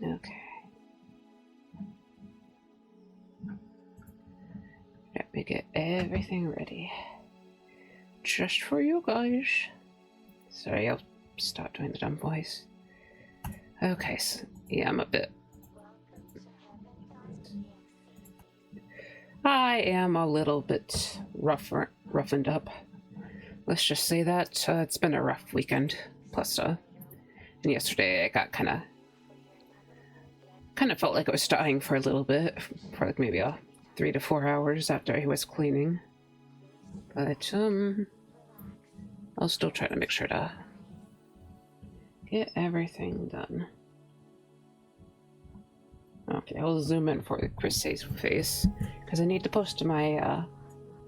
Okay. Let me get everything ready. Just for you guys. Sorry, I'll stop doing the dumb voice. Okay, so yeah, I'm a bit... I am a little bit roughened up. Let's just say that. It's been a rough weekend. Plus, and yesterday I got kind of felt like I was dying for a little bit. For like maybe 3 to 4 hours after I was cleaning. But, I'll still try to make sure to get everything done. Okay, I'll zoom in for Chris's face, because I need to post my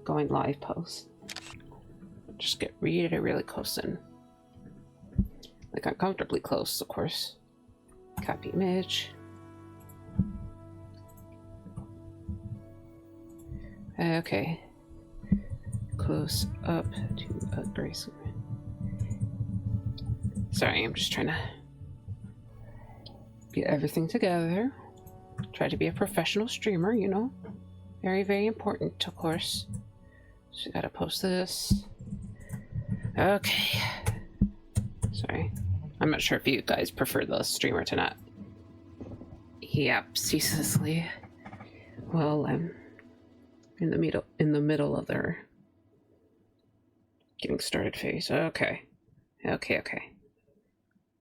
going live post. Just get really close in. Like uncomfortably close, of course. Copy image. Okay. Close up to a Grace. Sorry, I'm just trying to get everything together. Try to be a professional streamer, you know. Very important, of course. So gotta post this. Okay. Sorry. I'm not sure if you guys prefer the streamer to not yap ceaselessly. Well, I'm in the middle of their getting started phase. Okay.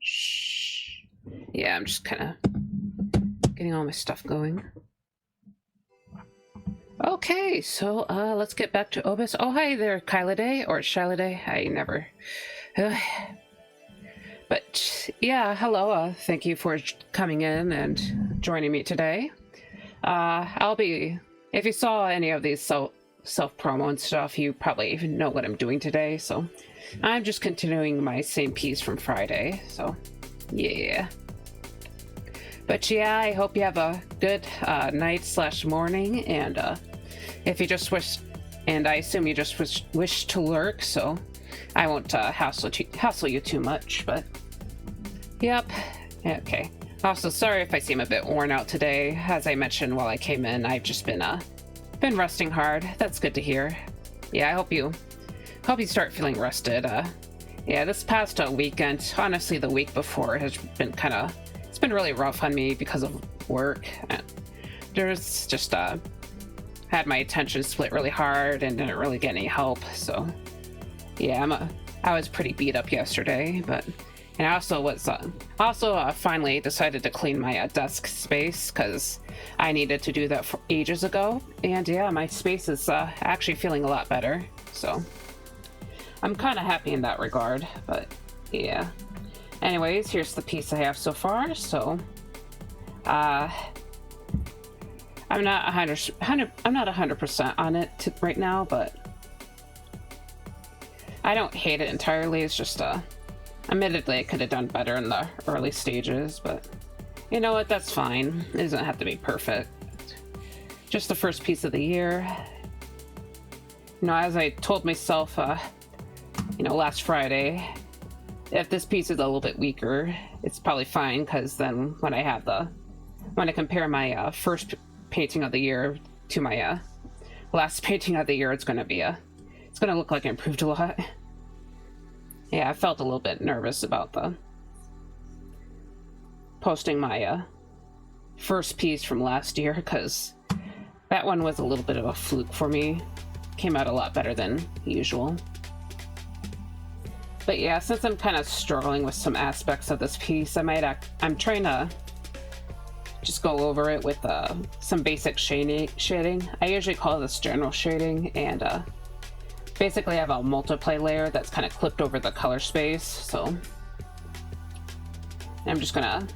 Shh. Yeah, I'm just kind of getting all my stuff going. Okay, so let's get back to Obis. Oh, hi there, Kyliday or Shyliday. I never. But yeah, hello. Thank you for coming in and joining me today. I'll be. If you saw any of these self-promo and stuff, you probably even know what I'm doing today. So I'm just continuing my same piece from Friday. So yeah. But yeah, I hope you have a good night/morning, and if you just wish, and I assume you just wish to lurk, so I won't hassle you too much. But yep, okay. Also, sorry if I seem a bit worn out today. As I mentioned while I came in, I've just been resting hard. That's good to hear. Yeah, I hope you start feeling rested. Yeah, this past weekend, honestly, the week before has been it's been really rough on me because of work. There's just had my attention split really hard and didn't really get any help. So yeah, I was pretty beat up yesterday, and I also was finally decided to clean my desk space because I needed to do that for ages ago. And yeah, my space is actually feeling a lot better. So I'm kind of happy in that regard. But yeah. Anyways, here's the piece I have so far. So I'm not 100% on it right now, but I don't hate it entirely. It's just admittedly I could have done better in the early stages, but you know what, that's fine. It doesn't have to be perfect. Just the first piece of the year. You know, as I told myself last Friday, if this piece is a little bit weaker, it's probably fine, because then when I compare my first painting of the year to my last painting of the year, it's gonna look like I improved a lot. Yeah, I felt a little bit nervous about posting my first piece from last year, because that one was a little bit of a fluke for me. Came out a lot better than usual. But yeah, since I'm kind of struggling with some aspects of this piece, I'm trying to just go over it with some basic shading. I usually call this general shading, and basically I have a multiply layer that's kind of clipped over the color space. So I'm just gonna,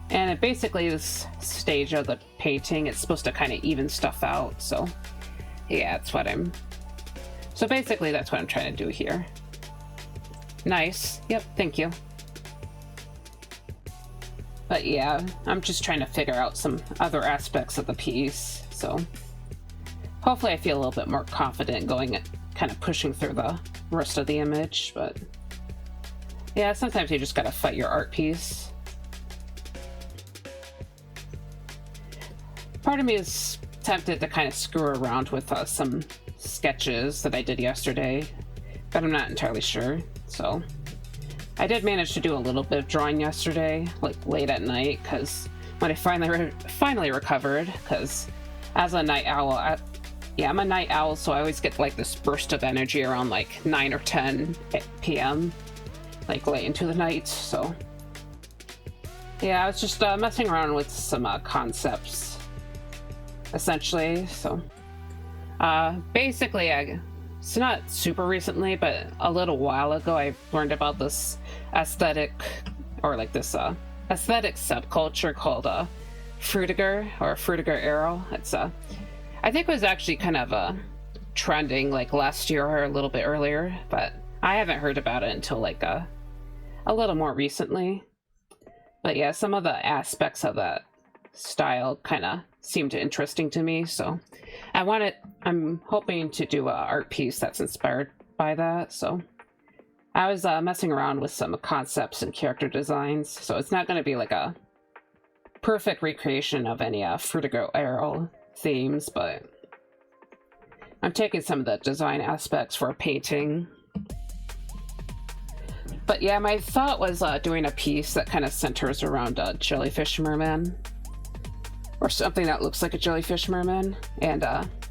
and basically this stage of the painting, it's supposed to kind of even stuff out. So yeah, that's what I'm trying to do here. Nice. Yep, thank you. But yeah, I'm just trying to figure out some other aspects of the piece. So hopefully I feel a little bit more confident kind of pushing through the rest of the image. But yeah, sometimes you just gotta fight your art piece. part of me is tempted to kind of screw around with some sketches that I did yesterday, but I'm not entirely sure. So I did manage to do a little bit of drawing yesterday, like late at night, because when I finally recovered, because as a night owl, I'm a night owl, so I always get like this burst of energy around like 9 or 10 p.m., like late into the night. So yeah, I was just messing around with some concepts, essentially. So basically, it's not super recently, but a little while ago, I learned about this aesthetic, or like this aesthetic subculture called Fruitiger, or Fruitiger Arrow. It's I think it was actually kind of trending like last year or a little bit earlier, but I haven't heard about it until like a little more recently. But yeah, some of the aspects of that style kind of seemed interesting to me, so I'm hoping to do an art piece that's inspired by that. So I was messing around with some concepts and character designs, so it's not going to be like a perfect recreation of any Fruitiger Arrow themes, but I'm taking some of the design aspects for a painting. But yeah, my thought was doing a piece that kind of centers around a Jellyfish Merman, or something that looks like a Jellyfish Merman. And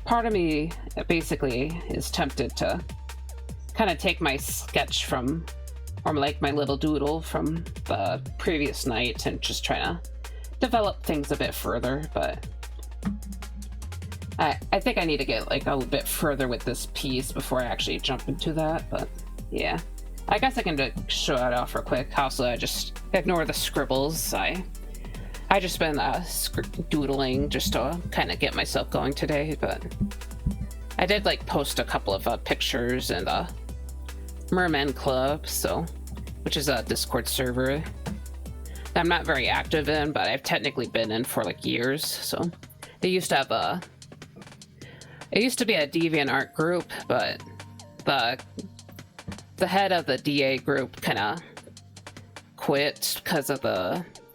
part of me basically is tempted to kind of take my sketch from, or like my little doodle from the previous night, and just try to develop things a bit further. But I think I need to get like a little bit further with this piece before I actually jump into that. But yeah, I guess I can show it off real quick. Also, I just ignore the scribbles. I just been doodling just to kind of get myself going today. But I did like post a couple of pictures in the Merman Club, so which is a Discord server that I'm not very active in, but I've technically been in for like years. So they used to have it used to be a DeviantArt group, but the head of the DA group kind of quit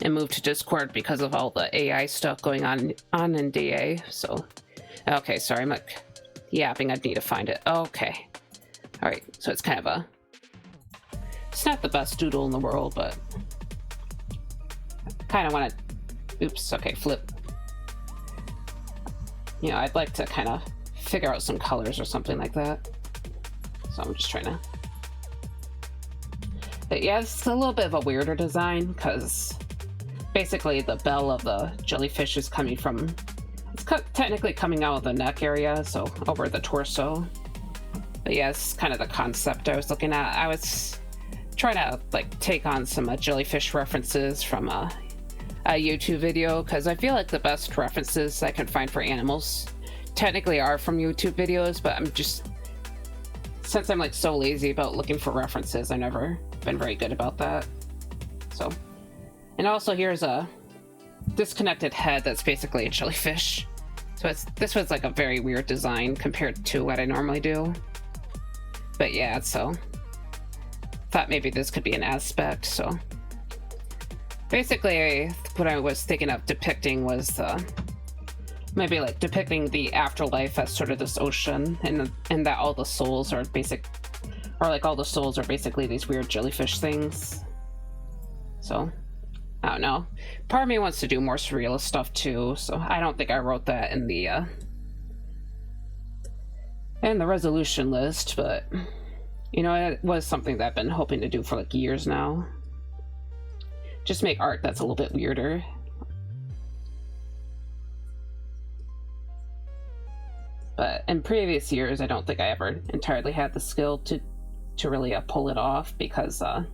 and moved to Discord because of all the AI stuff going on in DA. So okay, sorry, I'm like yapping. I need to find it. Okay, all right. So it's kind of it's not the best doodle in the world, but I kind of want to. Oops. Okay, flip. You know, I'd like to kind of figure out some colors or something like that. So I'm just trying to. But yeah, it's a little bit of a weirder design, because basically the bell of the jellyfish is coming from, it's technically coming out of the neck area, so over the torso. But yeah, it's kind of the concept I was looking at. I was trying to like take on some jellyfish references from a YouTube video, because I feel like the best references I can find for animals technically are from YouTube videos, but since I'm like so lazy about looking for references, I've never been very good about that. So, and also here's a disconnected head that's basically a jellyfish. So this was like a very weird design compared to what I normally do. But yeah, so thought maybe this could be an aspect. So basically what I was thinking of depicting was maybe like depicting the afterlife as sort of this ocean, and that all the souls are all the souls are basically these weird jellyfish things. So I don't know. Part of me wants to do more surrealist stuff too, so I don't think I wrote that in the resolution list, but you know, it was something that I've been hoping to do for like years now. Just make art that's a little bit weirder. But in previous years, I don't think I ever entirely had the skill to really pull it off, because I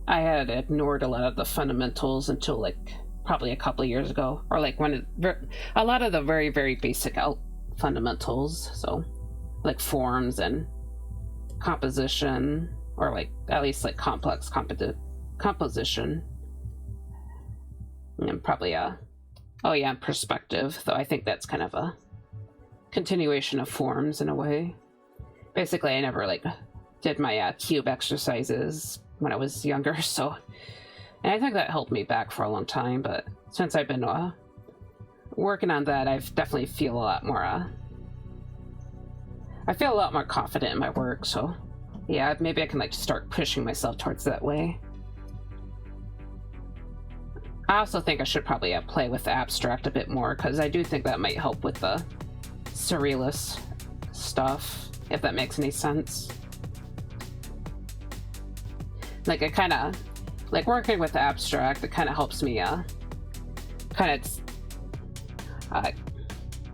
had ignored a lot of the fundamentals until like probably a couple of years ago, or like a lot of the very, very basic fundamentals. So like forms and composition, or like at least like complex composition, and probably perspective, though I think that's kind of a continuation of forms in a way. Basically, I never like did my cube exercises when I was younger, so, and I think that held me back for a long time. But since I've been working on that, I definitely feel a lot more, I feel a lot more confident in my work, so yeah, maybe I can like start pushing myself towards that way. I also think I should probably play with the abstract a bit more, because I do think that might help with the surrealist stuff, if that makes any sense. Like, it kind of, like, working with the abstract, it kind of helps me, kind of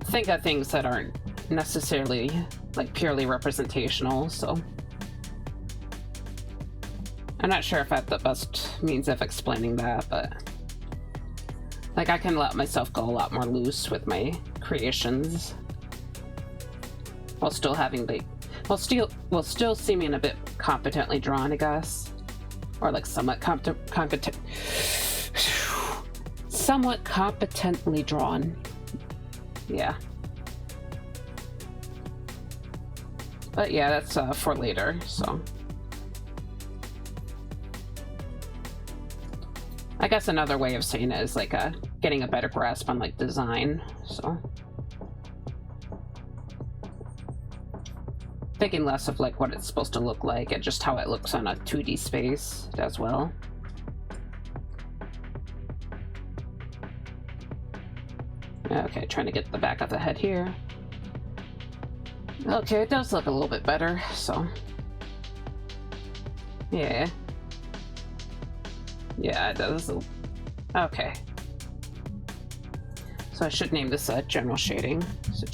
think of things that aren't necessarily, like, purely representational, so. I'm not sure if I have the best means of explaining that, but like, I can let myself go a lot more loose with my creations while still having the, while still seeming a bit competently drawn, I guess, or like somewhat somewhat competently drawn. Yeah. But yeah, that's for later, so. I guess another way of saying it is like getting a better grasp on like design, so. Thinking less of like what it's supposed to look like and just how it looks on a 2D space as well. Okay, trying to get the back of the head here. Okay, it does look a little bit better, so. Yeah. Yeah, it does. Okay. So I should name this general shading. So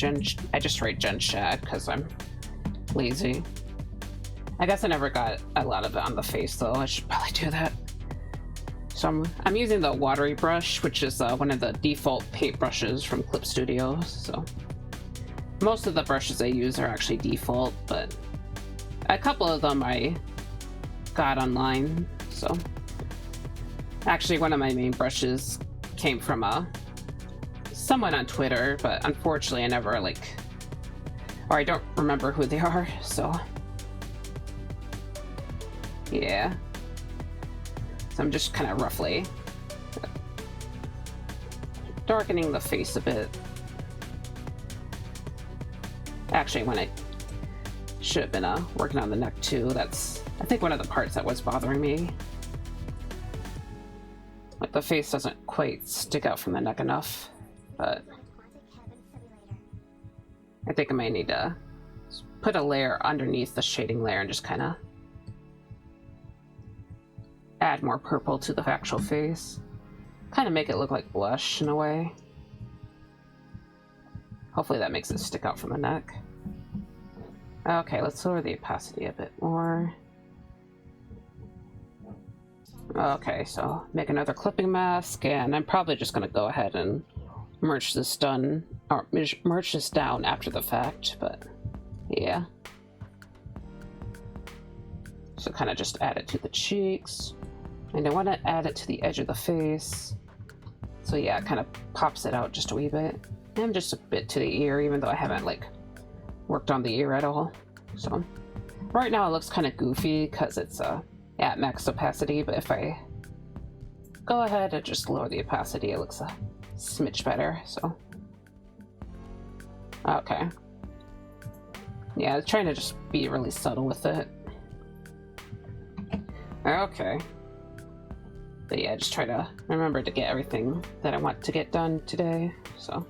I just write Gen Shad because I'm lazy. I guess I never got a lot of it on the face though. I should probably do that. So I'm using the watery brush, which is one of the default paint brushes from Clip Studio. So most of the brushes I use are actually default, but a couple of them I got online. So actually one of my main brushes came from someone on Twitter, but unfortunately I never like, or I don't remember who they are, so yeah. So I'm just kind of roughly darkening the face a bit. Actually, when I should have been working on the neck too, that's I think one of the parts that was bothering me. Like the face doesn't quite stick out from the neck enough, but I think I may need to put a layer underneath the shading layer and just kind of add more purple to the actual face. Kind of make it look like blush in a way. Hopefully that makes it stick out from the neck. Okay, let's lower the opacity a bit more. Okay, so make another clipping mask, and I'm probably just going to go ahead and merge this down after the fact, but yeah. So kind of just add it to the cheeks, and I want to add it to the edge of the face. So yeah, it kind of pops it out just a wee bit, and just a bit to the ear, even though I haven't like worked on the ear at all. So right now it looks kind of goofy because it's at max opacity, but if I go ahead and just lower the opacity, it looks a smidge better, so. Okay. Yeah, I'm trying to just be really subtle with it. Okay. But yeah, just try to remember to get everything that I want to get done today, so.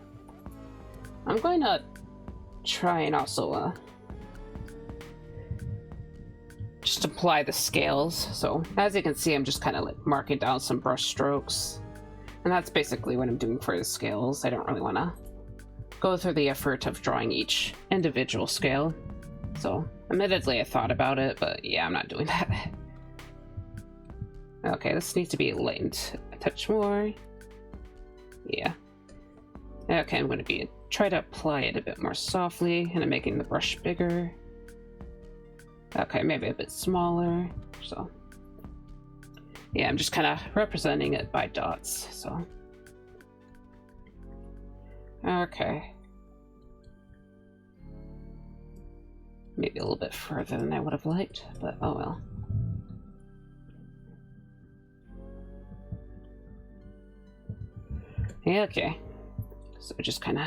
I'm going to try and also just apply the scales. So as you can see, I'm just kind of like marking down some brush strokes, and that's basically what I'm doing for the scales. I don't really want to go through the effort of drawing each individual scale. So admittedly I thought about it, but yeah, I'm not doing that. Okay, this needs to be lightened a touch more. Yeah. Okay, I'm going to try to apply it a bit more softly, and I'm making the brush bigger. Okay, maybe a bit smaller, so. Yeah, I'm just kind of representing it by dots, so. Okay. Maybe a little bit further than I would have liked, but oh well. Yeah, okay. So just kind of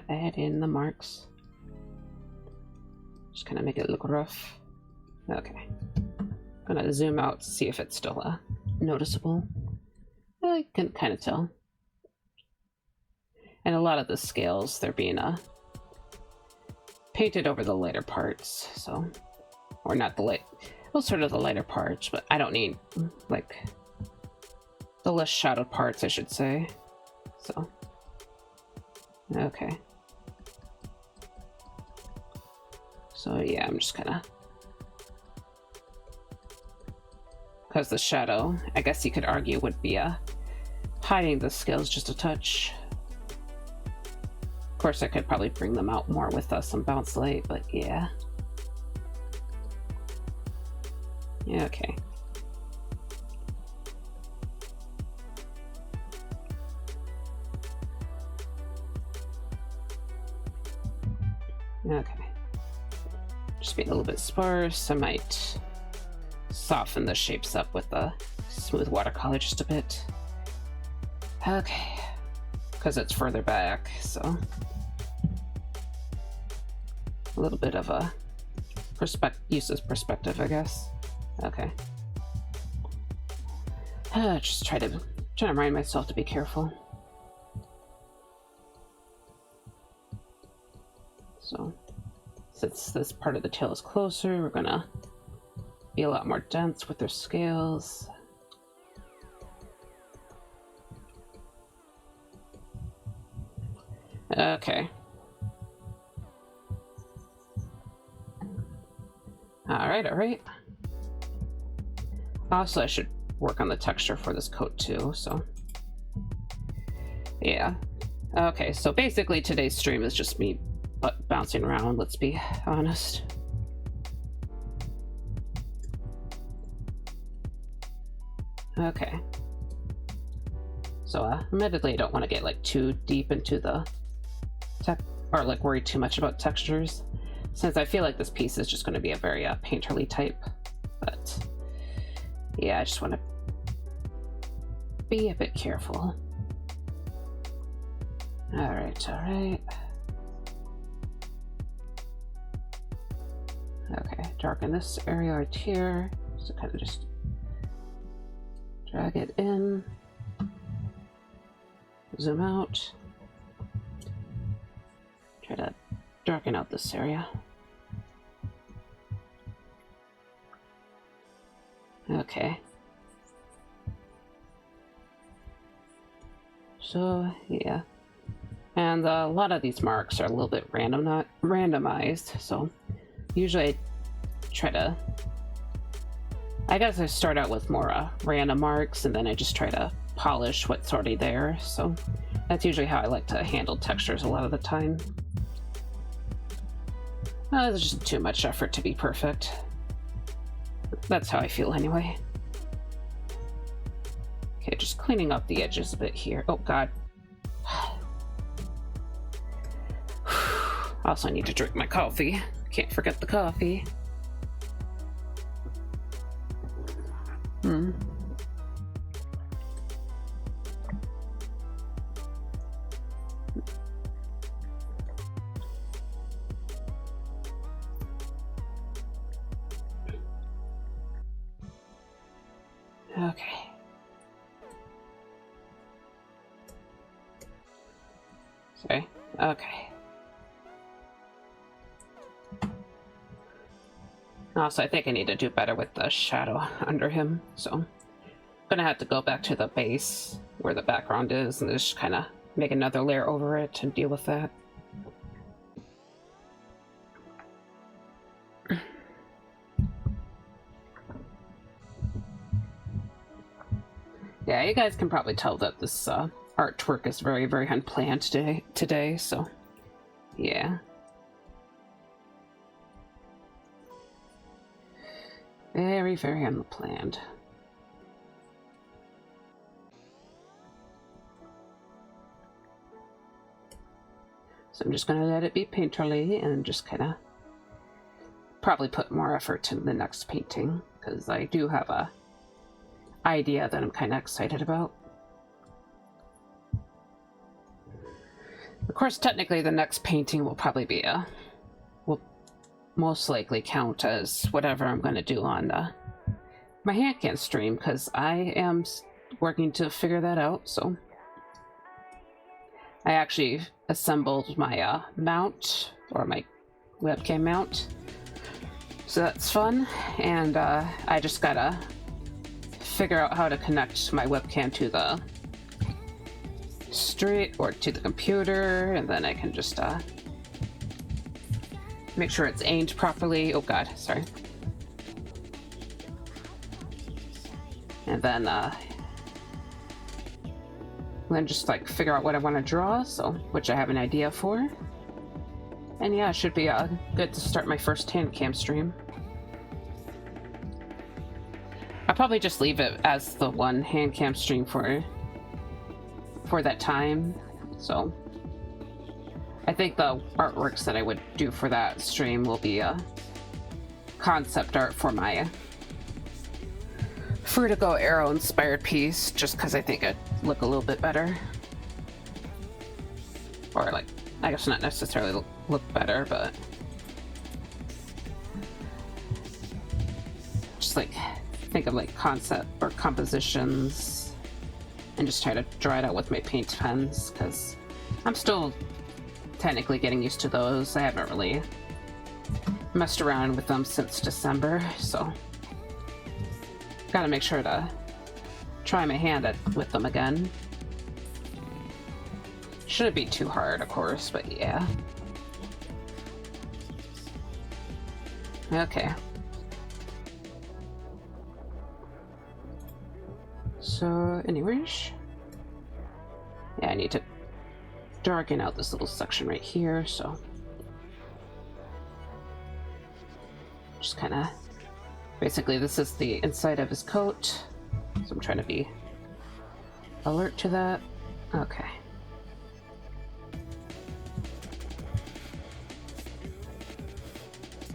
add in the marks. Just kind of make it look rough. Okay. I'm gonna zoom out to see if it's still noticeable. I can kind of tell. And a lot of the scales, they're being painted over the lighter parts, so, or not the light, well, sort of the lighter parts, but I don't need like the less shadowed parts, I should say. So, okay. So yeah, I'm just kind of, because the shadow, I guess you could argue, would be hiding the scales just a touch. Of course, I could probably bring them out more with some bounce light, but yeah. Yeah, okay. Okay. Just being a little bit sparse. I might soften the shapes up with the smooth watercolor just a bit. Okay. Because it's further back, so a little bit of a uses perspective, I guess. Okay. Just try to remind myself to be careful. So, since this part of the tail is closer, we're gonna be a lot more dense with their scales. Okay. Alright. Also, I should work on the texture for this coat too, so. Yeah. Okay, so basically today's stream is just me bouncing around, let's be honest. Okay. So, admittedly, I don't want to get like too deep into the or like worry too much about textures, since I feel like this piece is just going to be a very painterly type. But yeah, I just want to be a bit careful. Alright. Okay, darken this area right here. So kind of just drag it in. Zoom out. Try to darken out this area. Okay. So, yeah. And a lot of these marks are a little bit randomized, so usually I try to, I guess I start out with more random marks, and then I just try to polish what's already there. So that's usually how I like to handle textures a lot of the time. There's just too much effort to be perfect. That's how I feel anyway. Okay, just cleaning up the edges a bit here. Oh god. Also, I need to drink my coffee. Can't forget the coffee. Okay. Sorry. Okay. Also, I think I need to do better with the shadow under him, so I'm gonna have to go back to the base where the background is and just kind of make another layer over it and deal with that. Yeah, you guys can probably tell that this artwork is very, very unplanned today, so yeah. Very, very unplanned. So I'm just going to let it be painterly and just kind of probably put more effort in the next painting, because I do have a idea that I'm kind of excited about. Of course, technically the next painting will probably be will most likely count as whatever I'm going to do on my hand can stream, because I am working to figure that out. So I actually assembled my mount, or my webcam mount, so that's fun. And I just gotta figure out how to connect my webcam to the street or to the computer, and then I can just make sure it's aimed properly. Oh god, sorry. And then just like figure out what I want to draw, so which I have an idea for. And yeah, it should be good to start my first hand cam stream. I'll probably just leave it as the one hand cam stream for that time. So I think the artworks that I would do for that stream will be concept art for my Vertigo Arrow inspired piece, just because I think it'd look a little bit better. Or like, I guess not necessarily look better, but just like think of like concept or compositions and just try to draw it out with my paint pens, because I'm still technically getting used to those. I haven't really messed around with them since December, so gotta make sure to try my hand with them again. Shouldn't be too hard, of course, but yeah. Okay. So, anyways, yeah, I need to darken out this little section right here, so just kind of, basically this is the inside of his coat, so I'm trying to be alert to that. Okay.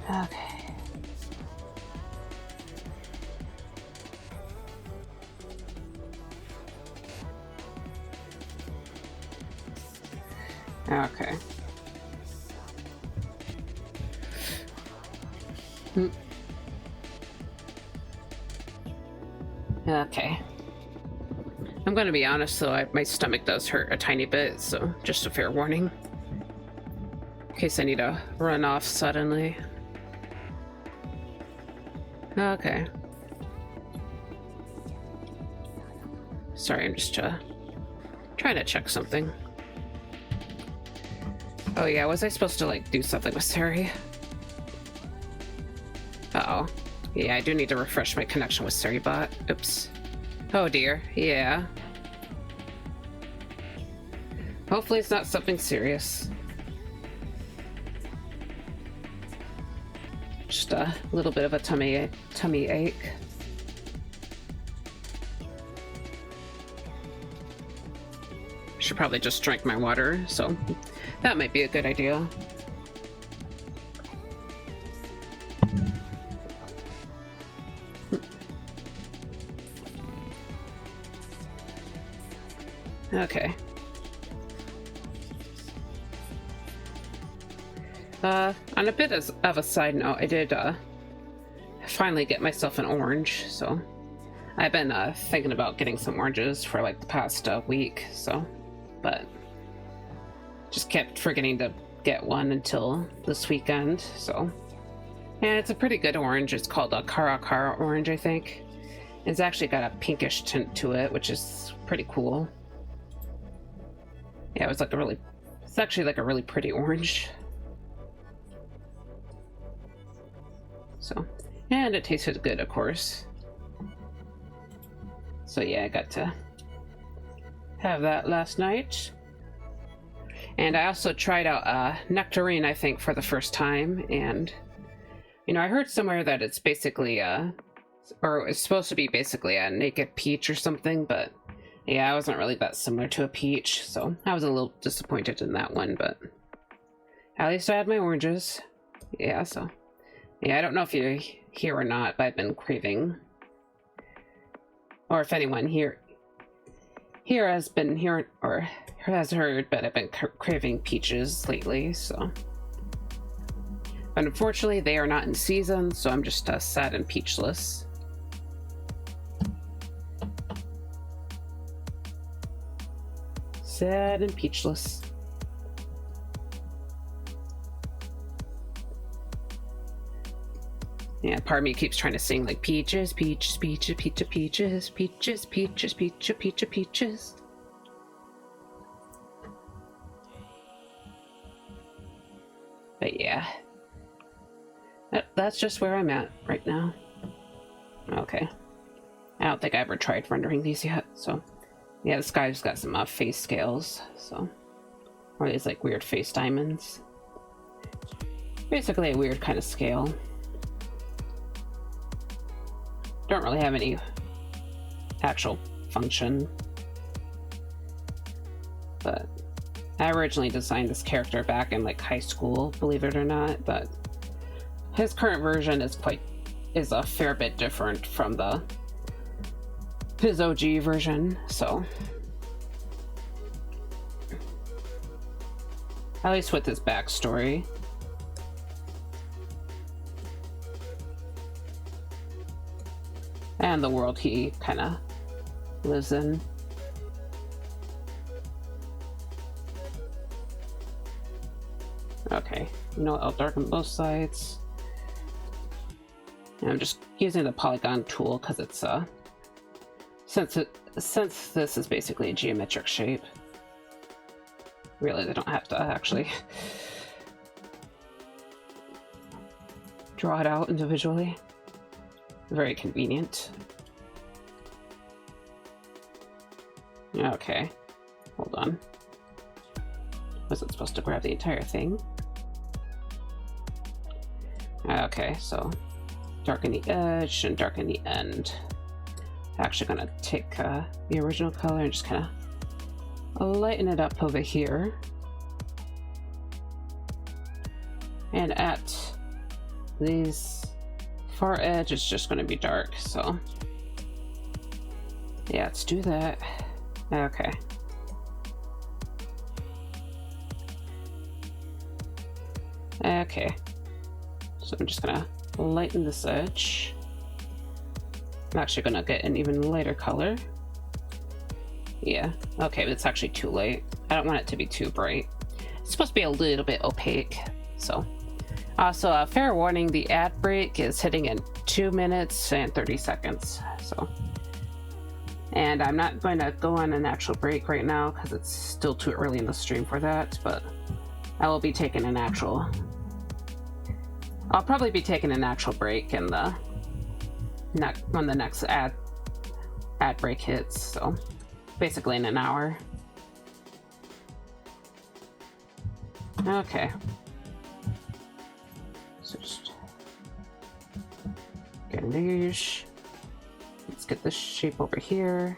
Okay. Okay. Okay. I'm gonna be honest though, my stomach does hurt a tiny bit, so just a fair warning. In case I need to run off suddenly. Okay. Sorry, I'm just trying to check something. Oh yeah, was I supposed to like do something with Sari? Uh-oh. Yeah, I do need to refresh my connection with SariBot. Oops. Oh dear, yeah. Hopefully it's not something serious. Just a little bit of a tummy ache. Should probably just drink my water, so that might be a good idea. Okay. On a bit of a side note, I did finally get myself an orange, so I've been thinking about getting some oranges for like the past week, so, but just kept forgetting to get one until this weekend, so. And it's a pretty good orange. It's called a Cara orange, I think. It's actually got a pinkish tint to it, which is pretty cool. Yeah, it's actually like a really pretty orange. So, and it tasted good, of course. So yeah, I got to have that last night. And I also tried out nectarine, I think, for the first time. And, you know, I heard somewhere that it's basically, or it's supposed to be basically a naked peach or something, but yeah, it wasn't really that similar to a peach. So I was a little disappointed in that one, but at least I had my oranges. Yeah, so. Yeah, I don't know if you're here or not, but I've been craving, or if anyone here here has been hearing, or has heard, but I've been craving peaches lately, so. But unfortunately, they are not in season, so I'm just sad and peachless. Sad and peachless. Yeah, part of me keeps trying to sing like peaches, peaches, peaches, peaches, peaches, peaches, peaches, peaches, peaches, peaches. But yeah, that's just where I'm at right now. Okay, I don't think I ever tried rendering these yet, so yeah, this guy's got some face scales, so, or these like weird face diamonds. Basically a weird kind of scale. Don't really have any actual function, but I originally designed this character back in like high school, believe it or not, but his current version is a fair bit different from his OG version, so at least with his backstory. And the world he kind of lives in. Okay, you know what, I'll darken both sides. And I'm just using the polygon tool because it's since this is basically a geometric shape. Really, they don't have to actually draw it out individually. Very convenient. Okay, hold on. Wasn't supposed to grab the entire thing. Okay, so darken the edge and darken the end. Actually gonna take the original color and just kind of lighten it up over here. And at these far edge, it's just going to be dark, so yeah, let's do that. Okay. Okay. So I'm just gonna lighten this edge. I'm actually gonna get an even lighter color. Yeah, okay, but it's actually too light. I don't want it to be too bright. It's supposed to be a little bit opaque, so. Also, a fair warning, the ad break is hitting in 2 minutes and 30 seconds, so. And I'm not going to go on an actual break right now because it's still too early in the stream for that, but I will be taking an actual... I'll probably be taking an actual break in the when the next ad break hits, so basically in an hour. Okay. So just get a niche. Let's get this shape over here.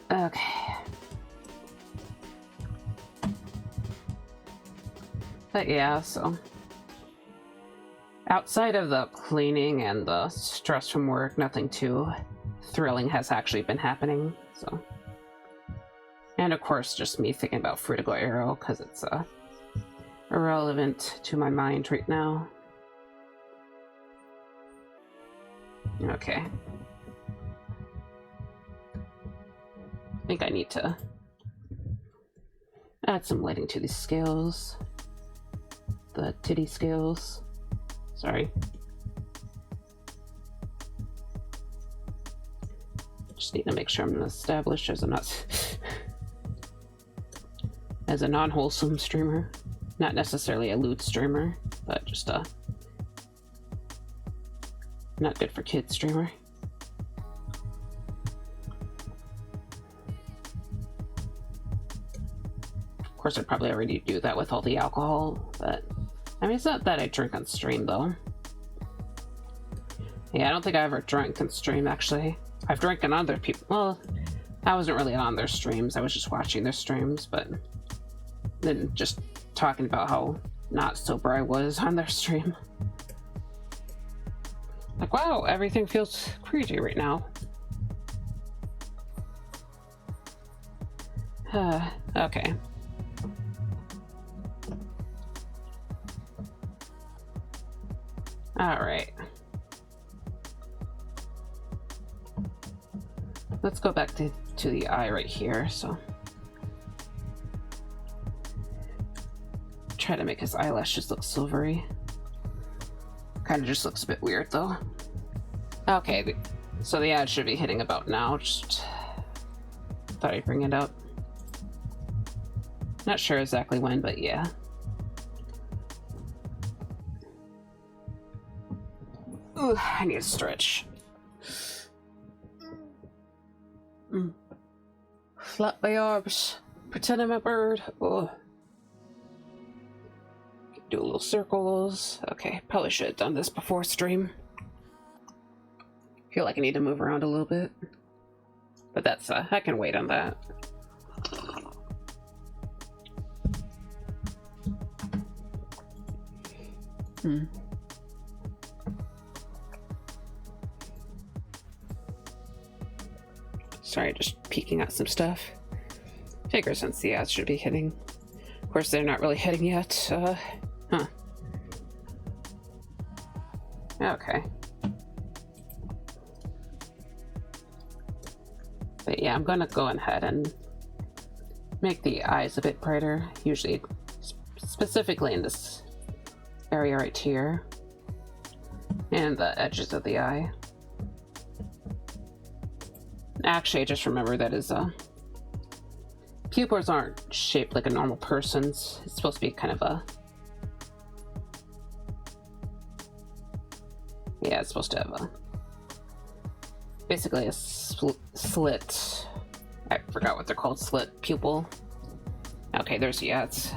Okay. But yeah, so outside of the cleaning and the stress from work, nothing too thrilling has actually been happening, so. And of course, just me thinking about Fruitigo Arrow, because it's irrelevant to my mind right now. Okay. I think I need to add some lighting to these scales. The titty scales. Sorry. Just need to make sure I'm established as a non-wholesome streamer. Not necessarily a lewd streamer, but just a not good for kids streamer. Of course, I'd probably already do that with all the alcohol, but I mean, it's not that I drink on stream though. Yeah, I don't think I ever drank on stream actually. I've drank on other people. Well, I wasn't really on their streams. I was just watching their streams, but then just talking about how not sober I was on their stream. Like, wow, everything feels crazy right now. Okay. Alright. Let's go back to the eye right here, so. Try to make his eyelashes look silvery. Kind of just looks a bit weird, though. Okay, so the ad should be hitting about now. Just thought I'd bring it up. Not sure exactly when, but yeah. Ooh, I need to stretch. Flap my arms. Pretend I'm a bird. Oh. Do little circles. Okay, probably should have done this before stream. Feel like I need to move around a little bit. But that's, I can wait on that. Sorry, just peeking at some stuff. Figure since the ads should be hitting. Of course, they're not really hitting yet. Huh. Okay. But yeah, I'm gonna go ahead and make the eyes a bit brighter. Usually, specifically in this area right here. And the edges of the eye. Actually, I just remembered that his pupils aren't shaped like a normal person's. It's supposed to be kind of a... Yeah, it's supposed to have a... Basically a slit. I forgot what they're called. Slit pupil. Okay, there's the ads.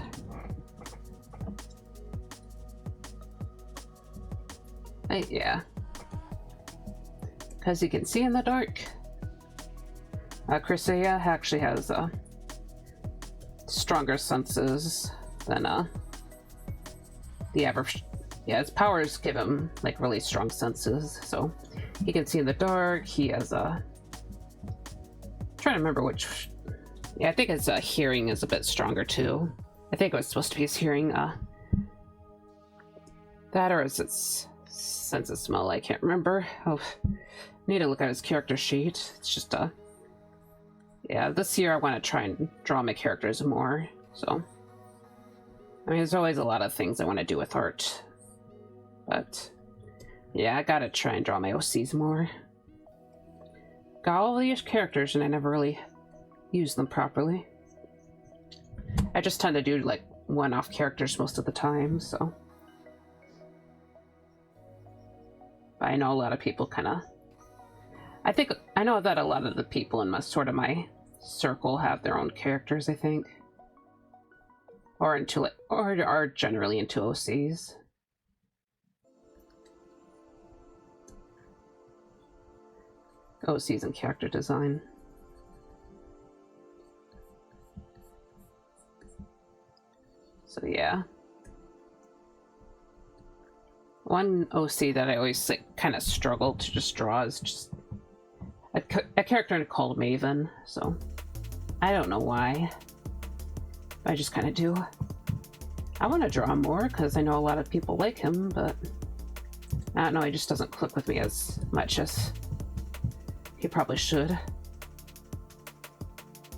Yeah. As you can see in the dark, Chrysaea actually has stronger senses than the average. Yeah, his powers give him like really strong senses, so he can see in the dark. He has trying to remember which. Yeah, I think his hearing is a bit stronger too. I think it was supposed to be his hearing. That or is its sense of smell? I can't remember. Oh, need to look at his character sheet. It's just yeah, this year I want to try and draw my characters more, so... I mean, there's always a lot of things I want to do with art. But... yeah, I gotta try and draw my OCs more. Got all these characters and I never really use them properly. I just tend to do, like, one-off characters most of the time, so... But I know a lot of people kinda... I know that a lot of the people in my circle have their own characters, I think. Or are generally into OCs. OCs and character design. So yeah. One OC that I always kind of struggle to just draw is just a character called Maven, so I don't know why. I just kind of do. I want to draw him more because I know a lot of people like him, but I don't know, he just doesn't click with me as much as he probably should.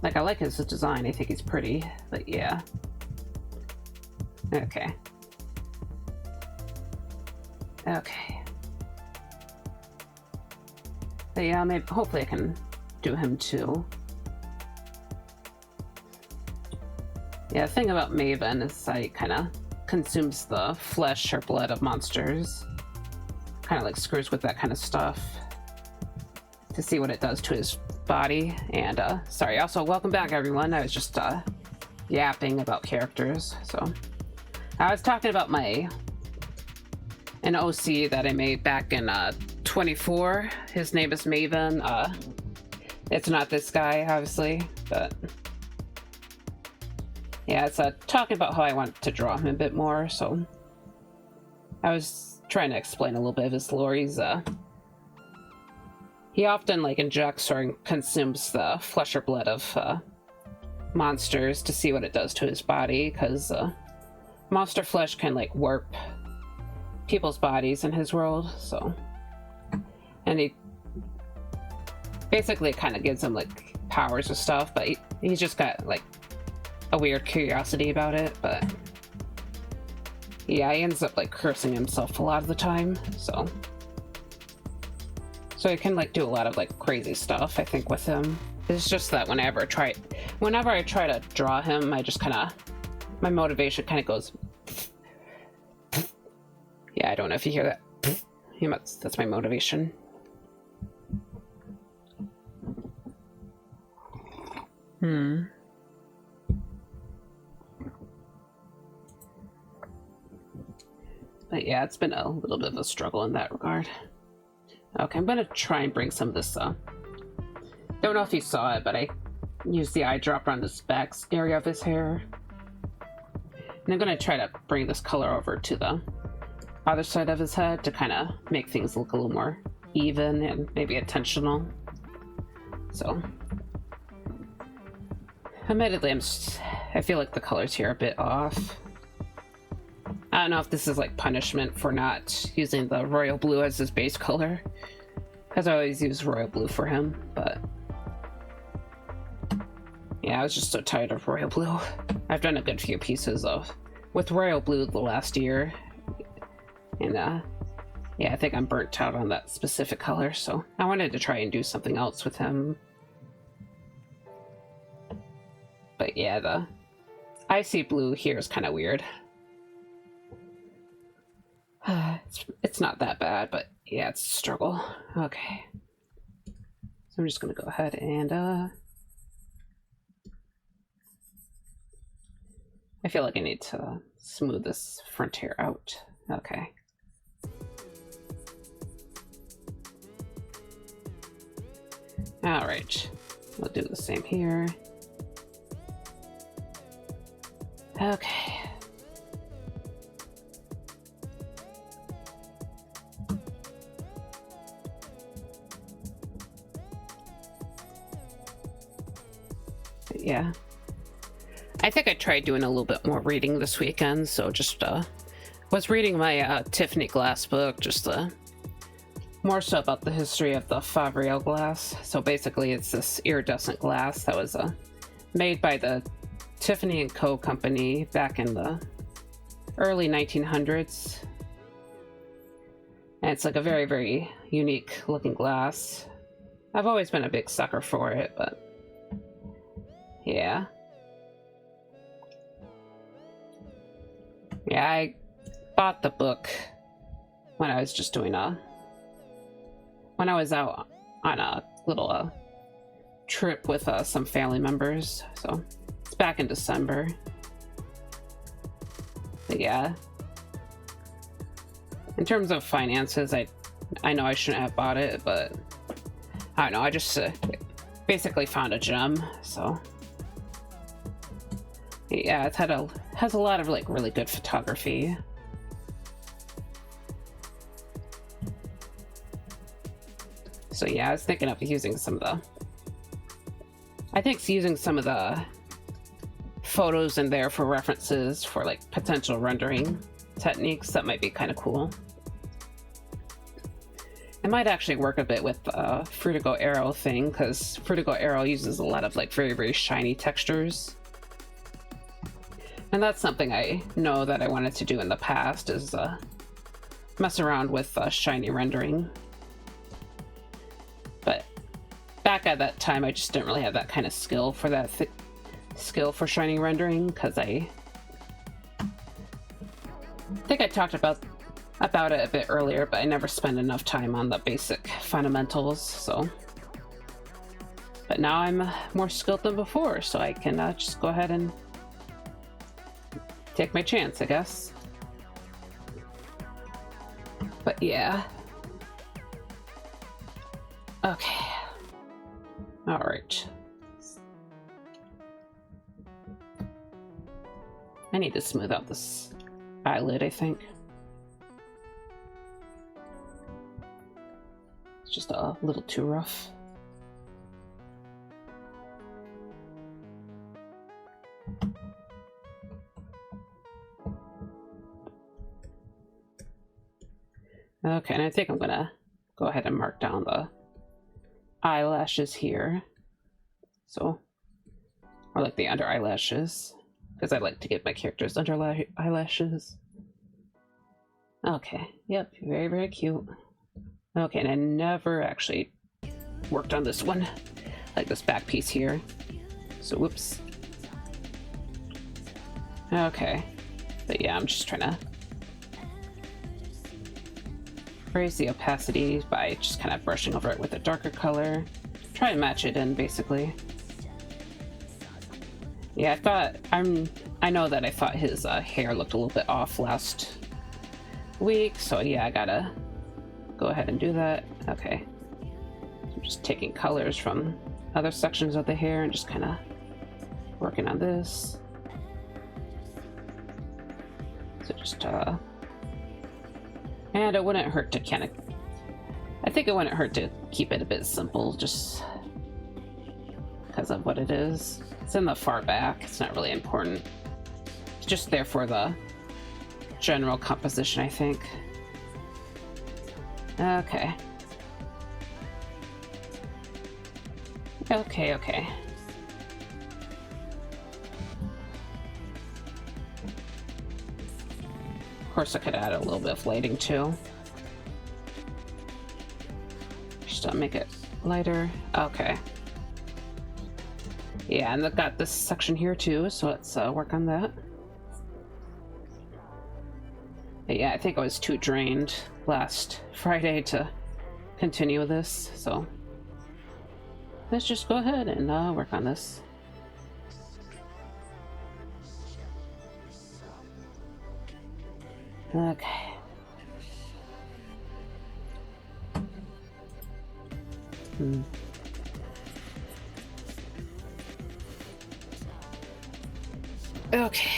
Like, I like his design, I think he's pretty, but yeah. Okay. Okay. But yeah, maybe, hopefully I can do him too. Yeah, the thing about Maven is that he kind of consumes the flesh or blood of monsters. Kind of like screws with that kind of stuff to see what it does to his body. And sorry, also welcome back everyone. I was just yapping about characters. So I was talking about an OC that I made back in 24. His name is Maven. It's not this guy, obviously, but yeah, it's talking about how I want to draw him a bit more. So I was trying to explain a little bit of his lore. He often like injects or consumes the flesh or blood of monsters to see what it does to his body, because monster flesh can like warp people's bodies in his world. So, and he basically kind of gives him like powers and stuff, but he's just got like a weird curiosity about it. But yeah, he ends up like cursing himself a lot of the time. So he can like do a lot of like crazy stuff, I think, with him. It's just that whenever I try to draw him, I just kind of, my motivation kind of goes. Yeah, I don't know if you hear that. That's my motivation. But yeah, it's been a little bit of a struggle in that regard. Okay, I'm gonna try and bring some of this don't know if you saw it, but I used the eyedropper on this back area of his hair. And I'm gonna try to bring this color over to the other side of his head to kind of make things look a little more even and maybe attentional. So, admittedly, I feel like the colors here are a bit off. I don't know if this is like punishment for not using the royal blue as his base color, because I always use royal blue for him, but yeah, I was just so tired of royal blue. I've done a good few pieces with royal blue the last year, and yeah, I think I'm burnt out on that specific color, so I wanted to try and do something else with him. But yeah, the icy blue here is kind of weird. It's not that bad, but yeah, it's a struggle. Okay. So I'm just gonna go ahead and I feel like I need to smooth this front hair out. Okay. All right, we'll do the same here. Okay. Yeah. I think I tried doing a little bit more reading this weekend, so just was reading my Tiffany glass book, just more so about the history of the Varia glass. So basically it's this iridescent glass that was made by the Tiffany & Co. company back in the early 1900s. And it's like a very, very unique looking glass. I've always been a big sucker for it, but yeah. Yeah, I bought the book when I was just doing when I was out on a little trip with some family members. So it's back in December. But yeah. In terms of finances, I know I shouldn't have bought it, but I don't know, I just basically found a gem, so yeah, it has a lot of like really good photography. So yeah, I was thinking of using some of the photos in there for references for like potential rendering techniques. That might be kind of cool. It might actually work a bit with the Vertigo Arrow thing, because Vertigo Arrow uses a lot of like very, very shiny textures. And that's something I know that I wanted to do in the past, is mess around with shiny rendering. But back at that time, I just didn't really have that kind of skill for that skill for shiny rendering, because I think I talked about it a bit earlier, but I never spent enough time on the basic fundamentals. So, but now I'm more skilled than before, so I can just go ahead and take my chance, I guess. But yeah. Okay. All right. I need to smooth out this eyelid, I think. It's just a little too rough. Okay, and I think I'm gonna go ahead and mark down the eyelashes here. So, or like the under eyelashes, because I like to give my characters under eyelashes. Okay, yep, very, very cute. Okay, and I never actually worked on this one, like this back piece here. So, whoops. Okay, but yeah, I'm just trying to raise the opacity by just kind of brushing over it with a darker color. Try and match it in, basically. Yeah, I know that I thought his hair looked a little bit off last week, so yeah, I gotta go ahead and do that. Okay. I'm just taking colors from other sections of the hair and just kind of working on this. So just, and it wouldn't hurt to kind of, I think it wouldn't hurt to keep it a bit simple, just because of what it is. It's in the far back, it's not really important. It's just there for the general composition, I think. Okay. Okay. Of course, I could add a little bit of lighting too. Just to make it lighter. Okay. Yeah, and I've got this section here too, so let's work on that. But yeah, I think I was too drained last Friday to continue this, so let's just go ahead and work on this. Okay. Okay.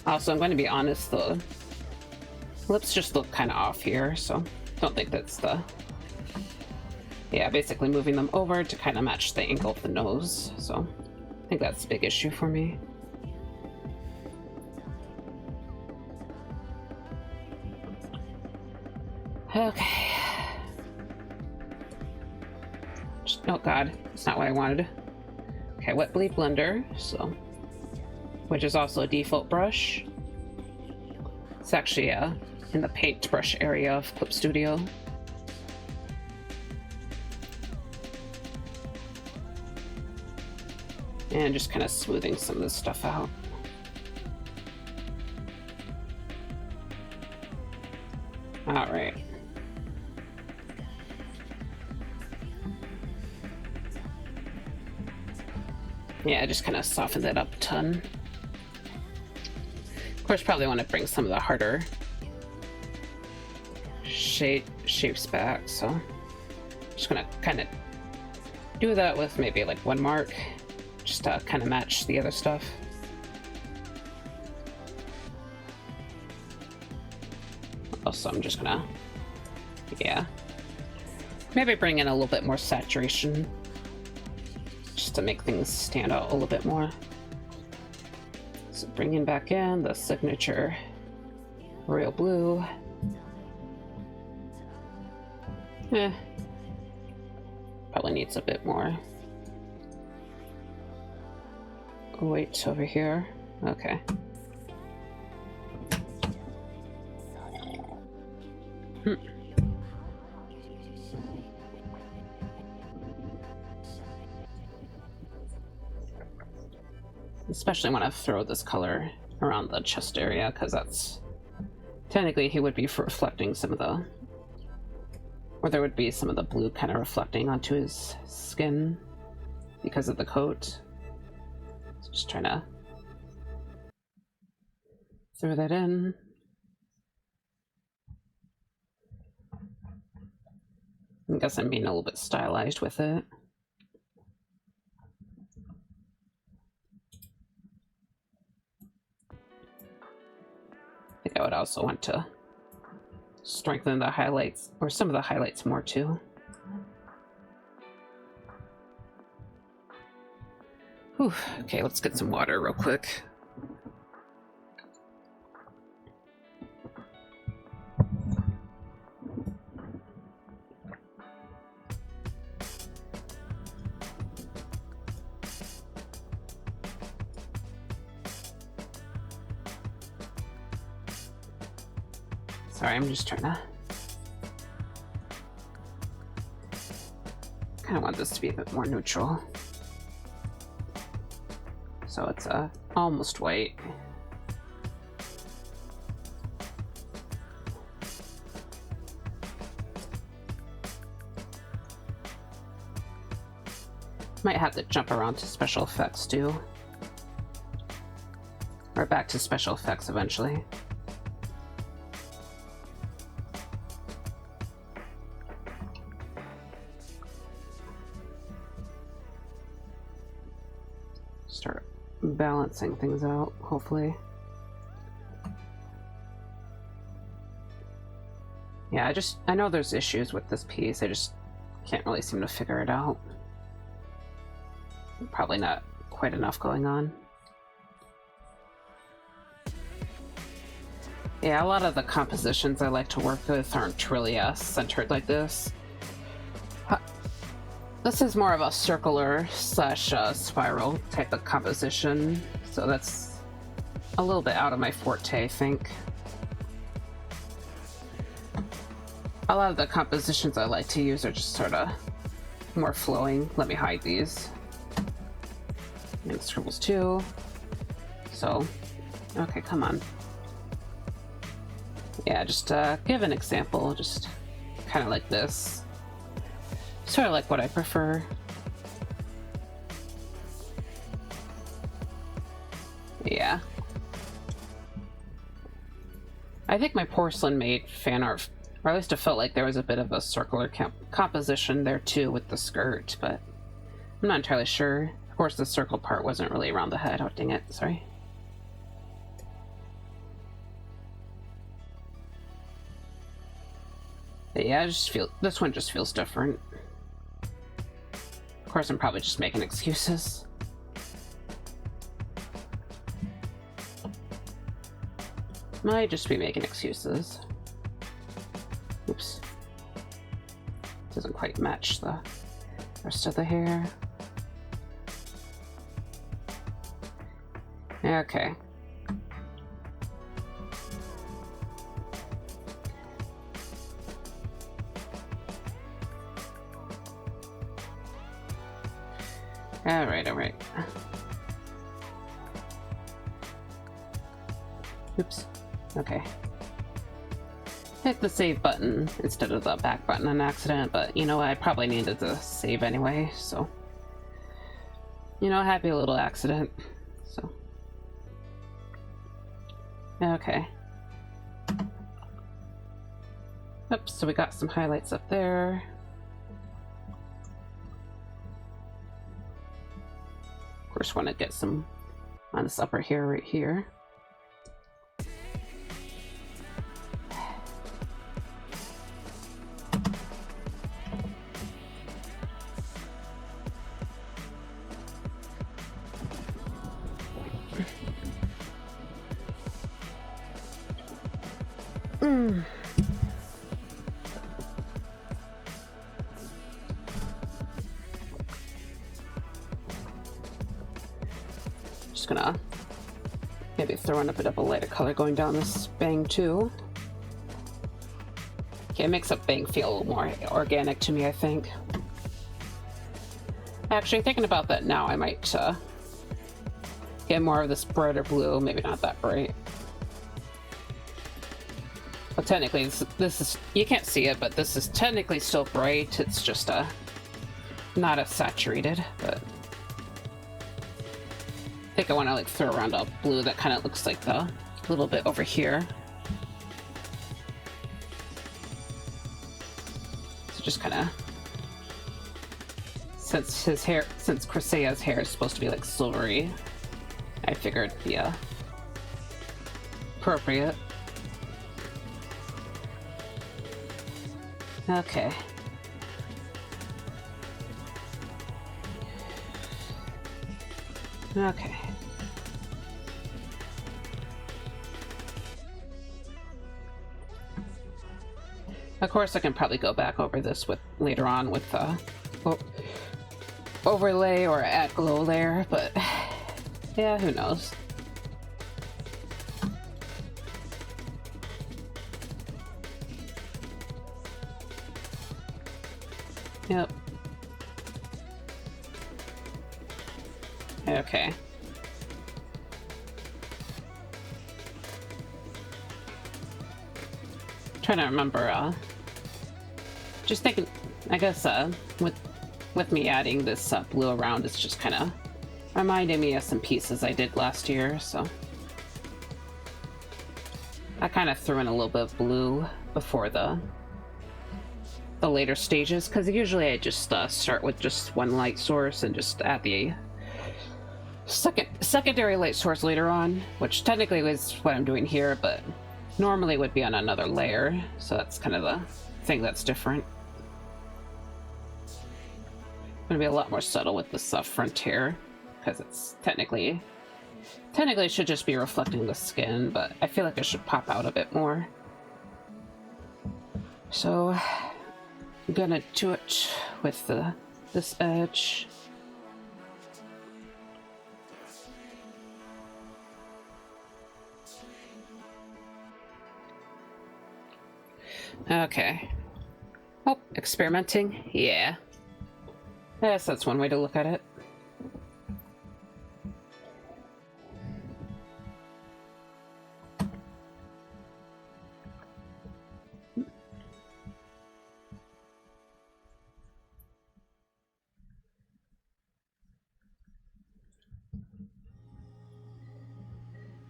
Also, I'm going to be honest, the lips just look kind of off here, so don't think that's the... Yeah, basically moving them over to kind of match the angle of the nose, so I think that's a big issue for me. Okay. Oh god, that's not what I wanted. Okay, wet bleed blender, so... which is also a default brush. It's actually in the paintbrush area of Clip Studio. And just kind of smoothing some of this stuff out. All right. Yeah, just kind of soften that up a ton. Of course, probably want to bring some of the harder shapes back, so just gonna kind of do that with maybe like one mark, just to kind of match the other stuff. Also, I'm just gonna, yeah, maybe bring in a little bit more saturation, just to make things stand out a little bit more. So bringing back in the signature royal blue. Probably needs a bit more weight over here. Okay. Especially when I throw this color around the chest area, because that's technically he would be reflecting some of the, or there would be some of the blue kind of reflecting onto his skin because of the coat. So just trying to throw that in. I guess I'm being a little bit stylized with it. I think I would also want to strengthen the highlights, or some of the highlights more too. Whew. Okay, let's get some water real quick. Sorry, I'm just trying to... kind of want this to be a bit more neutral. So it's almost white. Might have to jump around to special effects too. Or back to special effects eventually. Start balancing things out, hopefully. Yeah, I know there's issues with this piece, I just can't really seem to figure it out. Probably not quite enough going on. Yeah, a lot of the compositions I like to work with aren't really centered like this. This is more of a circular slash spiral type of composition, so that's a little bit out of my forte, I think. A lot of the compositions I like to use are just sort of more flowing. Let me hide these. And scribbles too. So, okay, come on. Yeah, just give an example, just kind of like this. Sort of like what I prefer. Yeah. I think my porcelain made fan art, or at least it felt like there was a bit of a circular composition there too with the skirt, but I'm not entirely sure. Of course, the circle part wasn't really around the head. Oh, dang it. Sorry. But yeah, I just feel this one just feels different. Of course, I'm probably just making excuses. Might just be making excuses. Oops. Doesn't quite match the rest of the hair. Okay. Alright, alright. Oops. Okay. Hit the save button instead of the back button on accident, but you know what? I probably needed to save anyway, so... You know, happy little accident. So... Okay. Oops, so we got some highlights up there. Of course, want to get some on this upper hair right here. Just gonna maybe throw in a bit of a lighter color going down this bang too. Okay, it makes a bang feel a little more organic to me, I think. Actually, thinking about that now, I might get more of this brighter blue, maybe not that bright. But technically, this is, you can't see it, but this is technically still bright. It's just not as saturated, but I think I want to like throw around a blue that kind of looks like the little bit over here. So just kind of, since Chrysea's hair is supposed to be like silvery, I figured it'd be appropriate. Okay. Okay. Of course, I can probably go back over this with later on with overlay or add glow layer, but yeah, who knows? Yep. Okay. Trying to remember, just thinking, I guess, with me adding this blue around, it's just kind of reminding me of some pieces I did last year, so I kind of threw in a little bit of blue before the later stages, because usually I just start with just one light source and just add the secondary light source later on, which technically is what I'm doing here, but normally would be on another layer, so that's kind of the thing that's different. I'm gonna be a lot more subtle with this frontier, because it's technically it should just be reflecting the skin, but I feel like it should pop out a bit more. So I'm gonna do it with this edge. Okay. Oh, experimenting? Yeah. Yes, that's one way to look at it.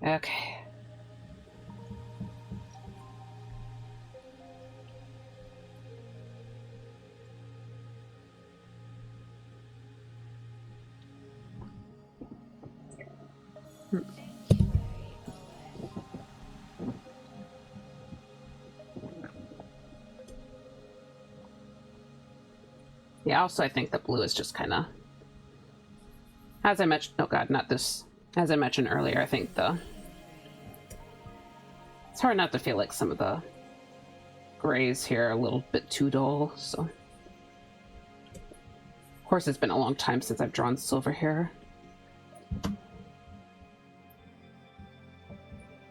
Okay. Yeah, also I think the blue is just kind of, as I mentioned, oh god, not this, as I mentioned earlier, I think it's hard not to feel like some of the grays here are a little bit too dull, so. Of course, it's been a long time since I've drawn silver here.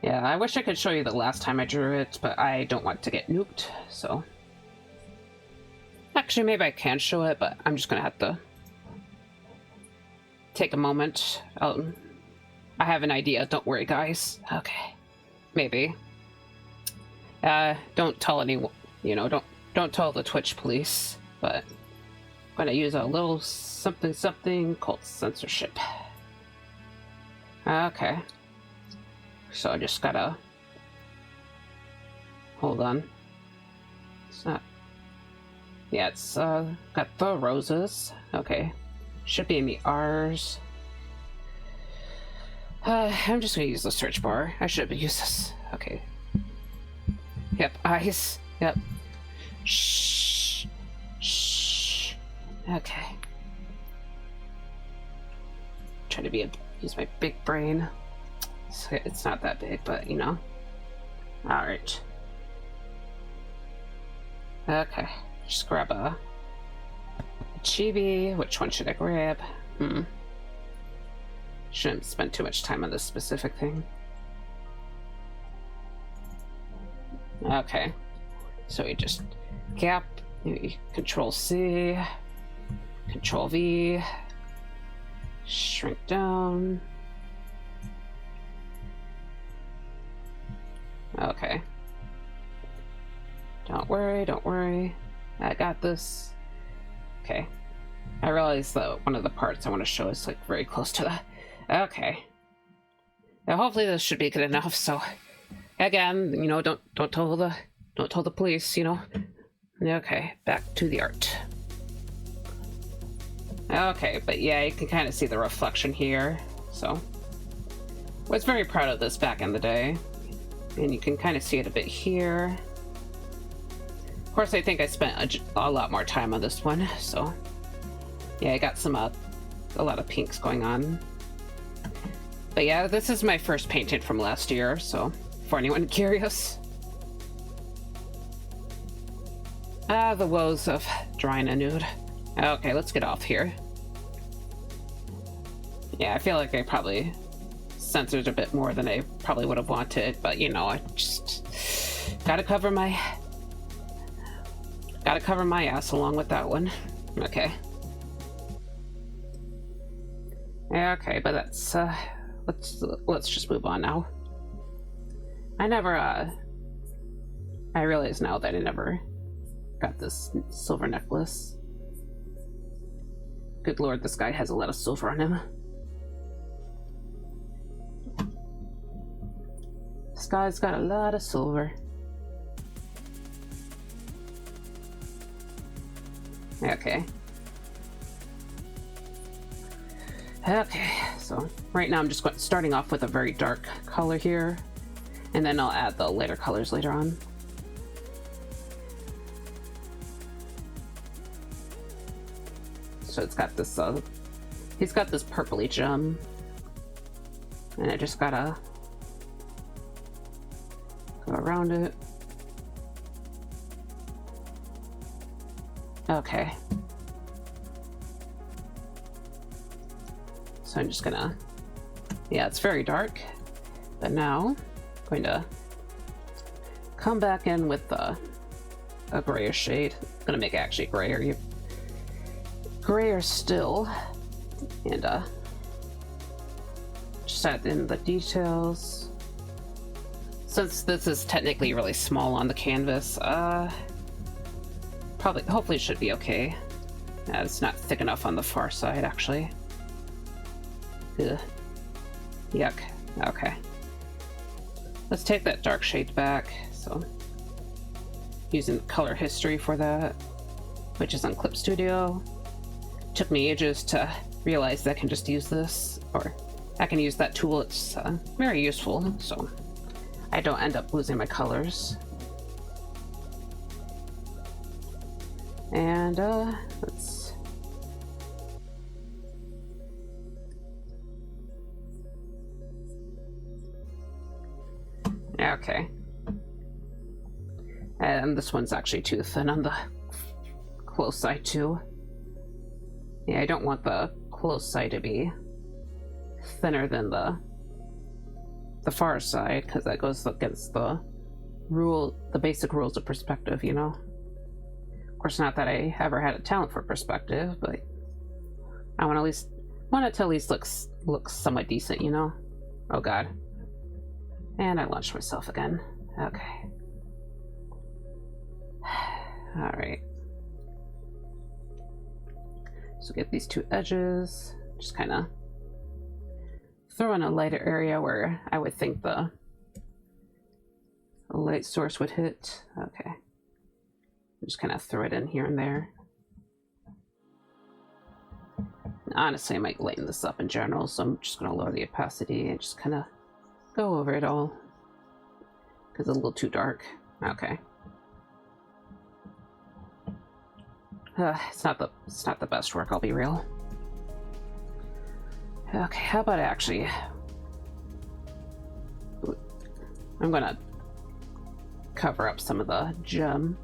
Yeah, I wish I could show you the last time I drew it, but I don't want to get nuked, so. Actually, maybe I can show it, but I'm just gonna have to take a moment. I have an idea, don't worry, guys. Okay. Maybe. Don't tell anyone, don't tell the Twitch police, but I'm gonna use a little something called censorship. Okay. So I just gotta hold on. It's not. Yeah, it's got the roses. Okay. Should be in the R's. I'm just gonna use the search bar. I should have used this. Okay. Yep, eyes. Yep. Shh. Shh. Okay. Try to use my big brain. It's not that big, but Alright. Okay. Just grab a chibi. Which one should I grab? Shouldn't spend too much time on this specific thing. Okay. So we just gap, maybe Control C, Control V, shrink down. Okay. Don't worry. I got this. Okay. I realize that one of the parts I want to show is like very close to the. Okay. Now hopefully this should be good enough. So, again, don't tell the police. Okay, back to the art. Okay, but yeah, you can kind of see the reflection here. So, I was very proud of this back in the day, and you can kind of see it a bit here. Of course, I think I spent a lot more time on this one, so yeah, I got a lot of pinks going on. But yeah, this is my first painting from last year, so for anyone curious. The woes of drawing a nude. Okay, let's get off here. Yeah, I feel like I probably censored a bit more than I probably would have wanted, but you know, I just gotta cover my ass along with that one. Okay. Yeah, okay, but that's let's just move on now. I realize now that I never got this silver necklace. Good lord, this guy has a lot of silver on him. This guy's got a lot of silver. Okay. Okay, so right now I'm just starting off with a very dark color here, and then I'll add the lighter colors later on. So it's got this, he's got this purpley gem, and I just gotta go around it. Okay. So I'm just gonna, yeah, it's very dark, but now I'm going to come back in with a grayish shade. I'm gonna make it actually grayer still, and just add in the details. Since this is technically really small on the canvas, hopefully it should be okay. It's not thick enough on the far side, actually. Ugh. Yuck. Okay. Let's take that dark shade back. So, using color history for that, which is on Clip Studio. Took me ages to realize that I can just use this, or I can use that tool. It's very useful, so I don't end up losing my colors. And let's okay. And this one's actually too thin on the close side too. Yeah, I don't want the close side to be thinner than the far side, because that goes against the basic rules of perspective, you know? Of course, not that I ever had a talent for perspective, but I want it to at least look somewhat decent, you know? Oh god. And I launched myself again. Okay. Alright. So get these two edges, just kind of throw in a lighter area where I would think the light source would hit. Okay. Just kind of throw it in here and there. Honestly, I might lighten this up in general, so I'm just going to lower the opacity and just kind of go over it all, because it's a little too dark. Okay. It's not the best work, I'll be real. Okay, how about actually, I'm gonna cover up some of the gem,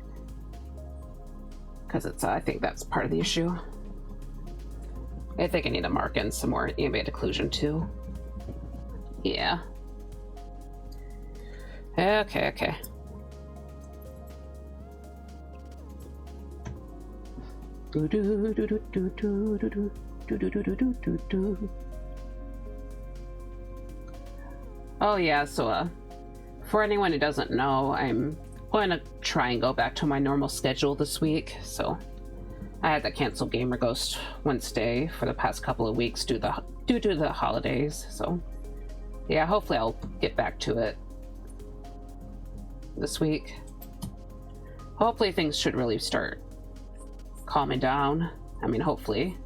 because it's I think that's part of the issue. I think I need to mark in some more ambient occlusion too. Yeah. Okay. Oh yeah, so for anyone who doesn't know, I'm going to try and go back to my normal schedule this week. So I had to cancel ViridianGhost Wednesday for the past couple of weeks due to the holidays. So yeah, hopefully I'll get back to it this week. Hopefully things should really start calming down. I mean, hopefully.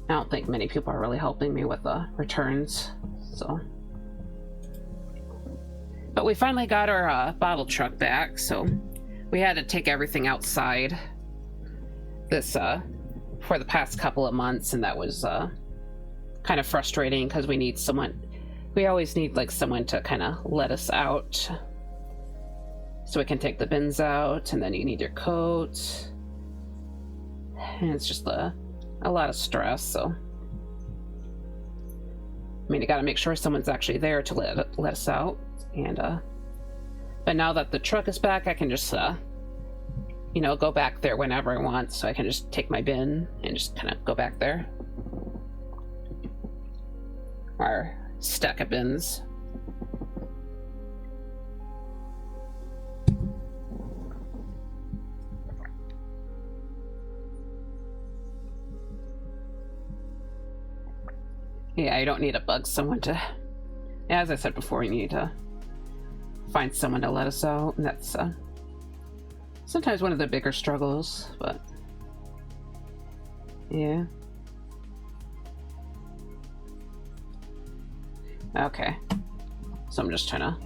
I don't think many people are really helping me with the returns, so. But we finally got our bottle truck back, so we had to take everything outside this for the past couple of months, and that was kind of frustrating because we need someone. We always need like someone to kind of let us out so we can take the bins out, and then you need your coat, and it's just a lot of stress. So I mean, you got to make sure someone's actually there to let us out. And but now that the truck is back, I can just you know, go back there whenever I want. So I can just take my bin and just kind of go back there. Our stack of bins. Yeah, you don't need to bug someone to... As I said before, you need to find someone to let us out, and that's sometimes one of the bigger struggles, but... Yeah. Okay. So I'm just trying to...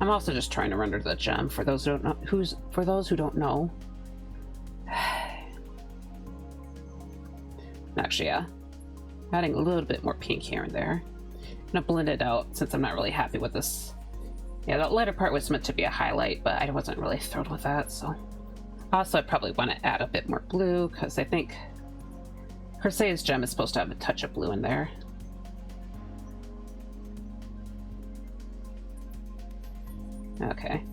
I'm also just trying to render the gem for those who don't know. For those who don't know. Actually, yeah. Adding a little bit more pink here and there. I'm gonna blend it out since I'm not really happy with this. Yeah, that latter part was meant to be a highlight, but I wasn't really thrilled with that, so. Also, I probably want to add a bit more blue, because I think Crusade's gem is supposed to have a touch of blue in there. Okay.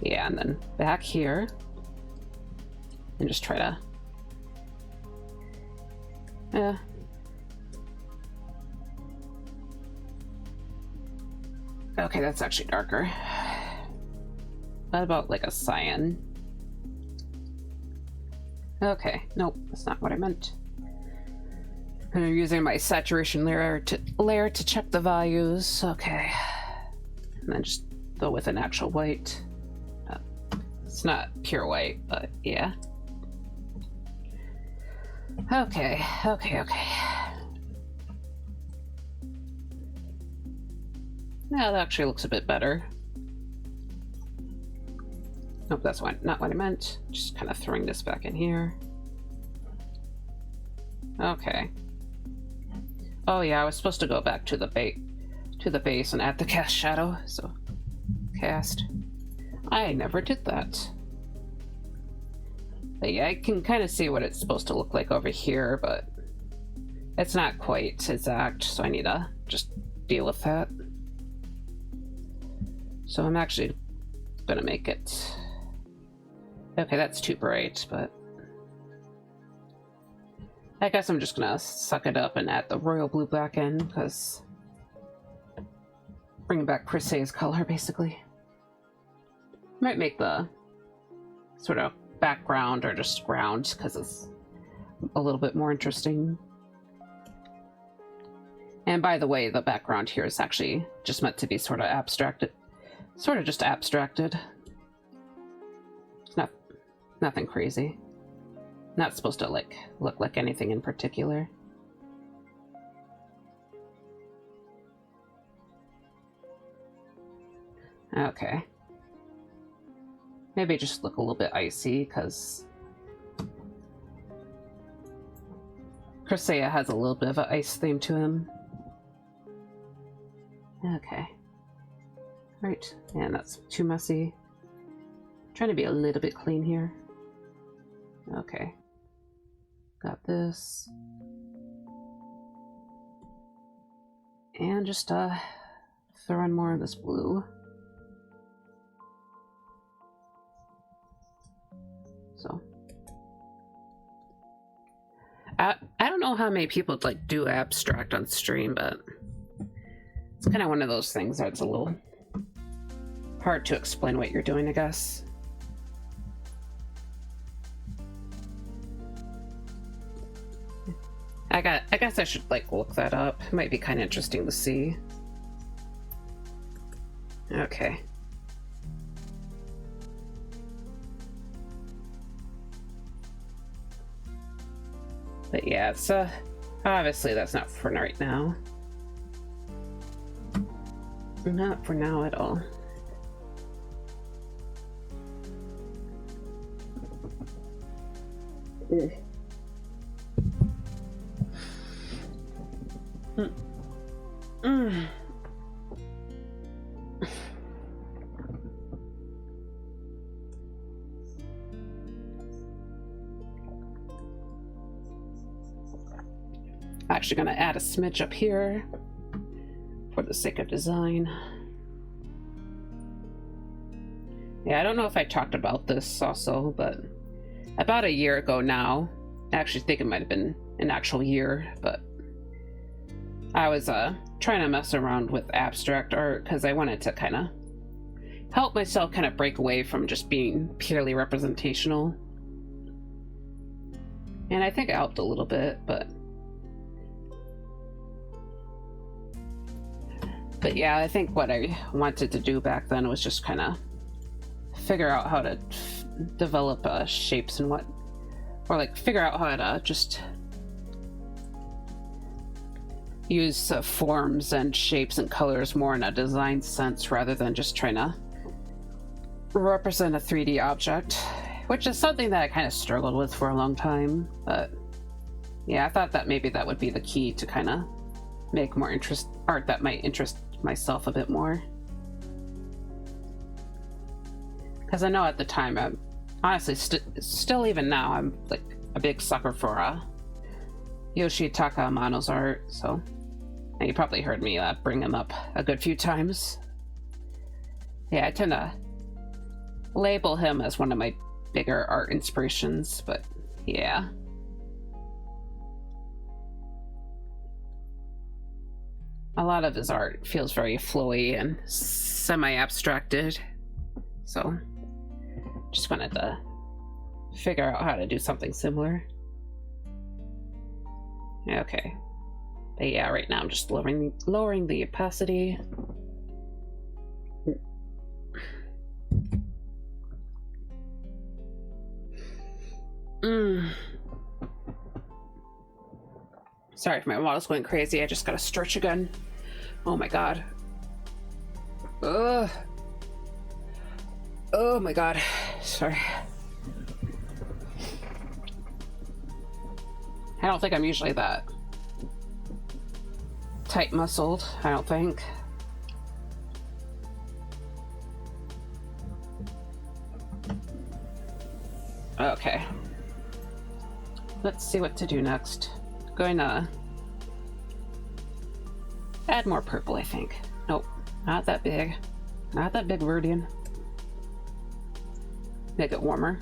Yeah, and then back here. And just try to... Yeah. Okay, that's actually darker. What about like a cyan? Okay, nope, that's not what I meant. And I'm using my saturation layer to check the values. Okay. And then just go with an actual white. It's not pure white, but yeah. Okay. Now that actually looks a bit better. Nope, that's not what I meant. Just kind of throwing this back in here. Okay. Oh yeah, I was supposed to go back to the base and add the cast shadow. So cast. I never did that. But yeah, I can kind of see what it's supposed to look like over here, but it's not quite exact, so I need to just deal with that. So I'm actually gonna make it... Okay, that's too bright, but... I guess I'm just gonna suck it up and add the royal blue back in, because... Bring back Chrysae's color, basically. Might make the sort of background or just ground, because it's a little bit more interesting. And by the way, the background here is actually just meant to be sort of abstracted. Sort of just abstracted. It's nothing crazy. Not supposed to like look like anything in particular. Okay. Maybe just look a little bit icy, because Chrysea has a little bit of an ice theme to him. Okay. Right, and that's too messy. Trying to be a little bit clean here. Okay. Got this. And just throw in more of this blue. So I don't know how many people like do abstract on stream, but it's kind of one of those things that's a little hard to explain what you're doing, I guess. I guess I should like look that up. It might be kind of interesting to see. Okay. But yeah, it's obviously that's not for right now. Not for now at all. Actually gonna add a smidge up here for the sake of design. Yeah, I don't know if I talked about this also, but about a year ago now, I actually think it might have been an actual year, but I was trying to mess around with abstract art because I wanted to kind of help myself kind of break away from just being purely representational. And I think it helped a little bit, but yeah, I think what I wanted to do back then was just kind of figure out how to develop shapes and like figure out how to just use forms and shapes and colors more in a design sense rather than just trying to represent a 3D object, which is something that I kind of struggled with for a long time. But yeah, I thought that maybe that would be the key to kind of make more art that might interest myself a bit more. Because I know at the time, I'm honestly still even now, I'm like a big sucker for Yoshitaka Amano's art, so and you probably heard me bring him up a good few times. Yeah, I tend to label him as one of my bigger art inspirations, but yeah. A lot of his art feels very flowy and semi-abstracted, so just wanted to figure out how to do something similar. Okay. But yeah, right now I'm just lowering the opacity. Sorry if my model's going crazy. I just gotta stretch again. Oh my god. Ugh. Oh my god. Sorry. I don't think I'm usually that tight muscled. I don't think. Okay. Let's see what to do next. Going to add more purple, I think. Nope, not that big. Not that big, Viridian. Make it warmer.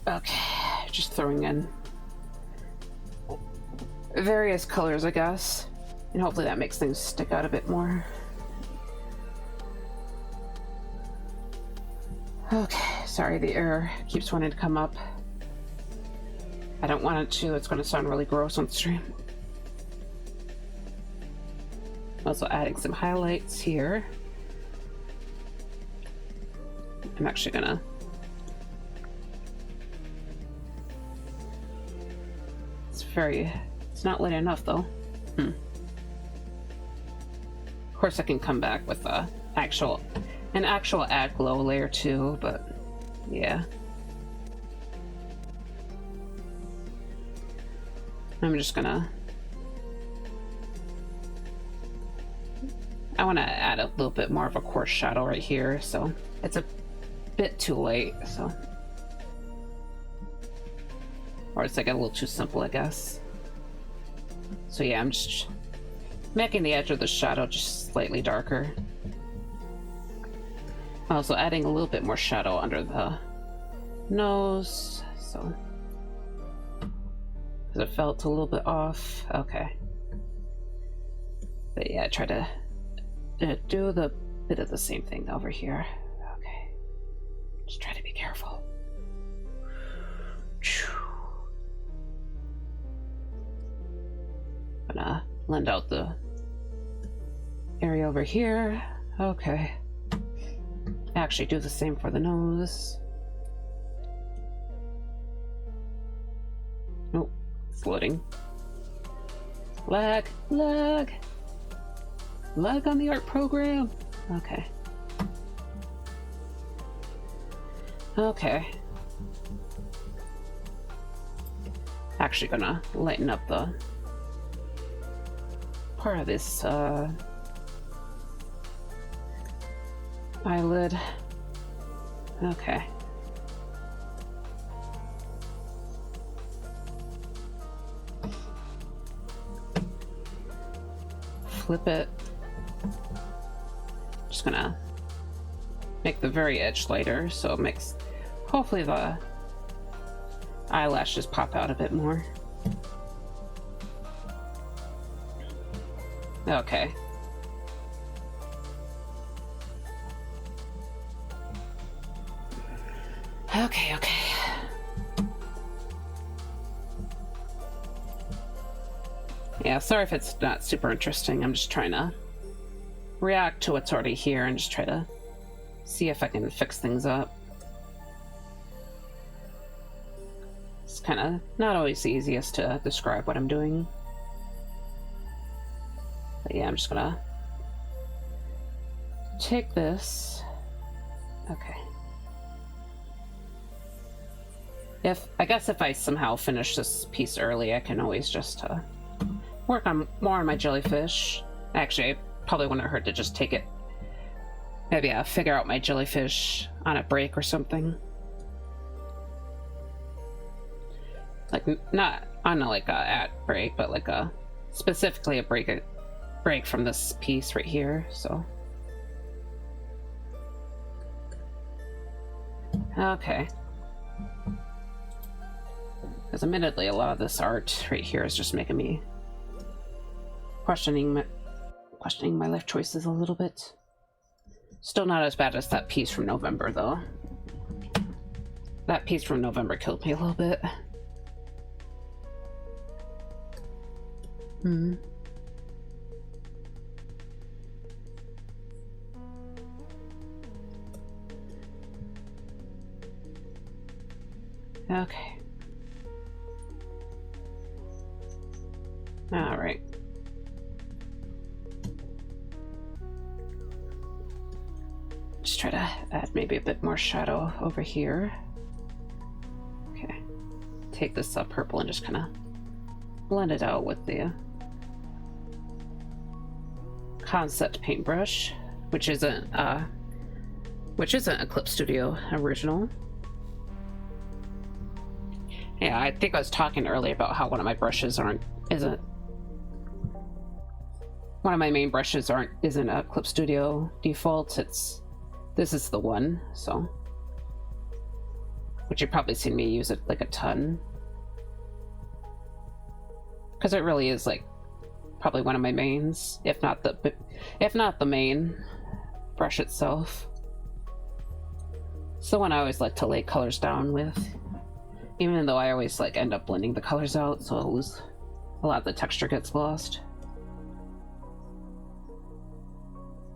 Okay, just throwing in various colors, I guess. And hopefully that makes things stick out a bit more. Okay, sorry, the error keeps wanting to come up. I don't want it to, it's going to sound really gross on stream. Also adding some highlights here. I'm actually gonna it's not light enough though. Of course I can come back with an actual add glow layer too, but yeah. I'm just gonna I want to add a little bit more of a coarse shadow right here, so it's a bit too late, so or it's like a little too simple, I guess. So yeah, I'm just making the edge of the shadow just slightly darker. Also adding a little bit more shadow under the nose, so because it felt a little bit off. Okay. But yeah, I try to do the bit of the same thing over here. Okay. Just try to be careful. Gonna blend out the area over here. Okay. Actually do the same for the nose. Nope, it's loading. Lag, lag. Lag on the art program. Okay. Okay. Actually gonna lighten up the part of this eyelid. Okay. Flip it. Just gonna make the very edge lighter so it makes, hopefully the eyelashes pop out a bit more. Okay. Okay. Yeah, sorry if it's not super interesting. I'm just trying to react to what's already here and just try to see if I can fix things up. It's kind of not always the easiest to describe what I'm doing. But yeah, I'm just gonna take this. Okay. I guess if I somehow finish this piece early, I can always just work on more on my jellyfish. Actually, it probably wouldn't hurt to just take it. Maybe figure out my jellyfish on a break or something. Like not on like a at break, but like specifically a break from this piece right here. So okay. Because admittedly, a lot of this art right here is just making me questioning my life choices a little bit. Still not as bad as that piece from November, though. That piece from November killed me a little bit. Okay. All right. Just try to add maybe a bit more shadow over here. Okay. Take this purple and just kind of blend it out with the concept paintbrush, which isn't a Clip Studio original. Yeah, I think I was talking earlier about how one of my brushes one of my main brushes isn't a Clip Studio default. This is the one, so, which you've probably seen me use it like a ton, because it really is like probably one of my mains, if not the main brush itself. It's the one I always like to lay colors down with, even though I always like end up blending the colors out, so a lot of the texture gets lost.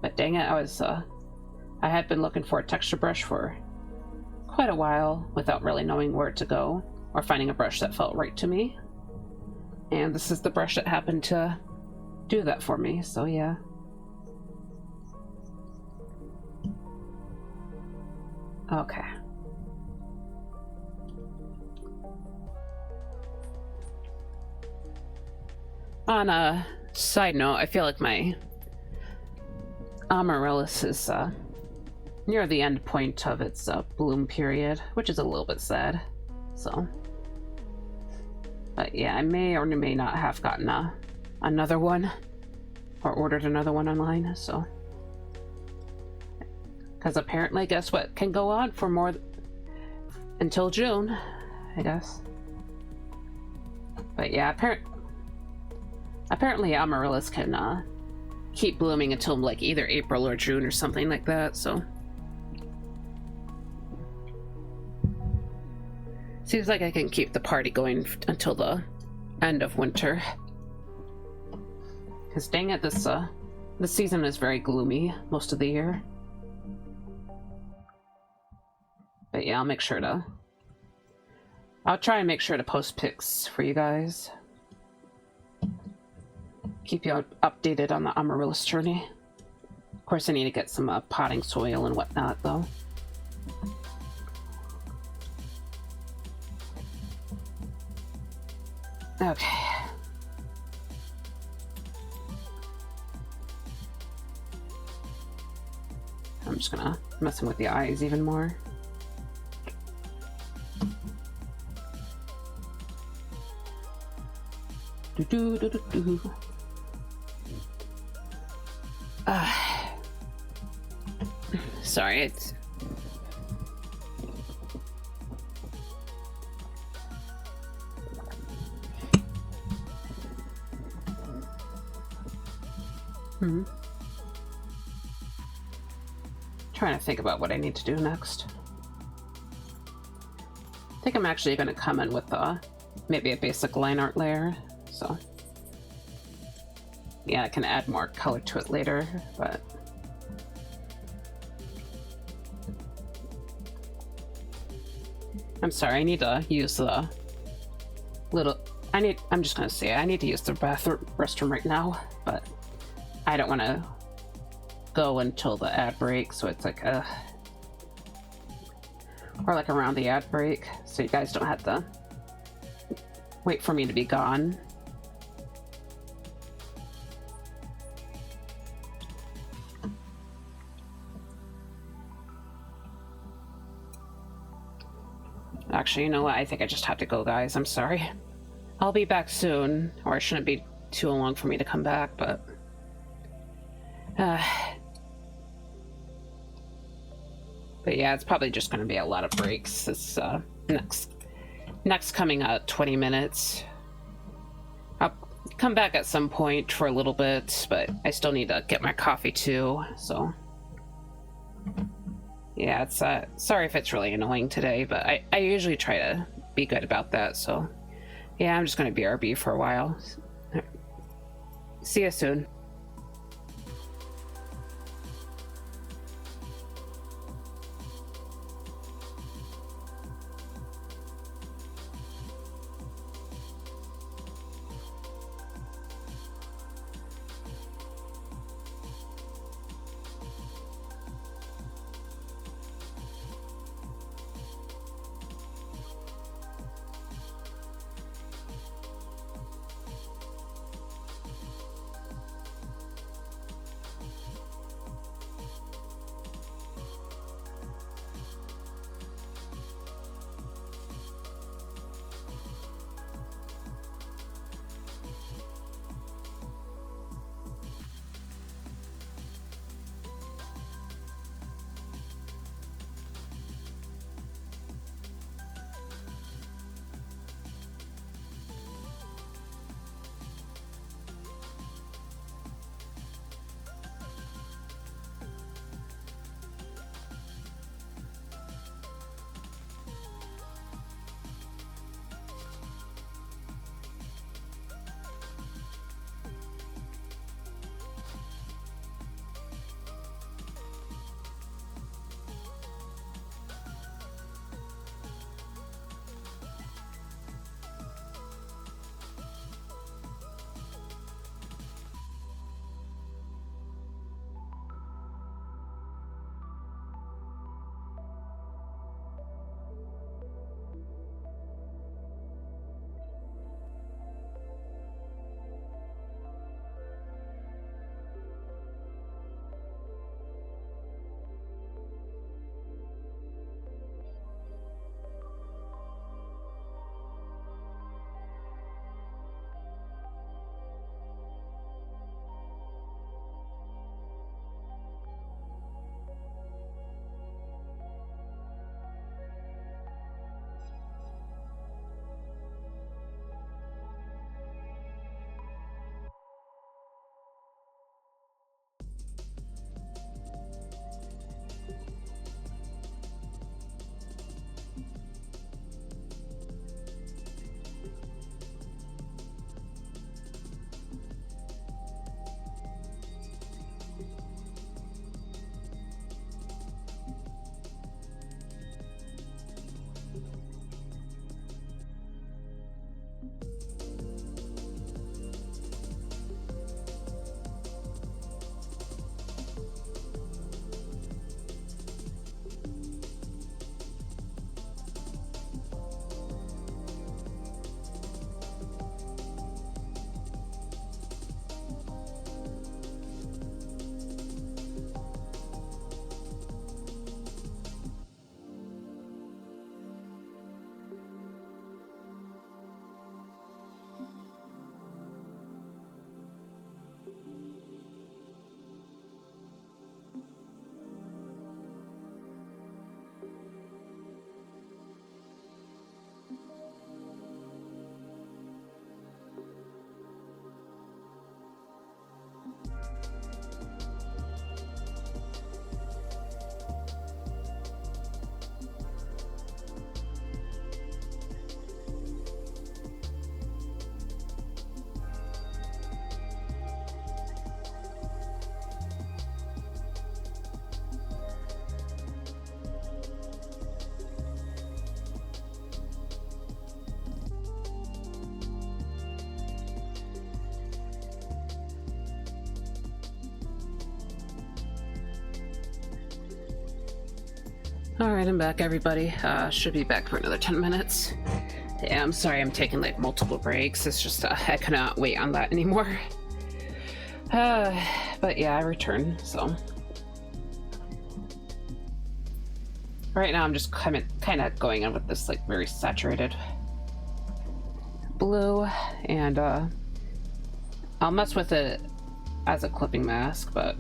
But dang it, I had been looking for a texture brush for quite a while without really knowing where to go or finding a brush that felt right to me. And this is the brush that happened to do that for me, so yeah. Okay. On a side note, I feel like my amaryllis is near the end point of its bloom period, which is a little bit sad. So, but yeah, I may or may not have gotten another one or ordered another one online. So, because apparently, guess what can go on for more until June, I guess. But yeah, apparently amaryllis can keep blooming until like either April or June or something like that, so seems like I can keep the party going until the end of winter. Because dang it, this season is very gloomy most of the year. But yeah, I'll try and make sure to post pics for you guys. Keep you updated on the amaryllis journey. Of course, I need to get some potting soil and whatnot, though. Okay. I'm just gonna messing with the eyes even more. Sorry, it's... Trying to think about what I need to do next. I think I'm actually going to come in with maybe a basic line art layer, so... Yeah, I can add more color to it later, but... I'm sorry, I need to use the little... I'm just gonna say I need to use the restroom right now, but I don't want to go until the ad break, so it's like, or like around the ad break, so you guys don't have to wait for me to be gone. Actually, you know what? I think I just have to go, guys. I'm sorry. I'll be back soon, or it shouldn't be too long for me to come back, but... But yeah, it's probably just going to be a lot of breaks this next coming 20 minutes. I'll come back at some point for a little bit, but I still need to get my coffee too, so... Yeah, it's sorry if it's really annoying today, but I usually try to be good about that, so... Yeah, I'm just going to BRB for a while. See you soon. Alright, I'm back, everybody. Should be back for another 10 minutes. Yeah, I'm sorry I'm taking like multiple breaks. It's just, I cannot wait on that anymore. But yeah, I returned, so. Right now I'm just kind of going in with this like very saturated blue, and I'll mess with it as a clipping mask, but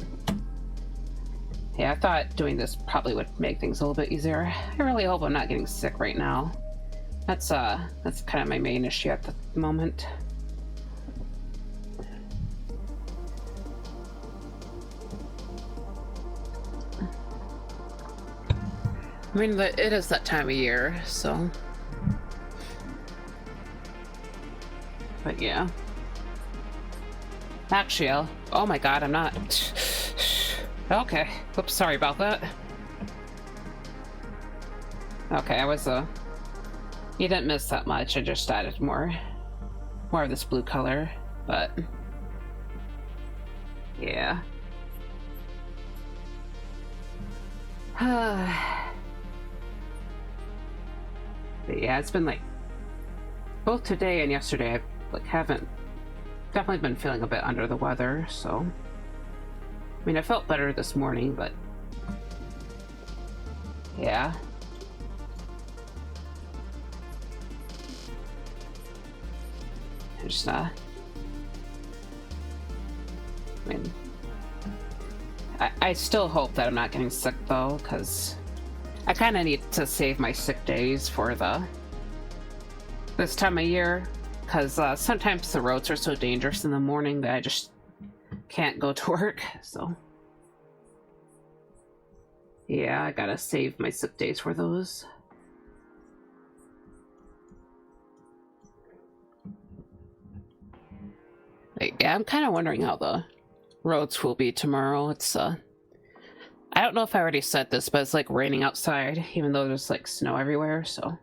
yeah, I thought doing this probably would make things a little bit easier. I really hope I'm not getting sick right now. That's kind of my main issue at the moment. I mean, it is that time of year, so. But yeah. Actually, oh my god, I'm not. Okay. Oops, sorry about that. Okay, I was, you didn't miss that much. I just added more of this blue color, but yeah. But yeah, it's been like both today and yesterday I like haven't definitely been feeling a bit under the weather, so I mean I felt better this morning, but yeah. I just I mean I still hope that I'm not getting sick though, because I kind of need to save my sick days for this time of year, because sometimes the roads are so dangerous in the morning that I just can't go to work, so yeah, I gotta save my sick days for those. Yeah, I'm kind of wondering how the roads will be tomorrow. It's I don't know if I already said this, but it's like raining outside, even though there's like snow everywhere, so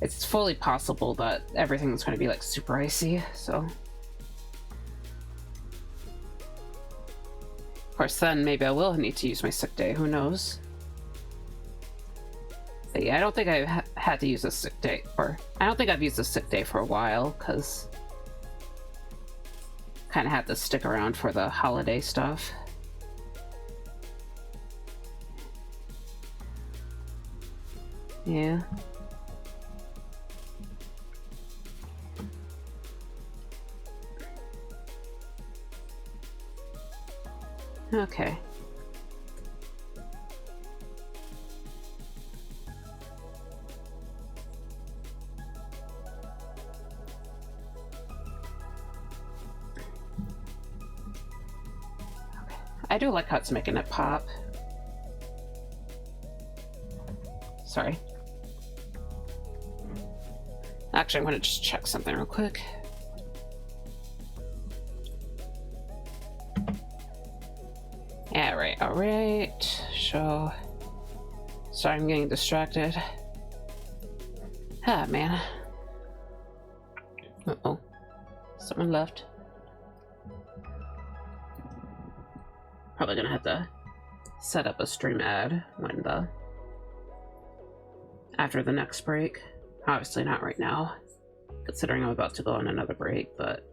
it's fully possible that everything's going to be like super icy, so of course then maybe I will need to use my sick day, who knows. But yeah, I don't think I've had to use a sick day, or I don't think I've used a sick day for a while, because kind of had to stick around for the holiday stuff. Yeah. Okay. I do like how it's making it pop. Sorry. Actually, I'm gonna just check something real quick. Alright. So, sorry, I'm getting distracted. Ah, man. Uh-oh. Someone left. Probably gonna have to set up a stream ad when after the next break. Obviously not right now, considering I'm about to go on another break, but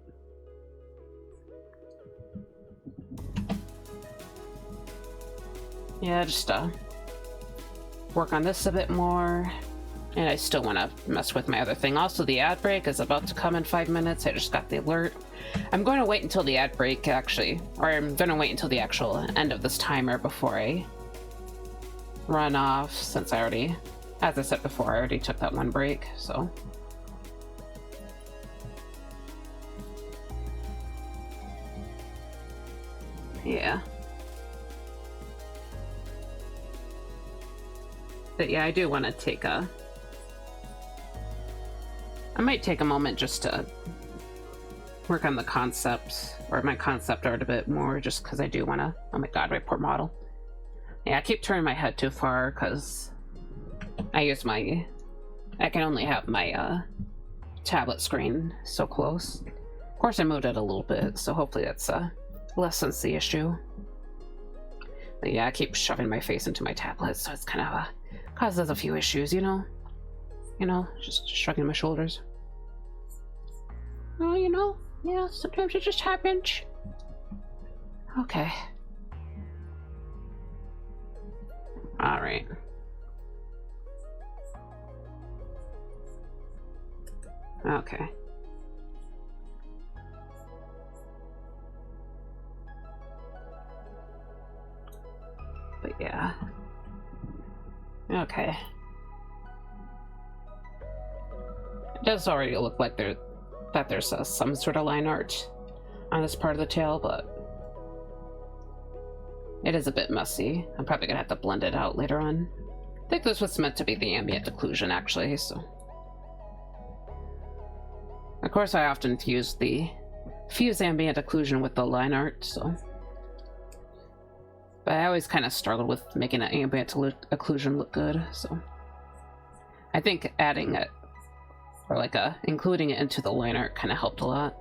yeah, just work on this a bit more, and I still want to mess with my other thing. Also, the ad break is about to come in 5 minutes. I just got the alert. I'm going to wait until the ad break actually, or I'm going to wait until the actual end of this timer before I run off, since I already, as I said before, I already took that one break, so. Yeah. But yeah, I do want to take I might take a moment just to work on the concept, or my concept art a bit more, just because I do want to. Oh my god, my poor model. Yeah, I keep turning my head too far, because I can only have my tablet screen so close. Of course I moved it a little bit, so hopefully that's lessens the issue. But yeah, I keep shoving my face into my tablet, so it's kind of causes a few issues, you know? You know, just shrugging my shoulders. Oh, you know, yeah, sometimes it just happens. Okay. Alright. Okay. But yeah. Okay. It does already look like there's some sort of line art on this part of the tail, but it is a bit messy. I'm probably gonna have to blend it out later on. I think this was meant to be the ambient occlusion, actually, so. Of course, I often fuse ambient occlusion with the line art, so. But I always kind of struggled with making an ambient occlusion look good, so. I think adding it, or like including it into the line art kind of helped a lot.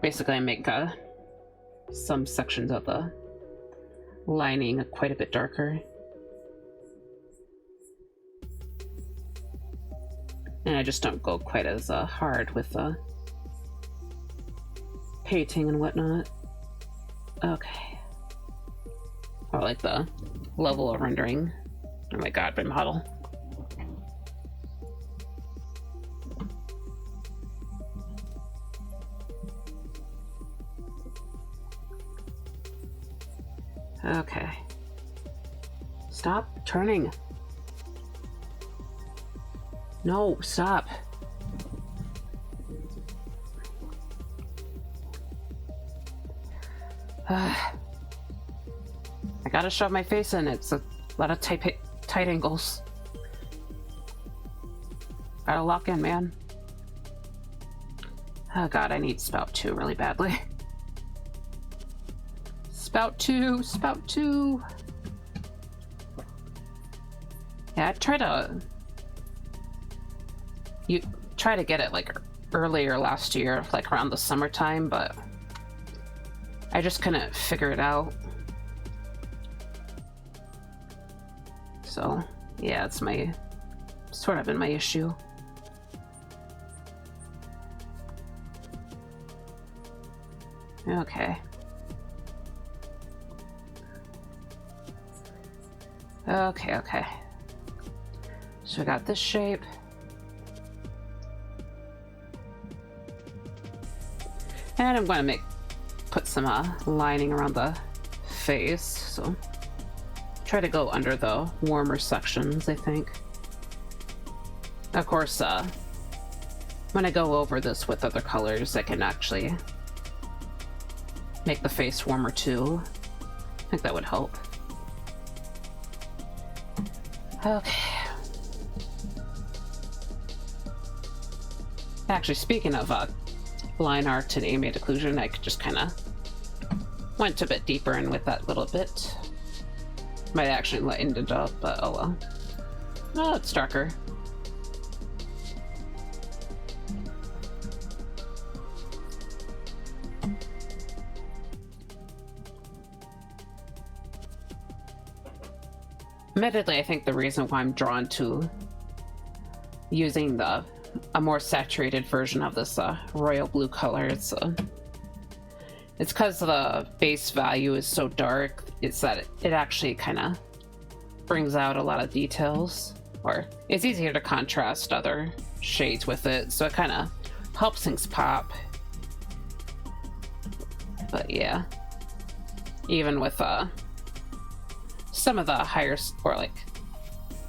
Basically, I make some sections of the lining quite a bit darker. And I just don't go quite as hard with painting and whatnot. Okay. Or like the level of rendering. Oh my god, my model. Okay. Stop turning. No, stop. I gotta shove my face in. It's a lot of tight angles. Gotta lock in, man. Oh god, I need spout 2 really badly. Spout 2, spout 2. Yeah, I try to get it like earlier last year, like around the summertime, but I just couldn't figure it out. So yeah, it's sort of been my issue. Okay. Okay. So we got this shape. And I'm going to put some lining around the face, so try to go under the warmer sections, I think. Of course, when I go over this with other colors, I can actually make the face warmer too. I think that would help. Okay. Actually, speaking of line art and ambient occlusion, I could just kind of went a bit deeper in with that little bit. Might actually lightened it up, but oh well. Oh, it's darker. Admittedly, I think the reason why I'm drawn to using a more saturated version of this royal blue color, it's because the base value is so dark. It's that it actually kind of brings out a lot of details, or it's easier to contrast other shades with it, so it kind of helps things pop. But yeah, even with some of the higher, or like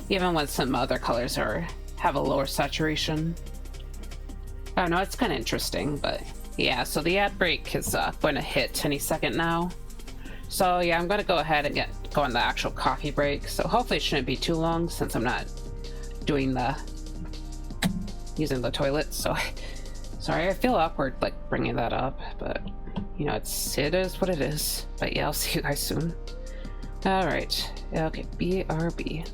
even when some other colors have a lower saturation. I don't know, it's kind of interesting. But yeah, so the ad break is going to hit any second now. So yeah, I'm going to go ahead and go on the actual coffee break. So hopefully it shouldn't be too long since I'm not using the toilet. So sorry, I feel awkward like bringing that up, but you know, it is what it is. But yeah, I'll see you guys soon. All right. Okay, BRB.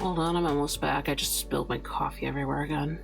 Hold on, I'm almost back. I just spilled my coffee everywhere again.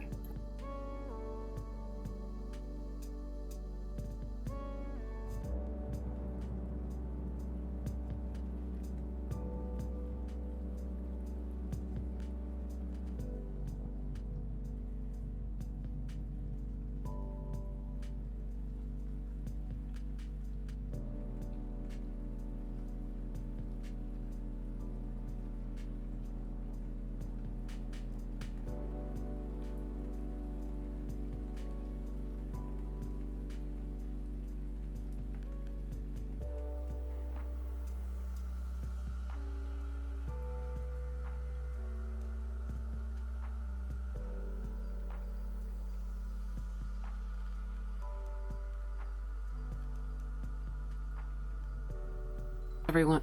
Everyone,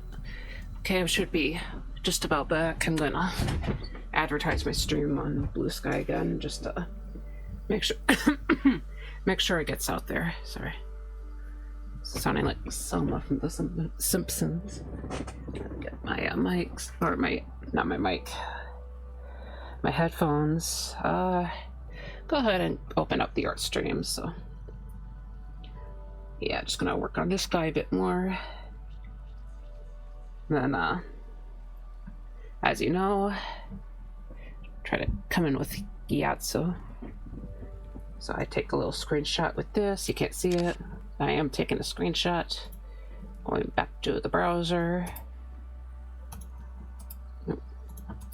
okay, I should be just about back. I'm gonna advertise my stream on Blue Sky again, just to make sure make sure it gets out there. Sorry, sounding like Selma from the Simpsons. Get my mics, or not my mic, my headphones. Go ahead and open up the art stream. So yeah, just gonna work on this guy a bit more. Then, as you know, try to come in with Gyatso. So I take a little screenshot with this. You can't see it. I am taking a screenshot. Going back to the browser.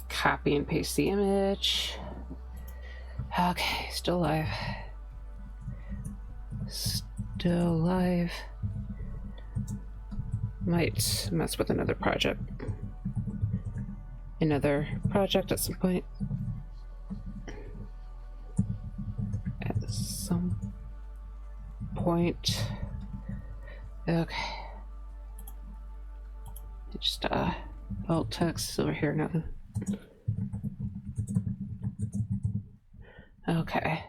Copy and paste the image. Okay, still live. Still live. Might mess with another project. Another project at some point. At some point. Okay. Just alt text over here now. Okay.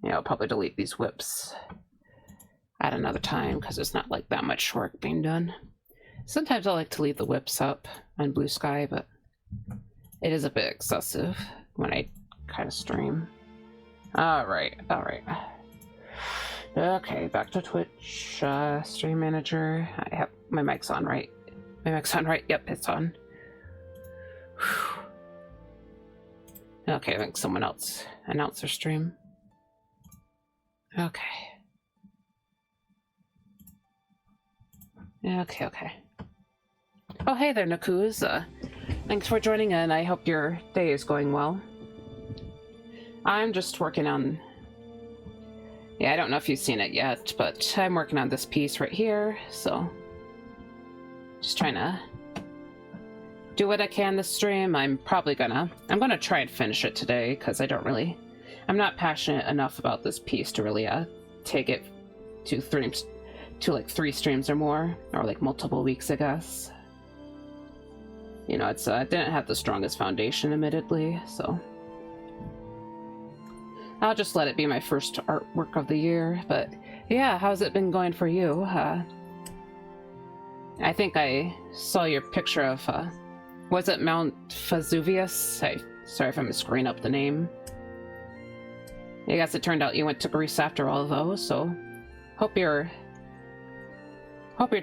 Yeah, I'll probably delete these whips at another time because it's not like that much work being done. Sometimes I like to leave the whips up on Blue Sky, but it is a bit excessive when I kind of stream. Alright. Okay, back to Twitch. Stream manager. I have my mic's on, right? My mic's on, right? Yep, it's on. Whew. Okay, I think someone else announced their stream. Okay. Okay. Oh, hey there, Nakuz. Thanks for joining in. I hope your day is going well. I'm just working on... Yeah, I don't know if you've seen it yet, but I'm working on this piece right here, so... Just trying to do what I can this stream. I'm gonna try and finish it today, because I'm not passionate enough about this piece to really take it to like 3 streams or more, or like multiple weeks, I guess. You know, it didn't have the strongest foundation, admittedly, so I'll just let it be my first artwork of the year. But yeah, how's it been going for you? I think I saw your picture of was it Mount Vesuvius? Sorry if I'm screwing up the name. I guess it turned out you went to Greece after all, though, so hope your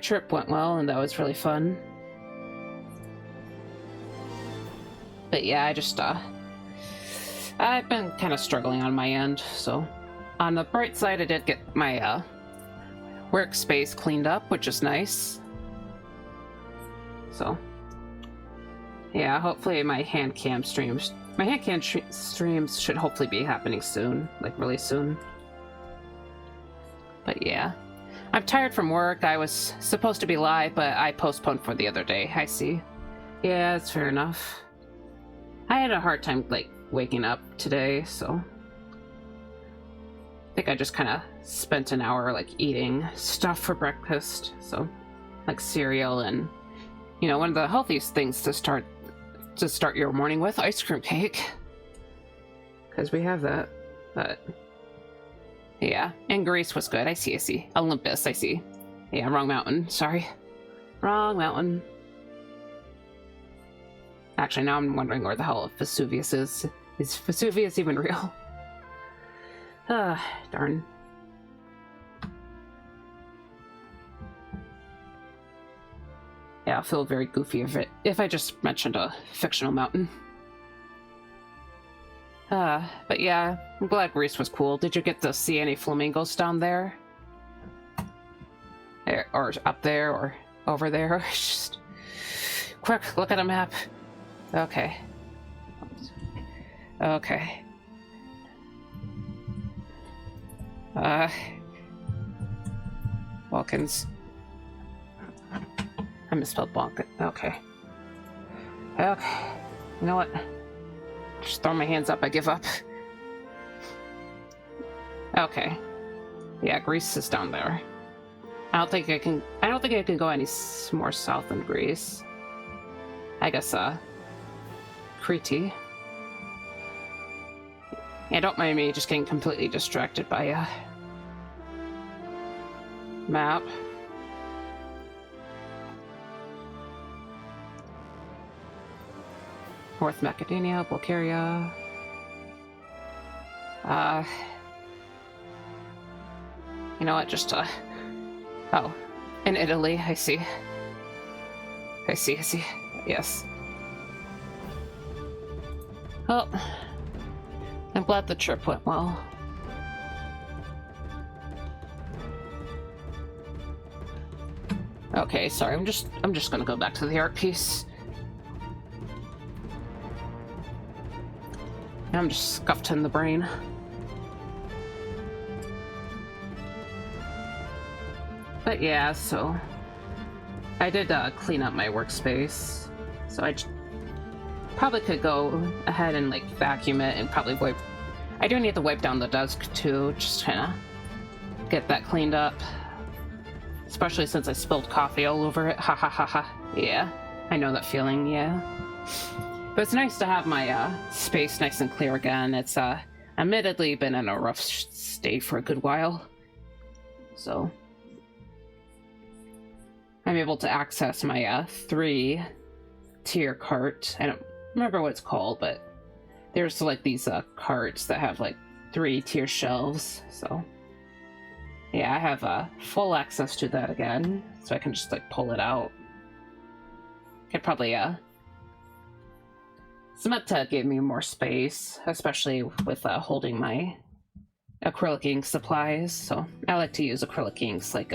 trip went well and that was really fun. But yeah, I've been kind of struggling on my end, so on the bright side, I did get my workspace cleaned up, which is nice. So yeah, hopefully my hand cam streams should hopefully be happening soon, like really soon. But yeah, I'm tired from work. I was supposed to be live, but I postponed for the other day. I see. Yeah, that's fair enough. I had a hard time like waking up today, so I think I just kind of spent an hour like eating stuff for breakfast, so like cereal and, you know, one of the healthiest things to start your morning with, ice cream cake, because we have that. But yeah, and Greece was good. I see. Olympus, I see. Yeah, wrong mountain. Sorry, wrong mountain. Actually, now I'm wondering where the hell Vesuvius is. Is Vesuvius even real? Darn. Yeah, I'll feel very goofy if I just mentioned a fictional mountain. But yeah, I'm glad Greece was cool. Did you get to see any flamingos down there? Or up there, or over there? Just... Quick, look at a map. Okay. Okay. Balkans. I misspelled Balkan. Okay. Okay. You know what? Just throw my hands up. I give up. Okay. Yeah, Greece is down there. I don't think I can go any more south than Greece. I guess, Crete. Yeah, don't mind me just getting completely distracted by a map. North Macedonia, Bulgaria. You know what, just, oh, in Italy, I see. I see. Yes. Well, I'm glad the trip went well. Okay, sorry, I'm just gonna go back to the art piece. I'm just scuffed in the brain. But yeah, so I did clean up my workspace, so I probably could go ahead and like vacuum it and probably wipe. I do need to wipe down the desk too, just kind of get that cleaned up. Especially since I spilled coffee all over it. Ha ha ha ha. Yeah, I know that feeling. Yeah. But it's nice to have my space nice and clear again. It's admittedly been in a rough state for a good while. So I'm able to access my 3-tier cart. I don't remember what it's called, but there's like these carts that have like 3-tier shelves. So yeah, I have full access to that again. So I can just like pull it out. Could probably Samantha gave me more space, especially with holding my acrylic ink supplies. So I like to use acrylic inks like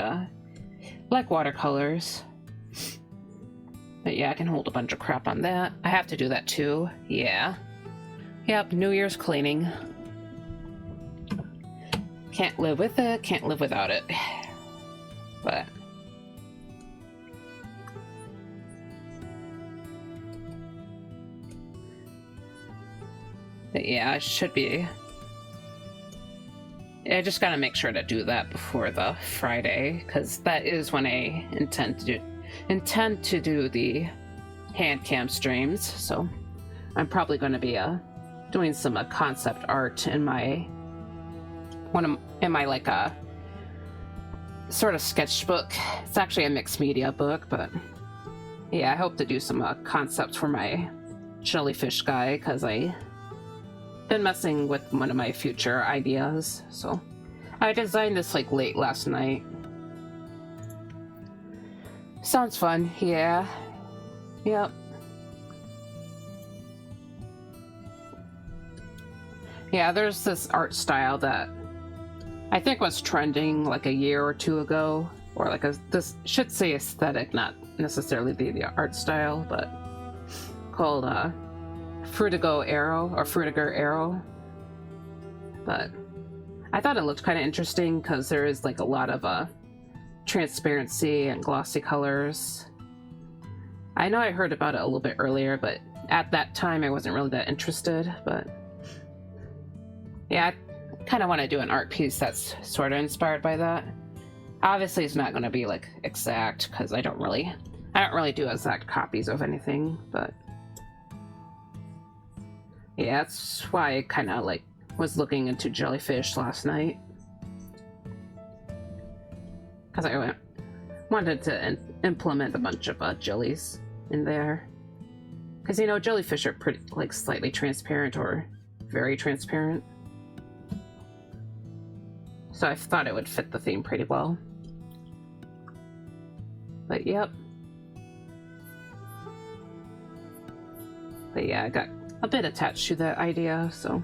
watercolors. But yeah, I can hold a bunch of crap on that. I have to do that too. Yeah. Yep, New Year's cleaning. Can't live with it, can't live without it. But yeah, I should be. I just gotta make sure to do that before the Friday, because that is when I intend to do the hand cam streams. So I'm probably going to be doing some concept art in my like sort of sketchbook. It's actually a mixed media book, but yeah, I hope to do some concepts for my jellyfish guy, because I been messing with one of my future ideas. So I designed this like late last night. Sounds fun. Yeah. Yep. Yeah, there's this art style that I think was trending like a year or two ago, or like this should say aesthetic, not necessarily the art style, but called Fruitiger Arrow. But I thought it looked kind of interesting because there is like a lot of transparency and glossy colors. I know I heard about it a little bit earlier, but at that time I wasn't really that interested. But yeah, I kind of want to do an art piece that's sort of inspired by that. Obviously it's not going to be like exact, because I don't really do exact copies of anything, but yeah, that's why I kind of like was looking into jellyfish last night, because I wanted to implement a bunch of jellies in there. Because, you know, jellyfish are pretty, like, slightly transparent or very transparent. So I thought it would fit the theme pretty well. But, yep. But yeah, I got a bit attached to the idea, so...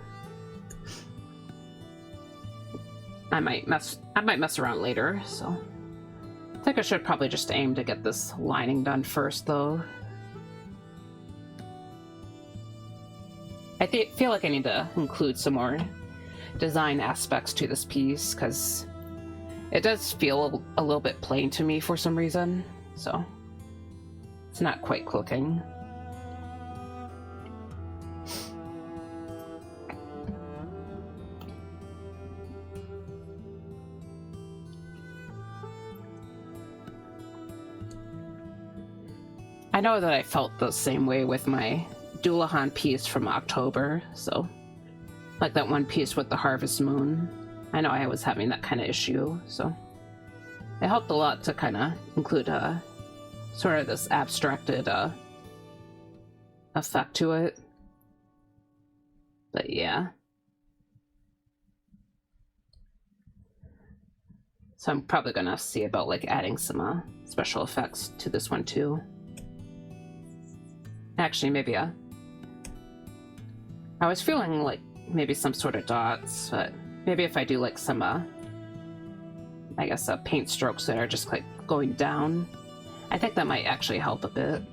I might mess around later, so... I think I should probably just aim to get this lining done first, though. I feel like I need to include some more design aspects to this piece, because it does feel a little bit plain to me for some reason, so it's not quite clicking. I know that I felt the same way with my Doulahan piece from October, so like that one piece with the Harvest Moon. I know I was having that kind of issue, so it helped a lot to kind of include sort of this abstracted effect to it. But yeah. So I'm probably gonna see about like adding some special effects to this one too. Actually, maybe I was feeling like maybe some sort of dots, but maybe if I do like some I guess paint strokes that are just like going down, I think that might actually help a bit.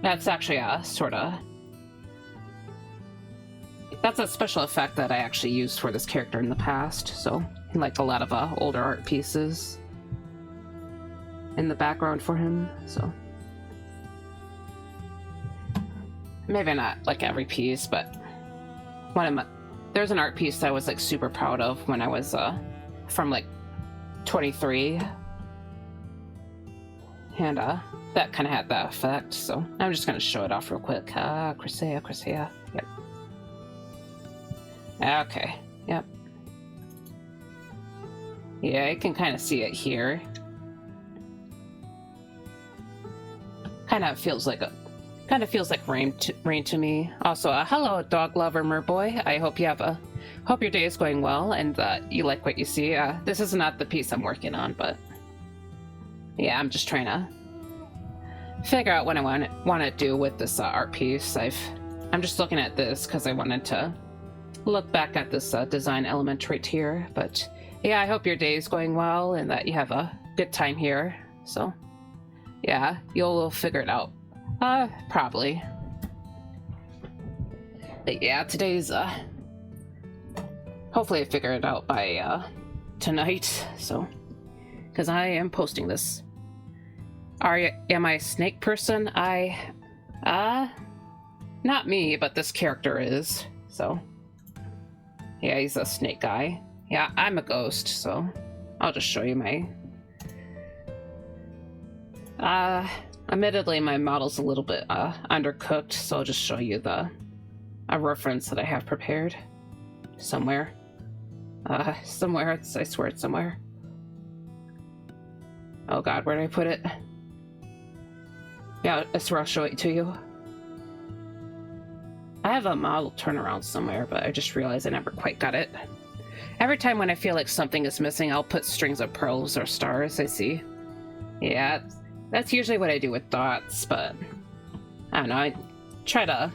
That's actually a sort of... That's a special effect that I actually used for this character in the past, so in like a lot of older art pieces in the background for him, so... Maybe not like every piece, but there's an art piece that I was like super proud of when I was from like 23, and that kind of had that effect, so I'm just gonna show it off real quick. Cresea, yep. Okay, yep. Yeah, I can kind of see it here. Kind of feels like rain to me. Also, hello, dog lover Merboy. I hope your day is going well and that you like what you see. This is not the piece I'm working on, but yeah, I'm just trying to figure out what I want to do with this art piece. I'm just looking at this because I wanted to look back at this design element right here. But yeah, I hope your day is going well and that you have a good time here. So yeah, you'll figure it out. Probably. But yeah, today's, hopefully I figure it out by, tonight, so... Because I am posting this. Am I a snake person? Not me, but this character is, so... Yeah, he's a snake guy. Yeah, I'm a ghost, so... I'll just show you my... Admittedly, my model's a little bit undercooked, so I'll just show you a reference that I have prepared somewhere. Somewhere. I swear it's somewhere. Oh god, where did I put it? Yeah, I swear I'll show it to you. I have a model turnaround somewhere, but I just realized I never quite got it. Every time when I feel like something is missing, I'll put strings of pearls or stars, I see. Yeah, that's usually what I do with dots, but I don't know, I try to...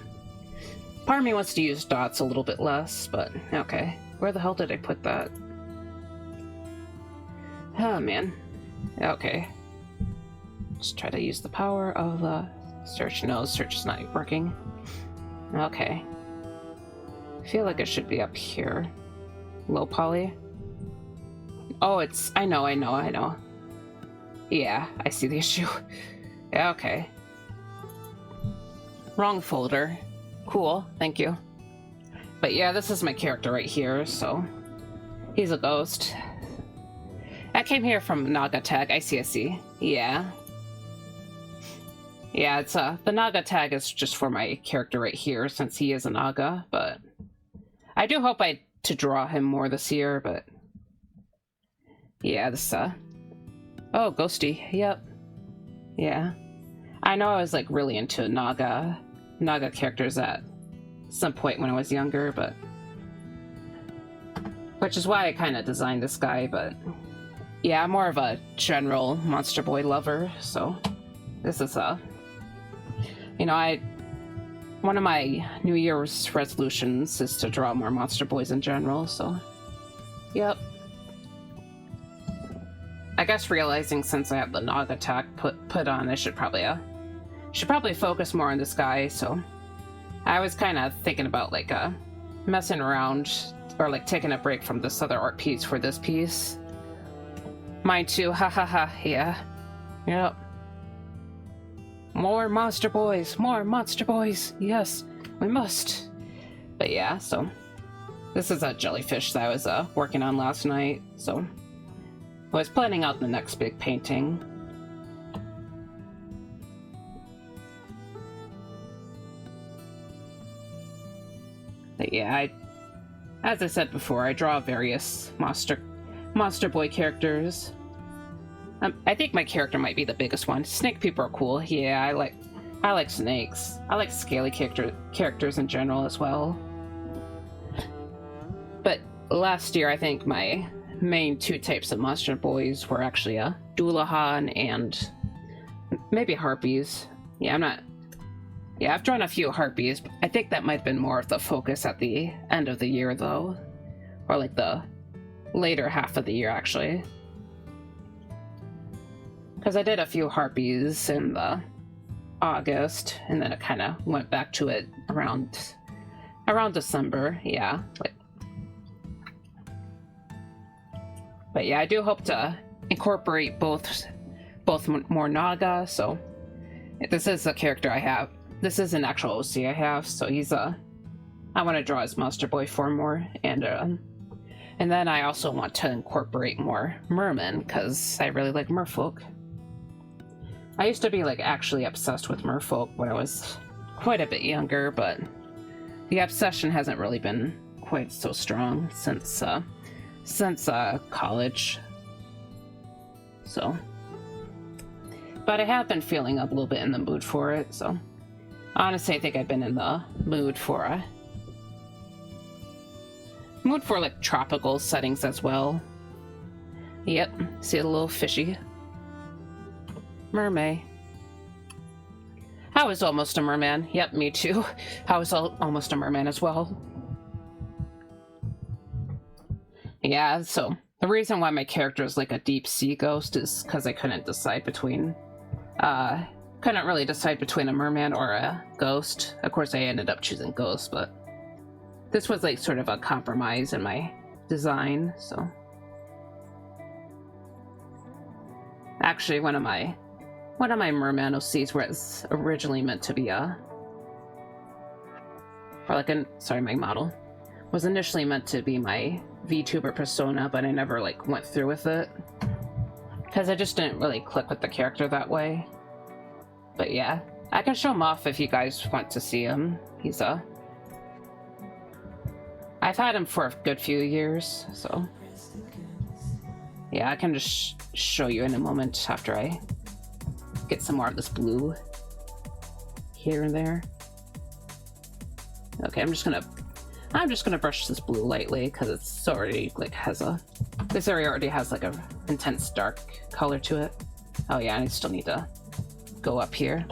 Part of me wants to use dots a little bit less, but okay. Where the hell did I put that? Oh, man. Okay. Just try to use the power of the search. No, search is not working. Okay. I feel like it should be up here. Low poly. Oh, it's... I know. Yeah, I see the issue. Yeah, okay. Wrong folder. Cool, thank you. But yeah, this is my character right here, so... He's a ghost. I came here from Naga tag. I see. Yeah. Yeah, it's the Naga tag is just for my character right here, since he is a Naga, but... I do hope to draw him more this year, but... Yeah, this, Oh, ghosty, yep. Yeah. I know I was like really into Naga characters at some point when I was younger, but which is why I kind of designed this guy, but yeah, I'm more of a general Monster Boy lover, so this is one of my New Year's resolutions is to draw more Monster Boys in general, so yep. I guess realizing since I have the Naga attack put on, I should probably focus more on this guy, so I was kind of thinking about like messing around or like taking a break from this other art piece for this piece. Mine too, ha ha ha, yeah. Yep. More Monster Boys, yes, we must. But yeah, so this is a jellyfish that I was working on last night, so I was planning out the next big painting. But yeah, as I said before, I draw various Monster Boy characters. I think my character might be the biggest one. Snake people are cool. Yeah, I like snakes. I like scaly characters in general as well. But last year, I think my main two types of Monster Boys were actually Dullahan and maybe Harpies. Yeah, I've drawn a few Harpies, but I think that might have been more of the focus at the end of the year, though. Or like the later half of the year, actually. Because I did a few Harpies in the August, and then it kind of went back to it around December, yeah. But yeah, I do hope to incorporate both more Naga, so this is a character I have. This is an actual OC I have, so he's I want to draw his Monster Boy form more, and then I also want to incorporate more Merman, because I really like merfolk. I used to be like actually obsessed with merfolk when I was quite a bit younger, but the obsession hasn't really been quite so strong since college. So, but I have been feeling a little bit in the mood for it, so honestly I think I've been in the mood for like tropical settings as well. Yep, see a little fishy. Mermaid. I was almost a merman. Yep, me too. I was almost a merman as well. Yeah, so the reason why my character is like a deep sea ghost is because I couldn't really decide between a merman or a ghost. Of course I ended up choosing ghost, but this was like sort of a compromise in my design, so. Actually, one of my merman OCs was originally meant to be my model was initially meant to be my VTuber persona, but I never like went through with it because I just didn't really click with the character that way. But yeah, I can show him off if you guys want to see him. He's I've had him for a good few years, so yeah, I can just show you in a moment after I get some more of this blue here and there. Okay, I'm just gonna brush this blue lightly because it's already like this area already has like a intense dark color to it. Oh yeah, I still need to go up here.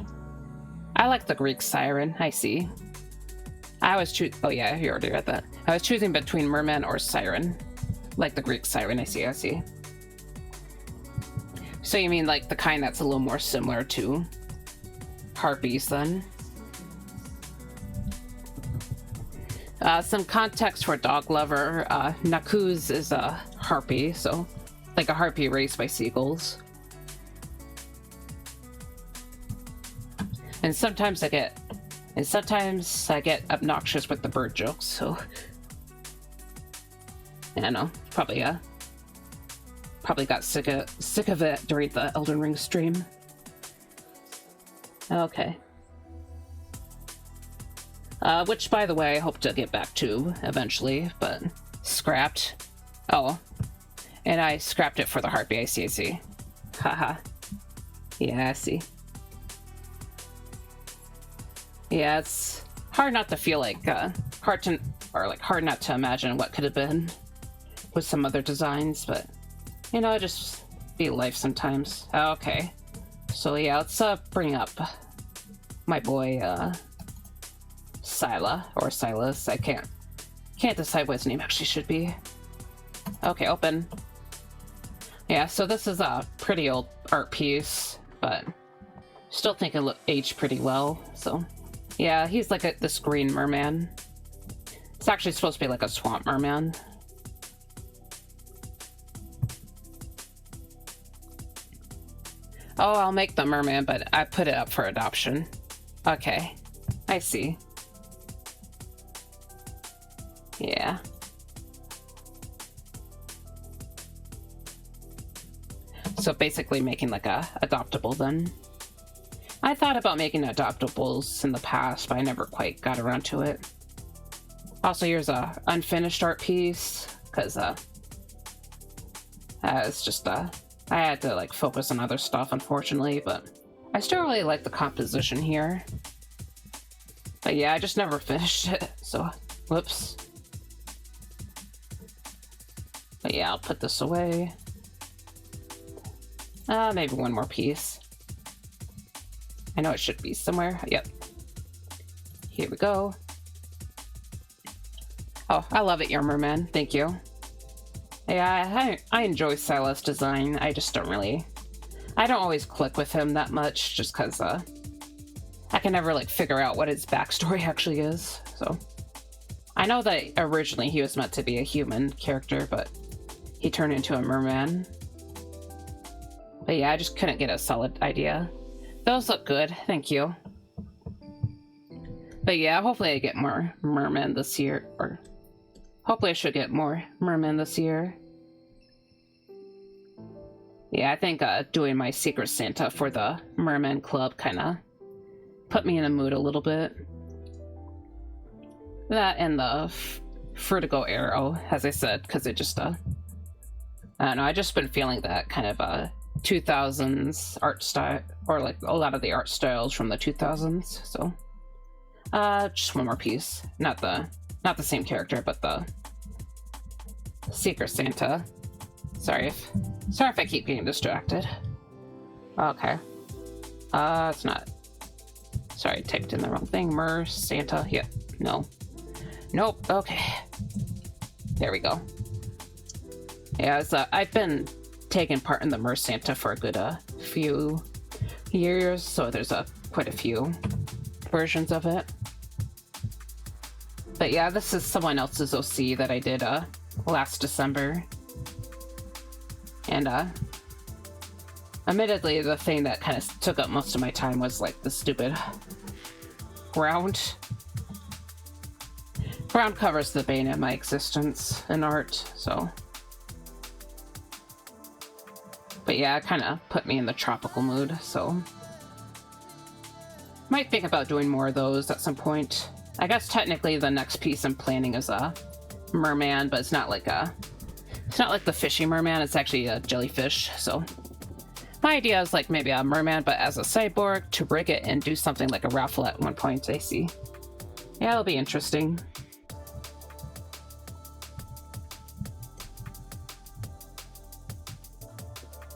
I like the Greek siren. I see. Oh yeah, you already read that. I was choosing between merman or siren, like the Greek siren. I see. So you mean like the kind that's a little more similar to harpies then? Some context for dog lover. Nakuz is a harpy, so like a harpy raised by seagulls. And sometimes I get obnoxious with the bird jokes, so yeah, I know, probably got sick of it during the Elden Ring stream. Okay. Which, by the way, I hope to get back to eventually, but scrapped. Oh, and I scrapped it for the harpy. I see. Haha. Yeah, I see. Yeah, it's hard not to feel like hard not to imagine what could have been with some other designs, but you know, just be life sometimes. Okay, so yeah, let's bring up my boy Silas. I can't decide what his name actually should be. Okay, open. Yeah, so this is a pretty old art piece, but still think it aged pretty well. So yeah, he's like this green merman. It's actually supposed to be like a swamp merman. Oh, I'll make the merman, but I put it up for adoption. Okay, I see. Yeah. So basically making like a adoptable then. I thought about making adoptables in the past, but I never quite got around to it. Also, here's a unfinished art piece, because it's just I had to like focus on other stuff, unfortunately, but I still really like the composition here. But yeah, I just never finished it, so whoops. But yeah, I'll put this away. Maybe one more piece. I know it should be somewhere. Yep. Here we go. Oh, I love it, your merman. Thank you. Yeah, I enjoy Silas' design. I just don't always click with him that much, just because I can never like figure out what his backstory actually is. So I know that originally he was meant to be a human character, but he turned into a merman. But yeah, I just couldn't get a solid idea. Those look good, thank you. But yeah, hopefully I get more mermen this year, or hopefully I should get more mermen this year. Yeah, I think doing my Secret Santa for the Merman Club kind of put me in the mood a little bit. That and the Fruitigo Arrow, as I said, because it just, I don't know, I just been feeling that kind of 2000s art style, or like a lot of the art styles from the 2000s. So just one more piece, not the same character, but the Secret Santa. Sorry if I keep getting distracted. Okay, it's not, sorry, I typed in the wrong thing. Santa, yeah, no, nope. Okay, there we go. Yeah, I've been taken part in the Santa for a good few years, so there's quite a few versions of it. But yeah, this is someone else's OC that I did last December, and admittedly the thing that kind of took up most of my time was like the stupid ground covers the bane of my existence in art. So but yeah, it kind of put me in the tropical mood, so might think about doing more of those at some point. I guess technically the next piece I'm planning is a merman, but it's not like the fishy merman, it's actually a jellyfish. So my idea is like maybe a merman, but as a cyborg, to rig it and do something like a raffle at one point, I see. Yeah, it'll be interesting.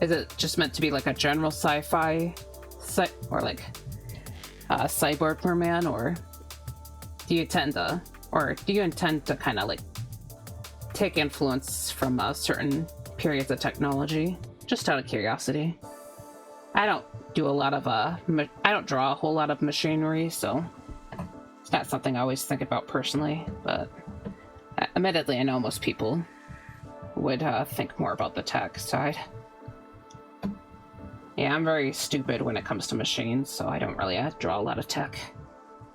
Is it just meant to be like a general sci-fi or like a cyborg merman, or do you intend to kind of like take influence from certain periods of technology? Just out of curiosity. I don't do a lot of I don't draw a whole lot of machinery, so it's not something I always think about personally, but admittedly I know most people would think more about the tech side. Yeah, I'm very stupid when it comes to machines, so I don't really draw a lot of tech.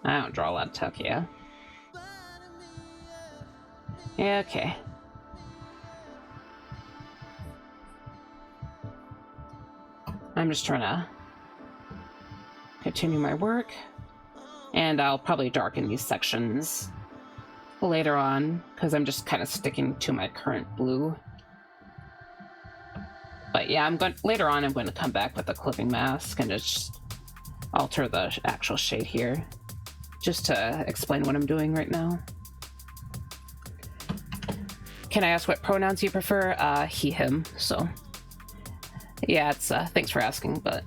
I don't draw a lot of tech, yeah. Yeah, okay. I'm just trying to continue my work, and I'll probably darken these sections later on, because I'm just kind of sticking to my current blue. But yeah, later on I'm going to come back with a clipping mask and just alter the actual shade here. just to explain what I'm doing right now. Can I ask what pronouns you prefer? He, him, so. Yeah, it's, thanks for asking, but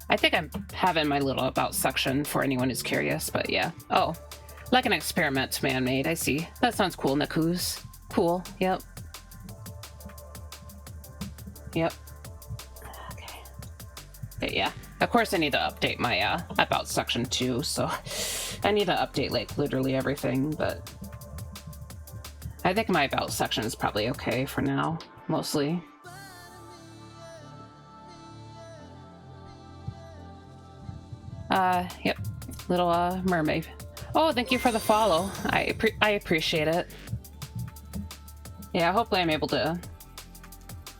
I think I'm having my little about section for anyone who's curious, but yeah. Oh, like an experiment man-made, I see. That sounds cool, Nakus. Cool, yep. Yep. Okay. But yeah, of course I need to update my, about section too, so I need to update, like, literally everything, but I think my about section is probably okay for now, mostly. Yep. Little, mermaid. Oh, thank you for the follow. I appreciate it. Yeah, hopefully I'm able to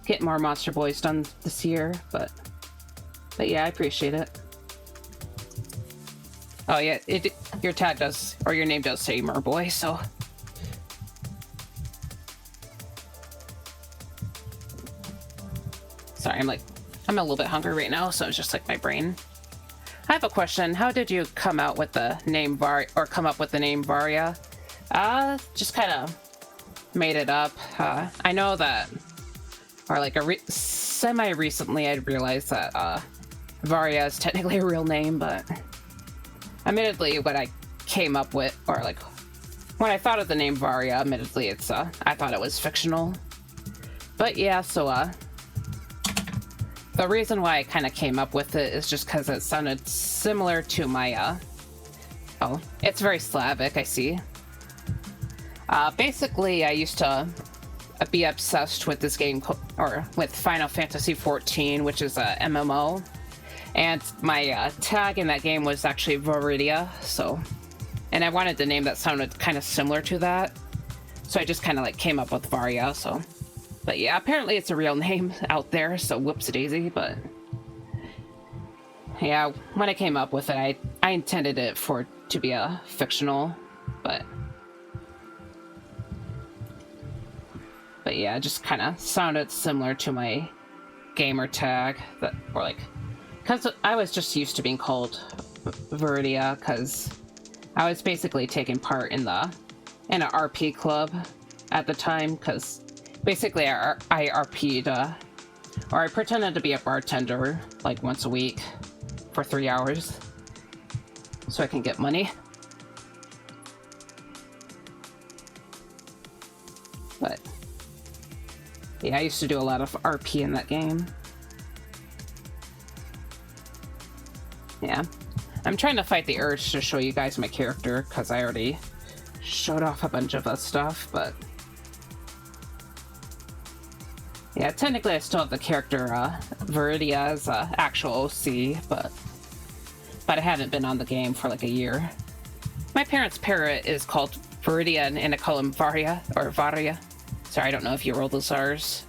get more Monster Boys done this year, but yeah, I appreciate it. Oh yeah, your tag does, or your name does say Merboy, so. Sorry, I'm a little bit hungry right now, so it's just like my brain. I have a question. How did you come out with the name come up with the name Varia? Just kind of made it up. I know that, or like semi-recently I realized that Varia is technically a real name, but admittedly what I came up with, or like when I thought of the name Varia, admittedly it's I thought it was fictional. But yeah, so the reason why I kind of came up with it is just because it sounded similar to my, oh, it's very Slavic, I see. Basically, I used to be obsessed with this game, or with Final Fantasy XIV, which is a MMO. And my tag in that game was actually Viridia, so. And I wanted a name that sounded kind of similar to that. So I just kind of like came up with Varia, so. But yeah, apparently it's a real name out there, so whoops-a-daisy, but yeah, when I came up with it, I intended it to be a fictional, but yeah, it just kind of sounded similar to my gamer tag, that, or like, because I was just used to being called Viridia, because I was basically taking part in an RP club at the time, because basically, I RP'd, or I pretended to be a bartender, like, once a week for 3 hours, so I can get money. But, yeah, I used to do a lot of RP in that game. Yeah. I'm trying to fight the urge to show you guys my character, because I already showed off a bunch of stuff, but yeah, technically I still have the character Viridia as actual OC, but I haven't been on the game for like a year. My parents' parrot is called Viridian, and I call him Varia, or Varia. Sorry, I don't know if you roll those R's.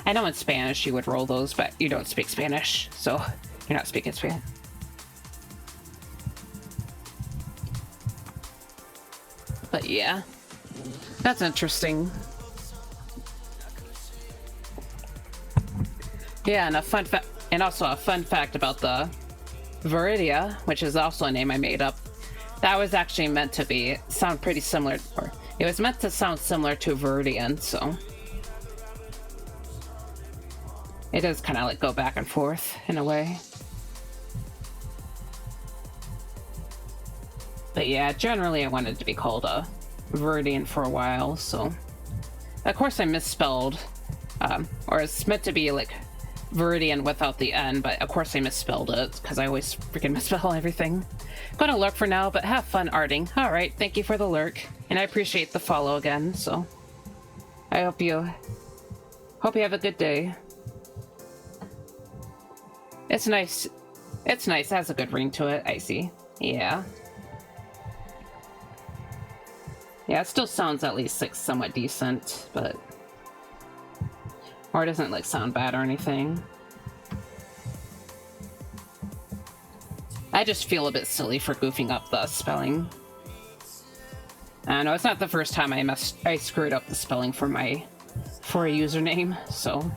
I know in Spanish you would roll those, but you don't speak Spanish, so you're not speaking Spanish. But yeah, that's interesting. Yeah, and also a fun fact about the Viridia, which is also a name I made up. That was actually meant to sound pretty similar, or it was meant to sound similar to Viridian, so it does kind of like go back and forth in a way. But yeah, generally I wanted to be called a Viridian for a while, so of course I misspelled, or it's meant to be like Viridian without the N, but of course I misspelled it, because I always freaking misspell everything. Gonna lurk for now, but have fun arting. Alright, thank you for the lurk, and I appreciate the follow again, so I hope you have a good day. It's nice. It's nice, it has a good ring to it, I see. Yeah. Yeah, it still sounds at least like somewhat decent, but or it doesn't like sound bad or anything. I just feel a bit silly for goofing up the spelling. I know it's not the first time I screwed up the spelling for a username, so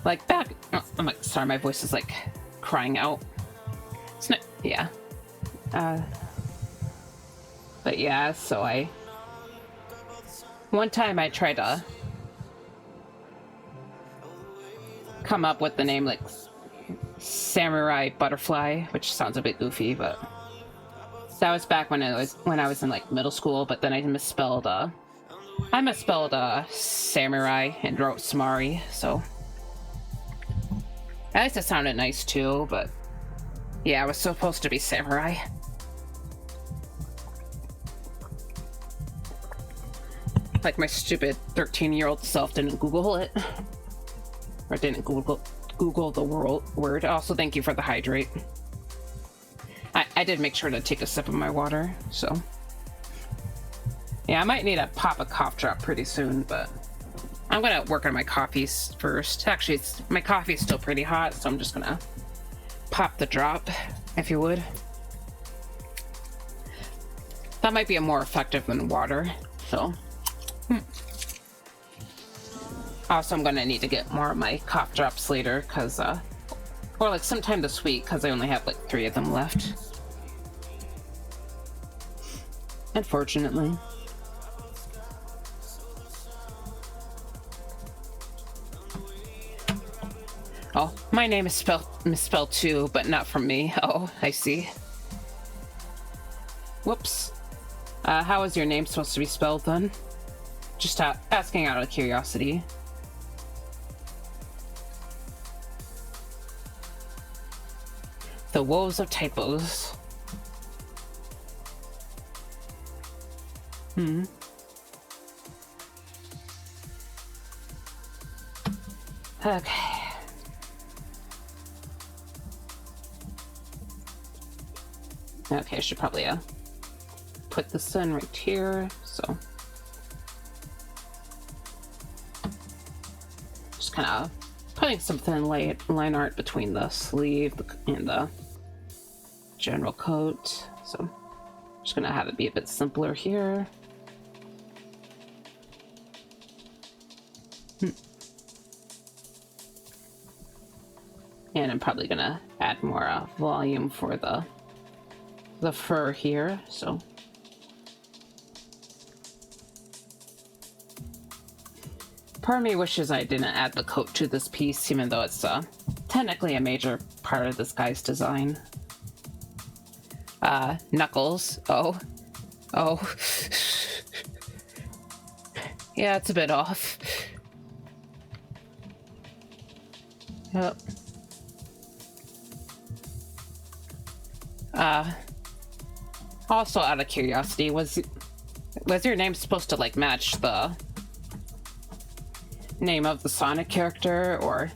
like back. Oh, sorry, my voice is like crying out. It's not, yeah. But yeah, so one time I tried to come up with the name like Samurai Butterfly, which sounds a bit goofy, but that was back when I was in like middle school. But then I misspelled samurai and wrote Samari, so at least it sounded nice too. But yeah, it was supposed to be samurai. Like my stupid 13-year-old self didn't Google it, or didn't Google the word. Also, thank you for the hydrate. I did make sure to take a sip of my water, so yeah, I might need to pop a cough drop pretty soon, but I'm gonna work on my coffee first. Actually, my coffee's still pretty hot, so I'm just gonna pop the drop, if you would. That might be more effective than water, so. Also, I'm gonna need to get more of my cough drops later, cause or like sometime this week, cause I only have like 3 of them left. Unfortunately. Oh, my name is misspelled too, but not from me. Oh, I see. Whoops. How is your name supposed to be spelled then? Just asking out of curiosity. The woes of typos. Okay. Okay, I should probably put this in right here, so. Just kind of putting some thin line art between the sleeve and the general coat, so just gonna have it be a bit simpler here. And I'm probably gonna add more volume for the fur here, so. Part of me wishes I didn't add the coat to this piece, even though it's technically a major part of this guy's design. Knuckles. Oh. Yeah, it's a bit off. Yep. Also, out of curiosity, was your name supposed to like match the name of the Sonic character, or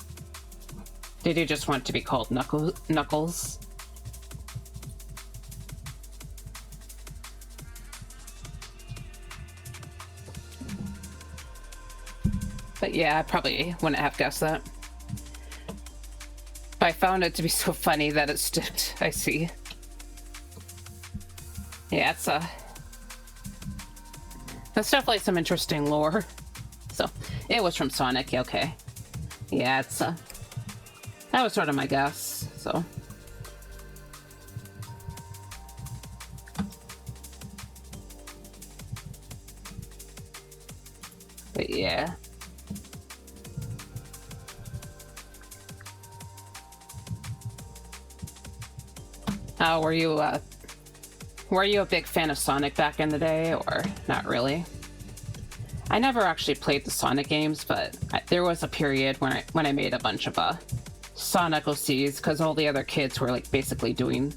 did you just want to be called Knuckles? But yeah, I probably wouldn't have guessed that. But I found it to be so funny that it stood. I see. Yeah, that's definitely some interesting lore. So, it was from Sonic, okay. Yeah, that was sort of my guess, so. But yeah. Were you a big fan of Sonic back in the day, or not really? I never actually played the Sonic games, but there was a period when I made a bunch of Sonic OCs, because all the other kids were like basically doing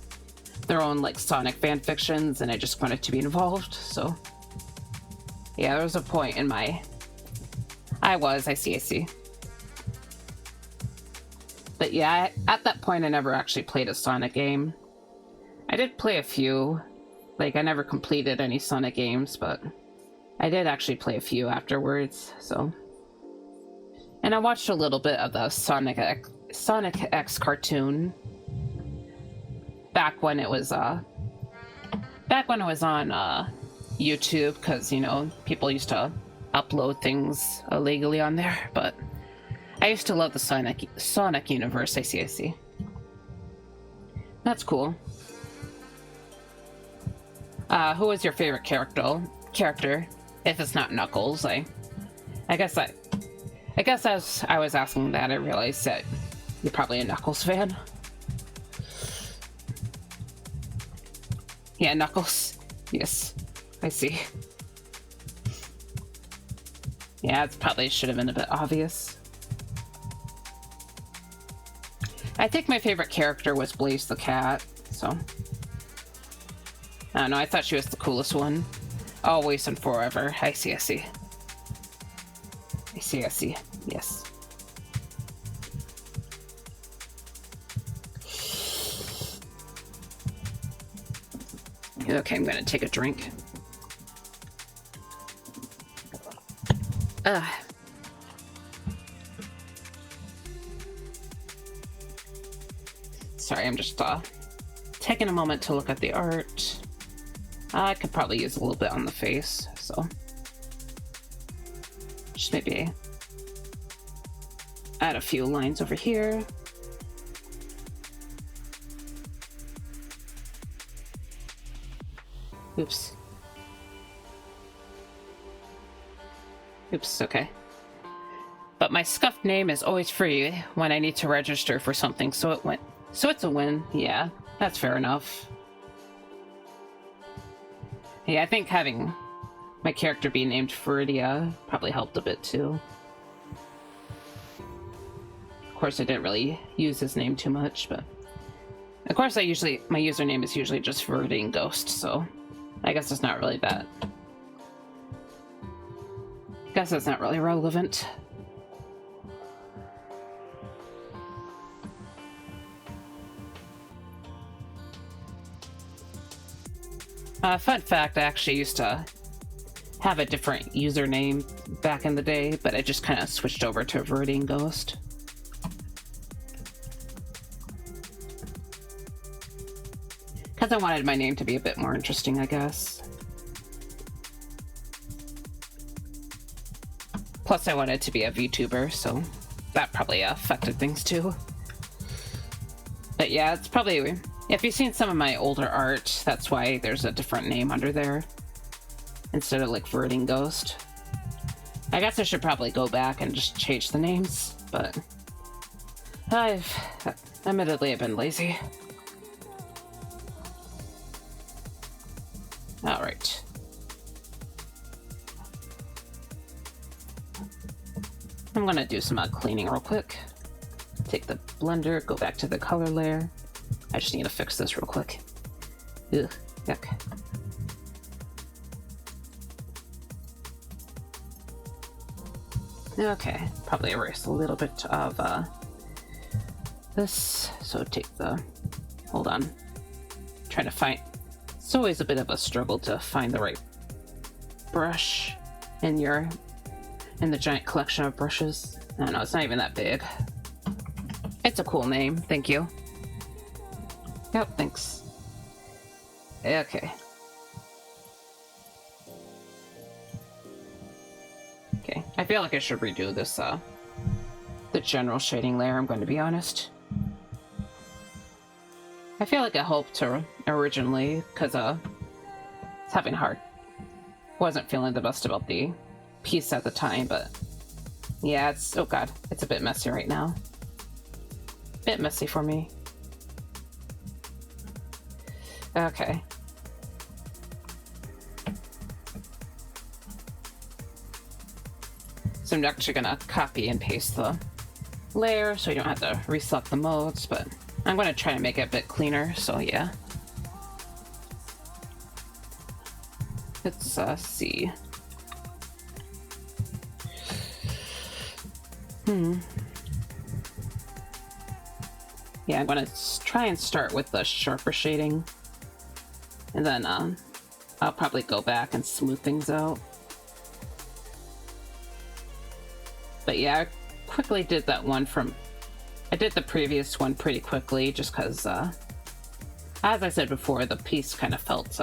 their own like Sonic fan fictions, and I just wanted to be involved. So yeah, there was a point in my I see. But yeah, at that point I never actually played a Sonic game. I did play a few. Like, I never completed any Sonic games, but I did actually play a few afterwards, so. And I watched a little bit of the Sonic X cartoon back when it was on YouTube, because, you know, people used to upload things illegally on there, but I used to love the Sonic universe. I see. That's cool. Who was your favorite character? If it's not Knuckles, I guess as I was asking that, I realized that you're probably a Knuckles fan. Yeah, Knuckles. Yes, I see. Yeah, it probably should have been a bit obvious. I think my favorite character was Blaze the cat, so... I don't know, I thought she was the coolest one. Always and forever. I see. Yes. Okay, I'm gonna take a drink. Sorry, I'm just taking a moment to look at the art. I could probably use a little bit on the face, so just maybe add a few lines over here. Oops, okay. But my scuffed name is always free when I need to register for something, so it's a win. Yeah, that's fair enough. Yeah, I think having my character be named Viridia probably helped a bit too. Of course, I didn't really use his name too much, but of course my username is usually just ViridianGhost, so I guess it's not really that. Guess that's not really relevant. Fun fact, I actually used to have a different username back in the day, but I just kind of switched over to ViridianGhost. Because I wanted my name to be a bit more interesting, I guess. Plus, I wanted to be a VTuber, so that probably affected things too. But yeah, it's probably... If you've seen some of my older art, that's why there's a different name under there. Instead of like ViridianGhost. I guess I should probably go back and just change the names, but... Admittedly, I've been lazy. Alright. I'm gonna do some cleaning real quick. Take the blender, go back to the color layer. I just need to fix this real quick. Ugh, yuck. Okay, probably erase a little bit of this. So take the... Hold on. Trying to find... It's always a bit of a struggle to find the right brush in the giant collection of brushes. I don't know, it's not even that big. It's a cool name, thank you. Yep, thanks. Okay. Okay, I feel like I should redo this, the general shading layer, I'm going to be honest. I feel like it helped originally, because, it's having hard. Wasn't feeling the best about the piece at the time, but yeah, it's, oh god, it's a bit messy right now. Bit messy for me. Okay. So I'm actually gonna copy and paste the layer so you don't have to reselect the modes, but I'm gonna try to make it a bit cleaner, so yeah. Let's see. Yeah, I'm gonna try and start with the sharper shading. And then I'll probably go back and smooth things out. But yeah, I quickly did that one from... I did the previous one pretty quickly just because, as I said before, the piece kind of felt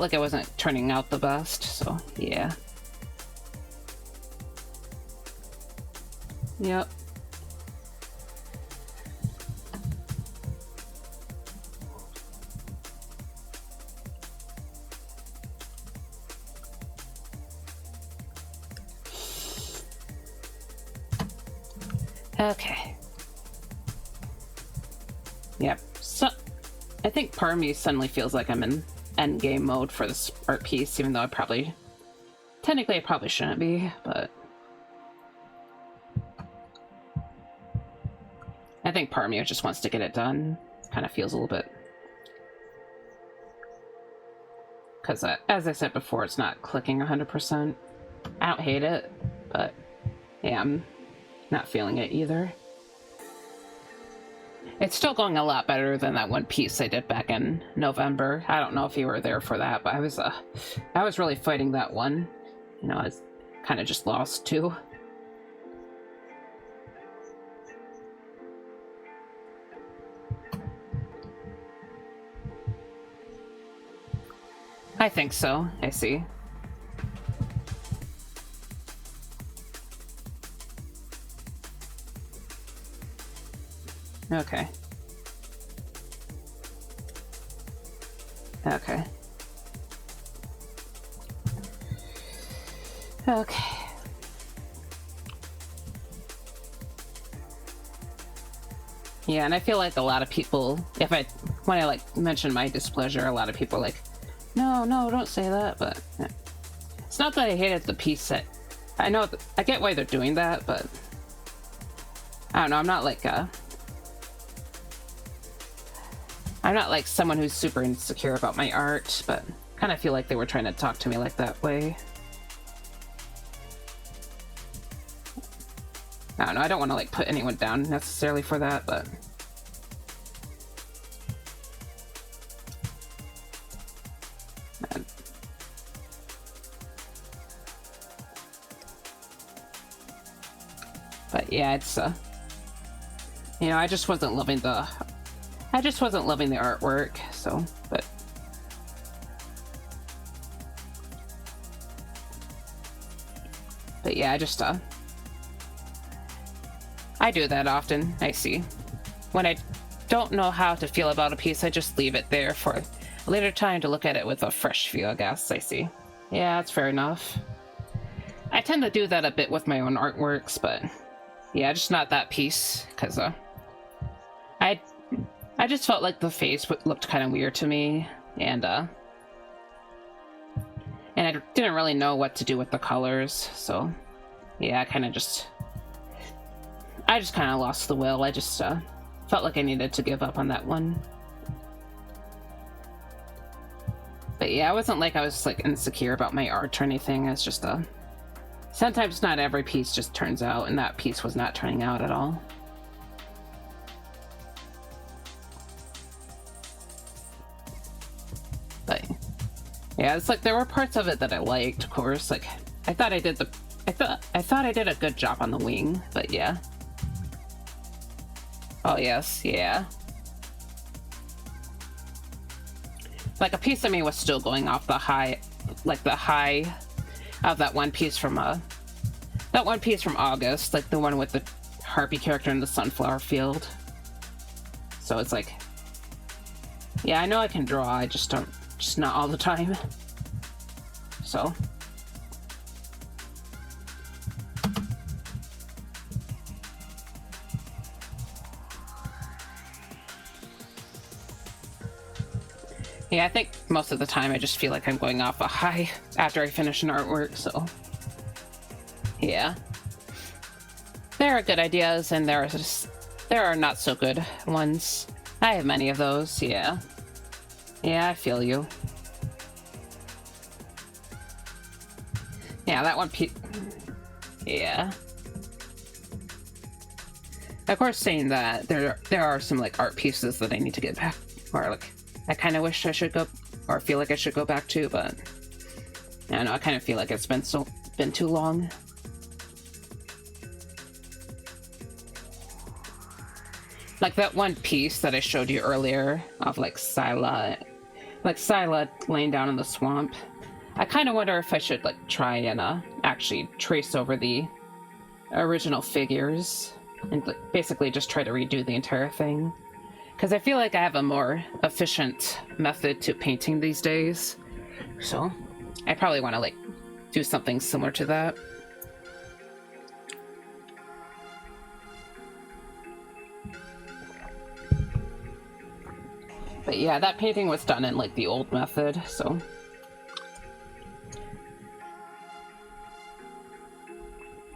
like it wasn't turning out the best, so yeah. Yep. Okay. Yep. So, I think part of me suddenly feels like I'm in endgame mode for this art piece, even though technically I probably shouldn't be, but I think part of me just wants to get it done. Kind of feels a little bit, because as I said before, it's not clicking 100%. I don't hate it, but yeah, I'm not feeling it either. It's still going a lot better than that one piece I did back in November. I don't know if you were there for that, but I was really fighting that one. You know, I was kind of just lost too. I think so. I see. Okay. Okay. Okay. Yeah, and I feel like a lot of people, when I like mention my displeasure, a lot of people are like, no, don't say that, but yeah. It's not that I hated the piece set. I know, I get why they're doing that, but I don't know, I'm not like someone who's super insecure about my art, but kind of feel like they were trying to talk to me like that way. I don't know, I don't want to like put anyone down necessarily for that, but yeah, it's you know, I just wasn't loving the artwork, so but yeah, I do that often. I see. When I don't know how to feel about a piece, I just leave it there for a later time to look at it with a fresh view, I guess. I see. Yeah, that's fair enough. I tend to do that a bit with my own artworks, but yeah, just not that piece, because I just felt like the face looked kind of weird to me, and I didn't really know what to do with the colors, so yeah, I just kind of lost the will. I just felt like I needed to give up on that one. But yeah, it wasn't like I was like insecure about my art or anything. It's just sometimes not every piece just turns out, and that piece was not turning out at all. But yeah, it's like there were parts of it that I liked, of course. Like I thought I did a good job on the wing, but yeah. Oh yes, yeah. Like a piece of me was still going off the high of that one piece from August, like the one with the harpy character in the sunflower field. So it's like, yeah, I know I can draw, I just not all the time. So yeah, I think most of the time I just feel like I'm going off a high after I finish an artwork, so yeah. There are good ideas and there are not so good ones. I have many of those, yeah. Yeah, I feel you. Yeah, that one yeah. Of course, saying that, there are some like art pieces that I need to get back, or like I kind of wish I should go, or feel like I should go back to, but I don't know, I kind of feel like it's been too long. Like that one piece that I showed you earlier of like Scylla laying down in the swamp. I kind of wonder if I should like try and actually trace over the original figures and like, basically just try to redo the entire thing. Because I feel like I have a more efficient method to painting these days. So I probably want to like do something similar to that. But yeah, that painting was done in like the old method, so.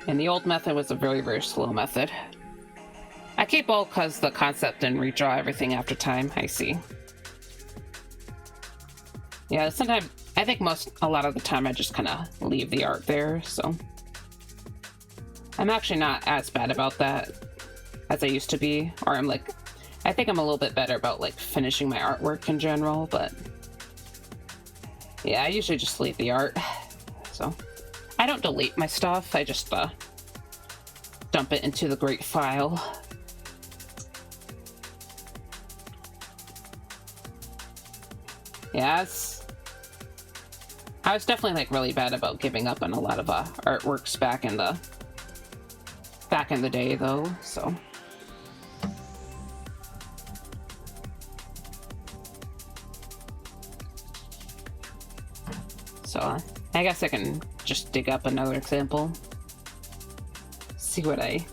And the old method was a very, very slow method. I keep old because the concept and redraw everything after time. I see. Yeah, sometimes I think a lot of the time I just kind of leave the art there, so I'm actually not as bad about that as I used to be, or I think I'm a little bit better about like finishing my artwork in general, but yeah, I usually just leave the art. So I don't delete my stuff, I just dump it into the great file. Yes. I was definitely like really bad about giving up on a lot of artworks back in the day though, so. So I guess I can just dig up another example. See what I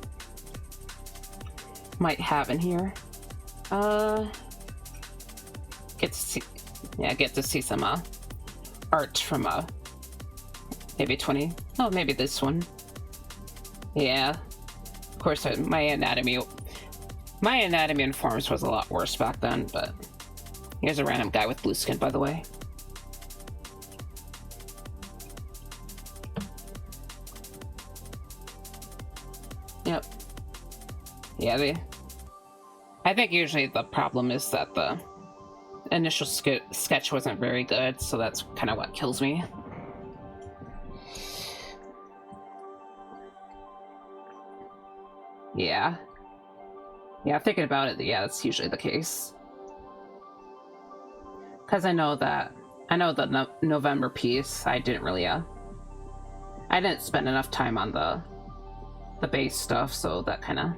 might have in here. Get to see some art from maybe maybe this one. Yeah, of course my anatomy in forms was a lot worse back then, but here's a random guy with blue skin, by the way. Yep. Yeah, I think usually the problem is that the initial sketch wasn't very good, so that's kind of what kills me. Yeah, thinking about it, yeah, that's usually the case. Because I know the November piece, I didn't spend enough time on the base stuff, so that kind of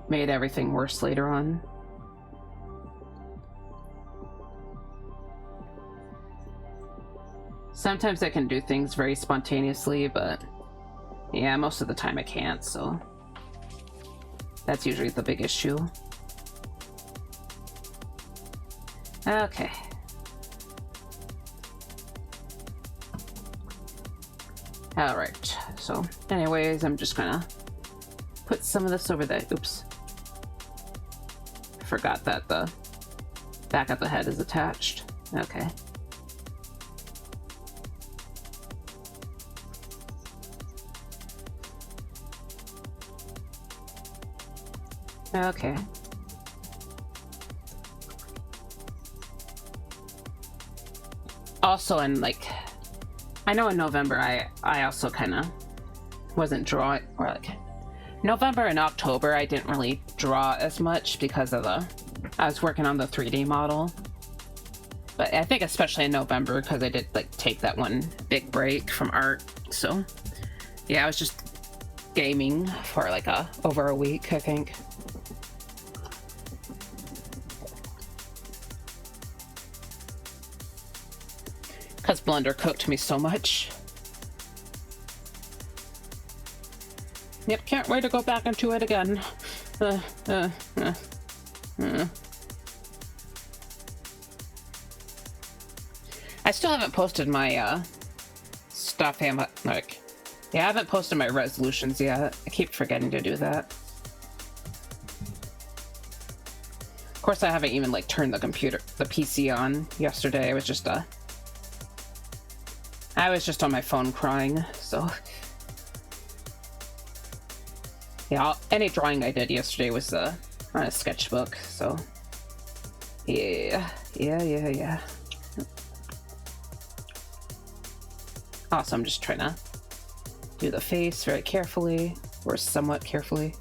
made everything worse later on. Sometimes I can do things very spontaneously, but yeah, most of the time I can't, so that's usually the big issue. Okay. Alright, so anyways, I'm just gonna put some of this over there. Oops. Forgot that the back of the head is attached. Okay. Okay. Also, I know in November I also kind of wasn't drawing, or like November and October I didn't really draw as much because of I was working on the 3D model. But I think especially in November, because I did like take that one big break from art, so yeah, I was just gaming for like over a week, I think. Because Blender cooked me so much. Yep, can't wait to go back into it again. I still haven't posted my stuff. I haven't posted my resolutions yet. I keep forgetting to do that. Of course, I haven't even like turned the PC on yesterday. I was just on my phone crying, so yeah, any drawing I did yesterday was on a sketchbook, so yeah. Also, I'm just trying to do the face very carefully, or somewhat carefully.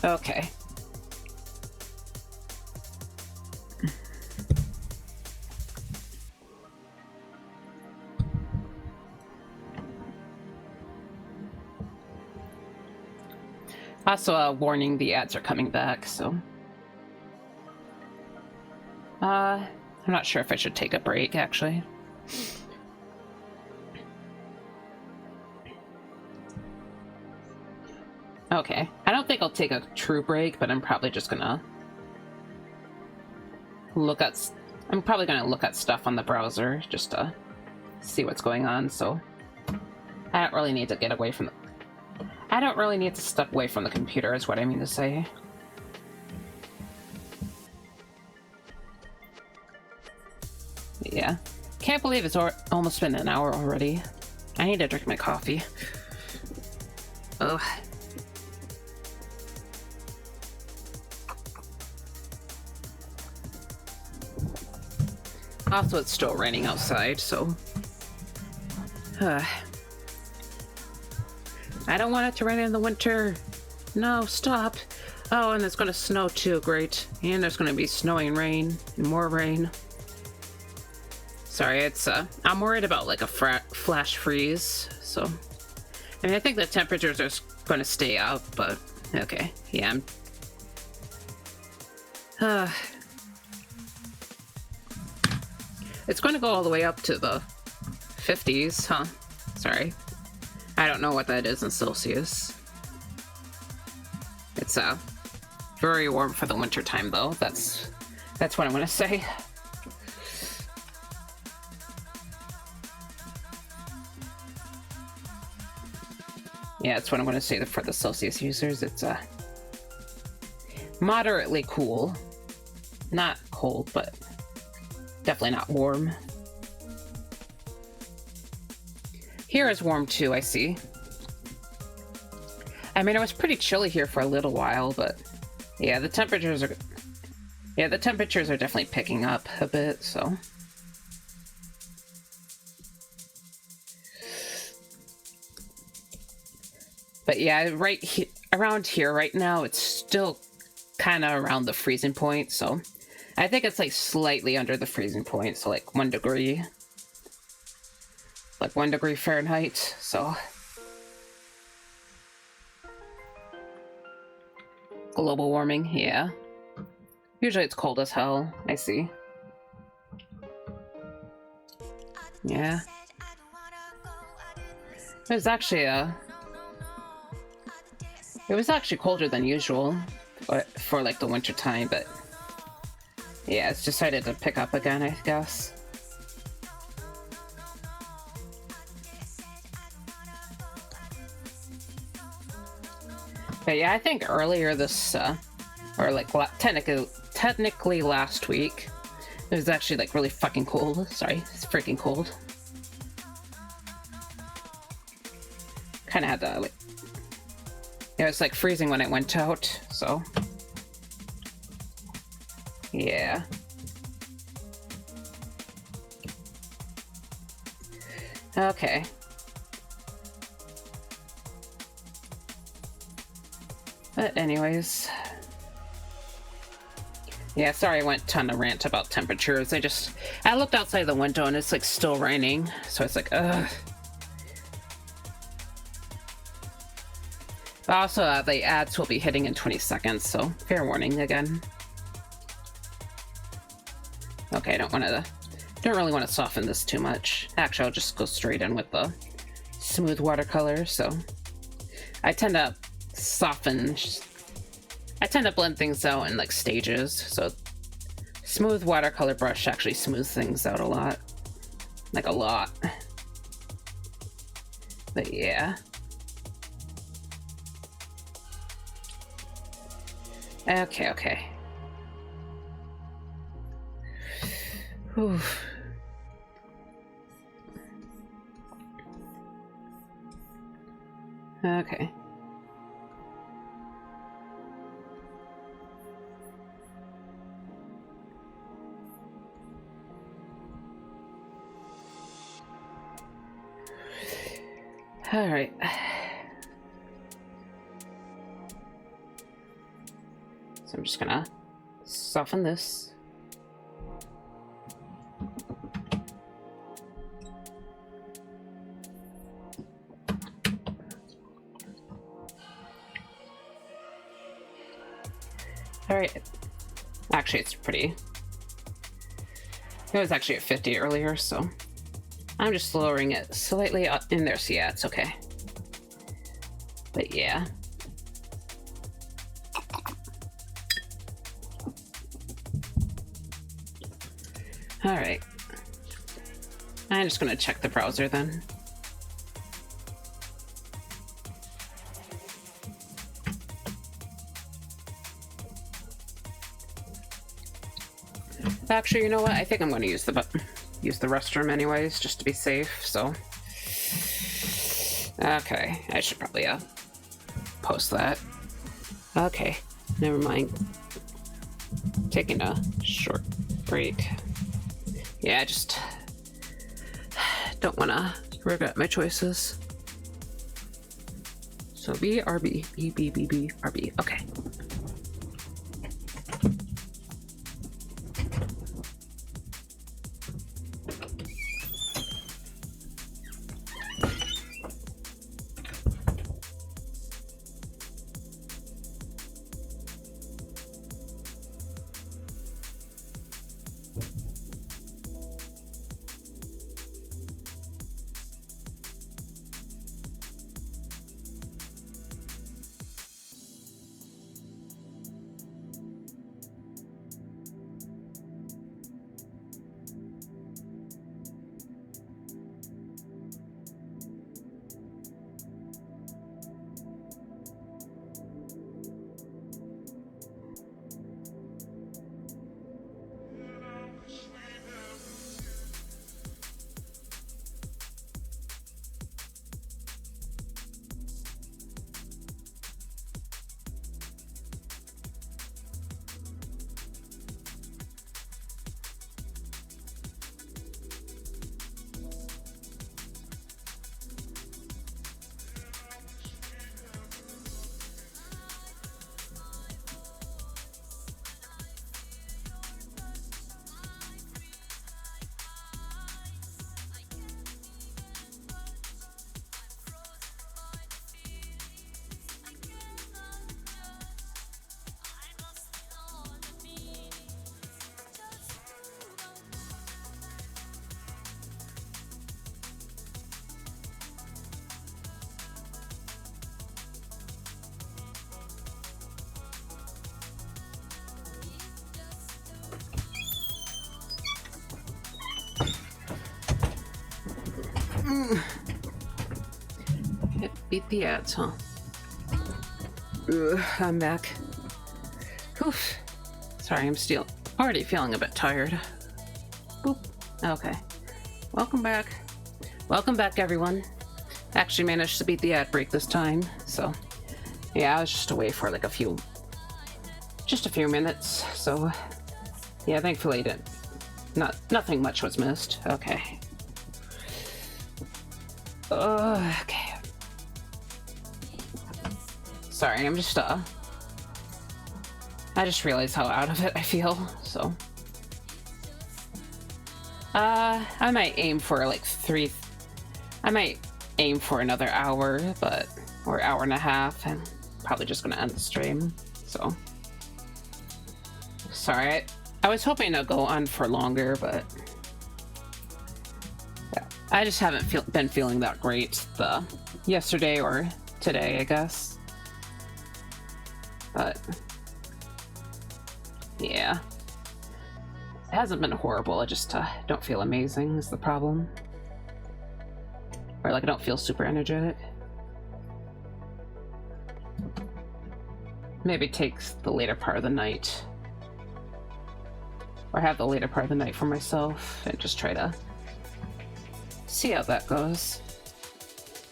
Okay. Also, a warning, the ads are coming back, so I'm not sure if I should take a break, actually. Okay. I don't think I'll take a true break, but I'm probably just gonna look at... I'm probably gonna look at stuff on the browser just to see what's going on, so... I don't really need to get away from the... I don't really need to step away from the computer, is what I mean to say. Yeah. Can't believe it's almost been an hour already. I need to drink my coffee. Ugh. Also, it's still raining outside, so... I don't want it to rain in the winter. No, stop. Oh, and it's gonna snow too, great. And there's gonna be snowing rain, and more rain. Sorry, it's, I'm worried about, like, a flash freeze, so... I mean, I think the temperatures are gonna stay up, but... Okay, yeah, It's gonna go all the way up to the 50s, huh? Sorry. I don't know what that is in Celsius. It's, very warm for the winter time, though. That's what I'm gonna say. Yeah, that's what I'm gonna say for the Celsius users. It's, moderately cool. Not cold, but definitely not warm. Here is warm too, I see. I mean, it was pretty chilly here for a little while, but yeah, the temperatures are... Yeah, the temperatures are definitely picking up a bit, so... But yeah, around here right now, it's still kind of around the freezing point, so... I think it's like slightly under the freezing point, so like 1 degree. Like 1 degree Fahrenheit, so... Global warming, yeah. Usually it's cold as hell, I see. Yeah. It was actually It was actually colder than usual for like the winter time, but... Yeah, it's decided to pick up again, I guess. But yeah, I think earlier this, or like technically last week, it was actually like really fucking cold. Sorry, it's freaking cold. Kind of had to like, it was like freezing when I went out, so. Yeah. Okay. But anyways. Yeah, sorry I went on a rant about temperatures. I looked outside the window and it's like still raining. So it's like, ugh. But also, the ads will be hitting in 20 seconds, so fair warning again. Okay, I don't really want to soften this too much. Actually, I'll just go straight in with the smooth watercolor, so I tend to blend things out in like stages, so smooth watercolor brush actually smooths things out a lot. Like a lot. But yeah. Okay. Whew. Okay. All right. So I'm just gonna soften this. All right. Actually, it's pretty. It was actually at 50 earlier, so I'm just lowering it slightly up in there. So yeah, it's okay. But yeah. Alright. I'm just gonna check the browser then. Actually, you know what? I think I'm gonna use the restroom anyways, just to be safe, so. Okay, I should probably post that. Okay, never mind. Taking a short break. Yeah, I just don't want to regret my choices. So BRB, BBBBRB. Okay. Beat the ads, huh? Ugh, I'm back. Oof. Sorry, I'm still already feeling a bit tired. Boop. Okay. Welcome back. Welcome back, everyone. Actually managed to beat the ad break this time, so yeah, I was just away for like a few minutes, so yeah, thankfully nothing much was missed. Okay. Okay. Sorry, I'm just I just realized how out of it I feel, so. I might aim for like I might aim for another hour, or hour and a half, and probably just gonna end the stream, so. Sorry, I was hoping to go on for longer, but yeah, I just haven't been feeling that great yesterday or today, I guess. But yeah, it hasn't been horrible. I just don't feel amazing is the problem, or like I don't feel super energetic. Maybe take the later part of the night, or have the later part of the night for myself, and just try to see how that goes.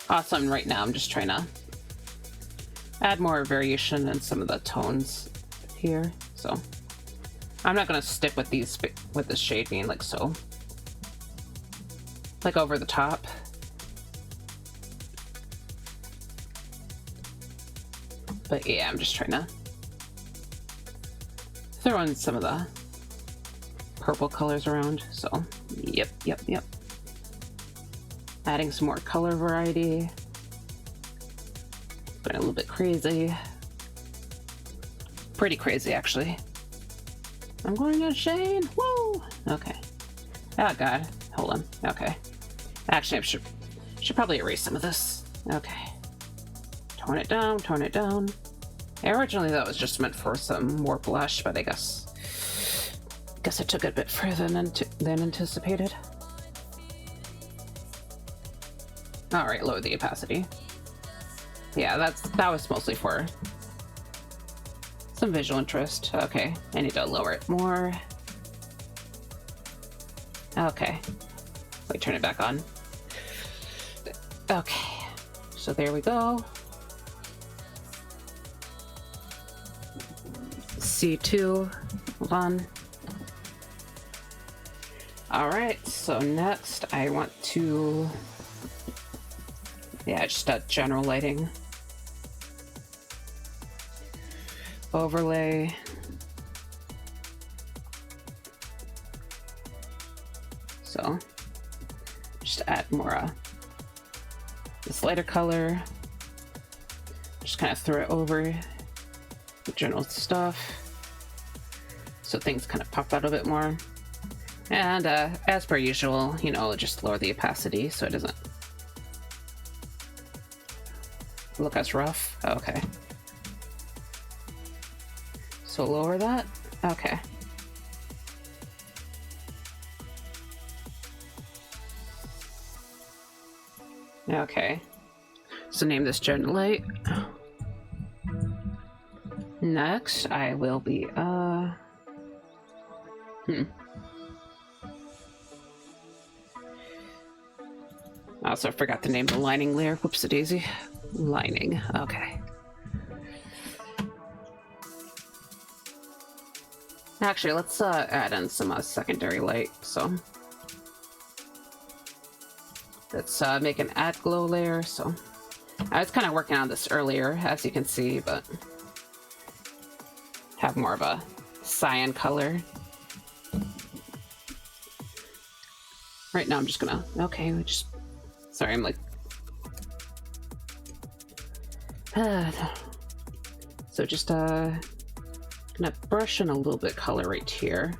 Awesome. Right now, I'm just trying to add more variation in some of the tones here, so I'm not gonna stick with this shade being like so like over the top. But yeah, I'm just trying to throw in some of the purple colors around, so yep. Adding some more color variety. Going a little bit crazy. Pretty crazy, actually. I'm going on Shane. Woo! Okay. Oh god. Hold on. Okay. Actually, I should probably erase some of this. Okay. Tone it down, tone it down. Originally that was just meant for some more blush, but I guess Guess I took it a bit further than anticipated. Alright, lower the opacity. Yeah, that was mostly for some visual interest. Okay, I need to lower it more. Okay. Wait, turn it back on. Okay, so there we go. C2, hold on. Alright, so next I want to, yeah, just general lighting. Overlay. So, just add more this lighter color. Just kind of throw it over the general stuff, so things kind of pop out a bit more. And as per usual, you know, just lower the opacity so it doesn't look as rough. Okay. So lower that. Okay. Okay. So name this general light. Next, I will be, I also forgot to name the lining layer. Whoops-a-daisy. Lining. Okay. Actually, let's add in some secondary light. So let's make an add glow layer. So I was kind of working on this earlier, as you can see, but have more of a cyan color. Right now I'm just gonna, okay, we just, sorry, I'm like, so just gonna brush in a little bit color right here,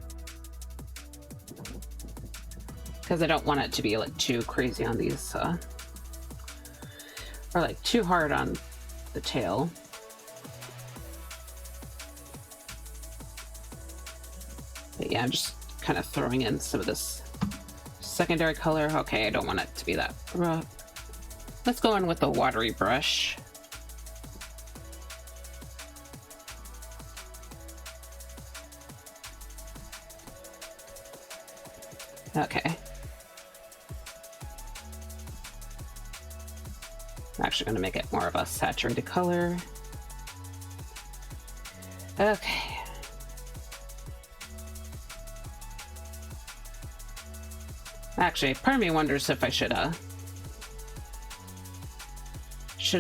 because I don't want it to be like too crazy on these, or like too hard on the tail. But yeah, I'm just kind of throwing in some of this secondary color. Okay, I don't want it to be that rough. Let's go in with a watery brush. Okay. I'm actually going to make it more of a saturated color. Okay. Actually, part of me wonders if I should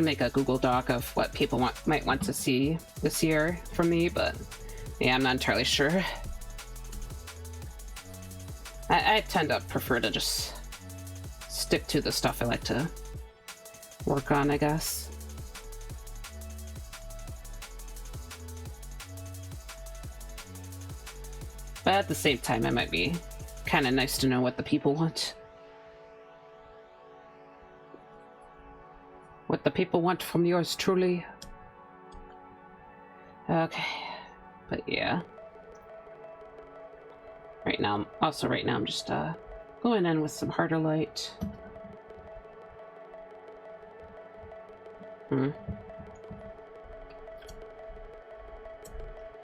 make a Google Doc of what people might want to see this year from me, but yeah, I'm not entirely sure. I tend to prefer to just stick to the stuff I like to work on, I guess. But at the same time, it might be kind of nice to know what the people want. What the people want from yours truly. Okay. But yeah. Right now I'm just going in with some harder light.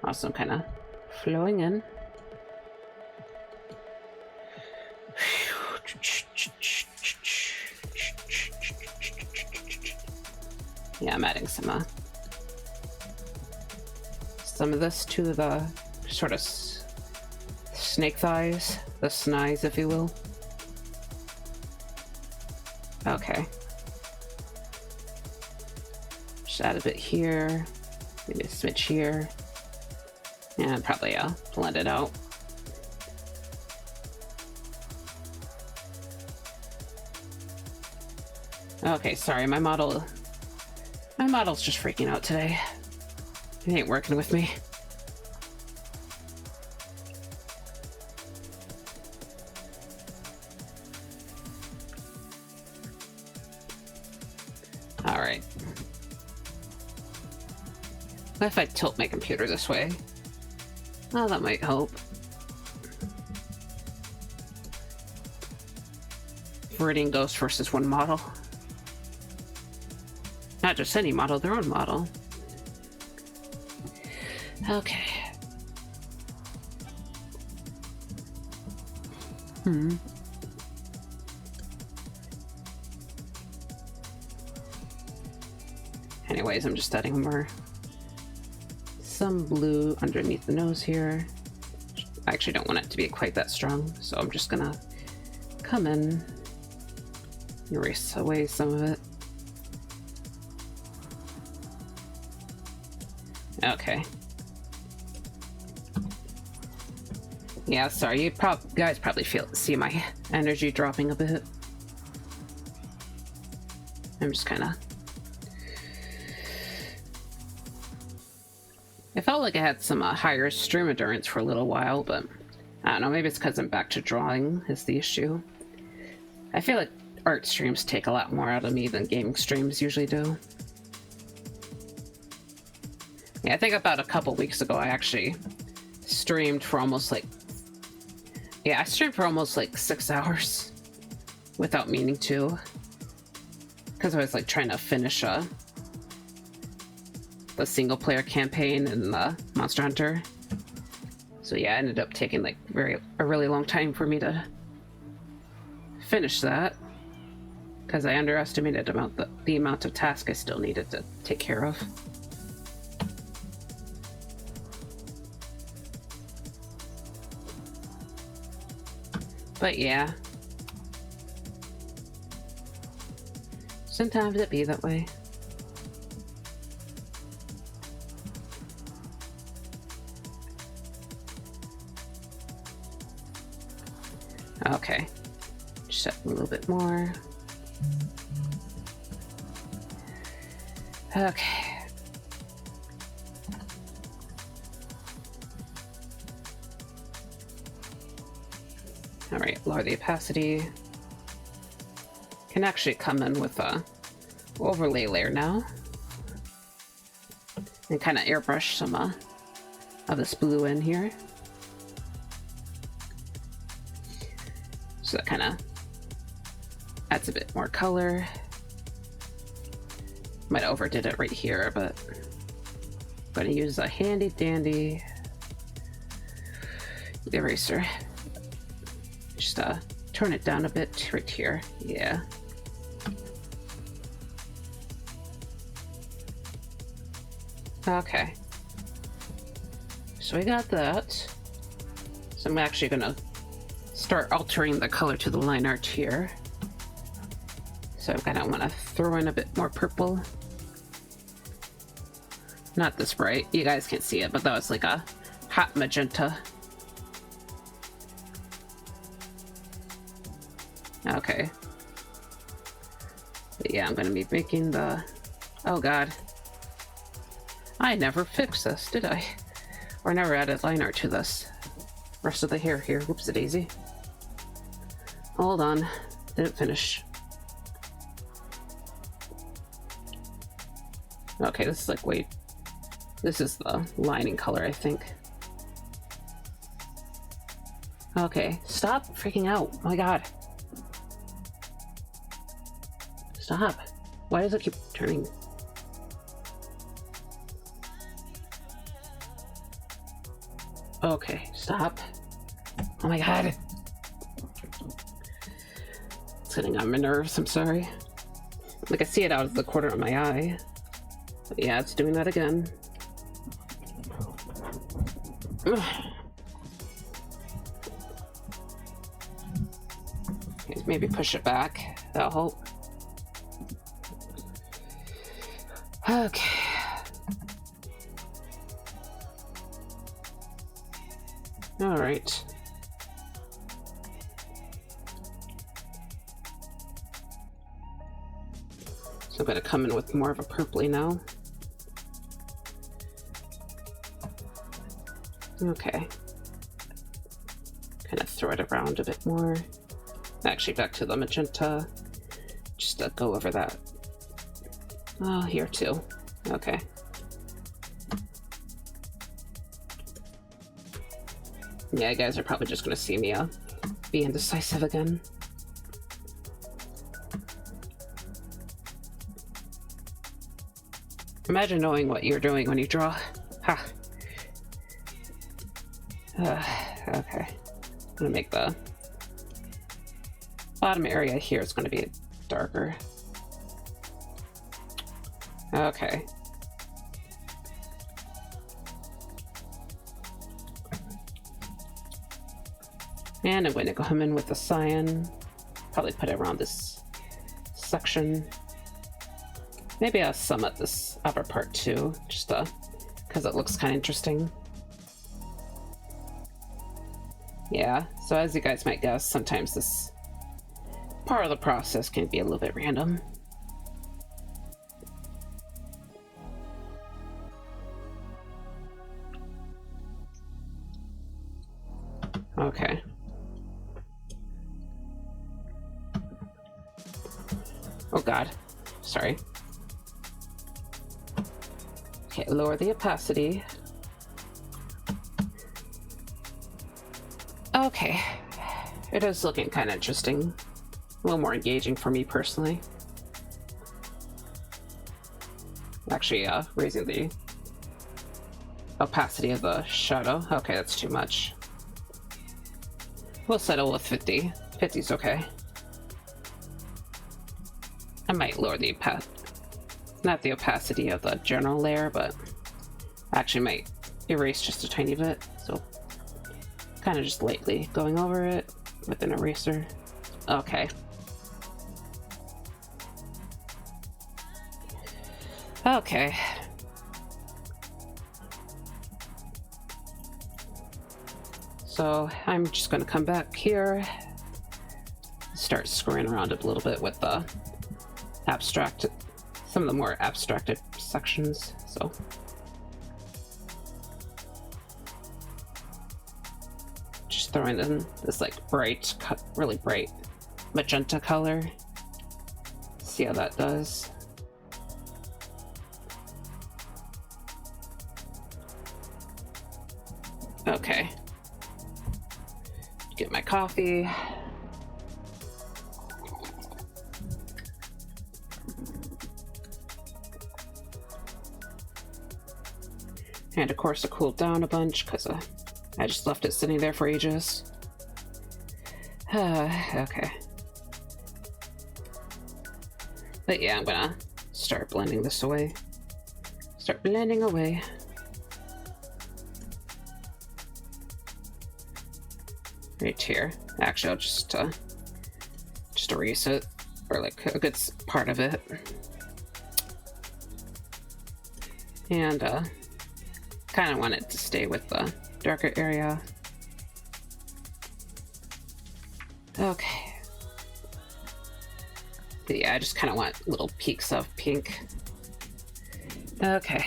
Also kind of flowing in. Yeah, I'm adding some of this to the sort of snake thighs, the sneyes, if you will. Okay. Just add a bit here, maybe a smidge here, and probably blend it out. Okay, sorry, my model's just freaking out today. It ain't working with me. Alright. What if I tilt my computer this way? Oh, that might help. ViridianGhost versus one model. Not just any model, their own model. Okay. Anyways, I'm just adding some blue underneath the nose here. I actually don't want it to be quite that strong, so I'm just gonna come in, erase away some of it. Okay. Yeah, sorry, you guys probably see my energy dropping a bit. I'm just kind of... I felt like I had some higher stream endurance for a little while, but I don't know, maybe it's because I'm back to drawing is the issue. I feel like art streams take a lot more out of me than gaming streams usually do. Yeah, I think about a couple weeks ago I actually streamed for almost like... Yeah, I streamed for almost like 6 hours without meaning to. Because I was like trying to finish the single player campaign in Monster Hunter. So yeah, it ended up taking like a really long time for me to finish that. Because I underestimated the amount of tasks I still needed to take care of. But yeah. Sometimes it be that way. Okay. Just set a little bit more. Okay. Alright, lower the opacity. Can actually come in with a overlay layer now. And kind of airbrush some of this blue in here. So that kind of adds a bit more color. Might have overdid it right here, but I'm going to use a handy dandy eraser. Just turn it down a bit right here. Yeah. Okay. So we got that. So I'm actually going to start altering the color to the line art here. So I kind of want to throw in a bit more purple. Not this bright. You guys can't see it, but that was like a hot magenta. Okay. But yeah, I'm going to be making the... Oh god. I never fixed this, did I? Or never added line art to this. Rest of the hair here. Whoopsie daisy. Hold on. Didn't finish. Okay, this is like, wait. This is the lining color, I think. Okay, stop freaking out. Oh my god. Stop. Why does it keep turning? Okay, stop. Oh my god. It's getting on my nerves, I'm sorry. Like, I see it out of the corner of my eye. But yeah, it's doing that again. Ugh. Okay, maybe push it back. That'll help. Okay. All right. So I'm gonna come in with more of a purpley now. Okay. Kind of throw it around a bit more. Actually, back to the magenta. Just to go over that. Oh, here too. Okay. Yeah, you guys are probably just gonna see me be indecisive again. Imagine knowing what you're doing when you draw. Ha. Okay. I'm gonna make the bottom area here is gonna be darker. Okay. And I'm going to come in with the cyan. Probably put it around this section. Maybe I'll sum up this upper part too, just because it looks kind of interesting. Yeah, so as you guys might guess, sometimes this part of the process can be a little bit random. Okay. Oh god, sorry. Okay, lower the opacity. Okay, it is looking kind of interesting. A little more engaging for me personally. Actually, raising the opacity of the shadow. Okay, that's too much. We'll settle with 50. 50's okay. I might lower the not the opacity of the general layer, but actually might erase just a tiny bit. So kind of just lightly going over it with an eraser. Okay. Okay. So I'm just going to come back here, start screwing around it a little bit with the some of the more abstracted sections. So just throwing in this like bright, really bright magenta color. See how that does. Okay. Get my coffee. And of course it cooled down a bunch because I just left it sitting there for ages. Okay. But yeah, I'm gonna start blending this away. Start blending away. Right here. Actually, I'll just erase it, or like a good part of it. And kind of want it to stay with the darker area. Okay. But yeah, I just kind of want little peaks of pink. Okay.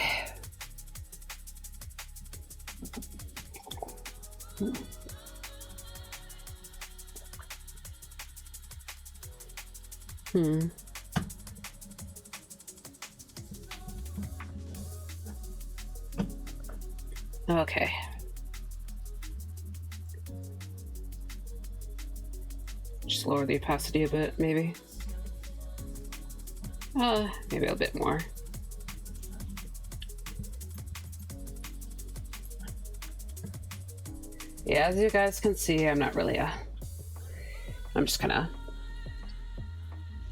Okay. Just lower the opacity a bit, maybe. Maybe a bit more. Yeah, as you guys can see, I'm not really I'm just kind of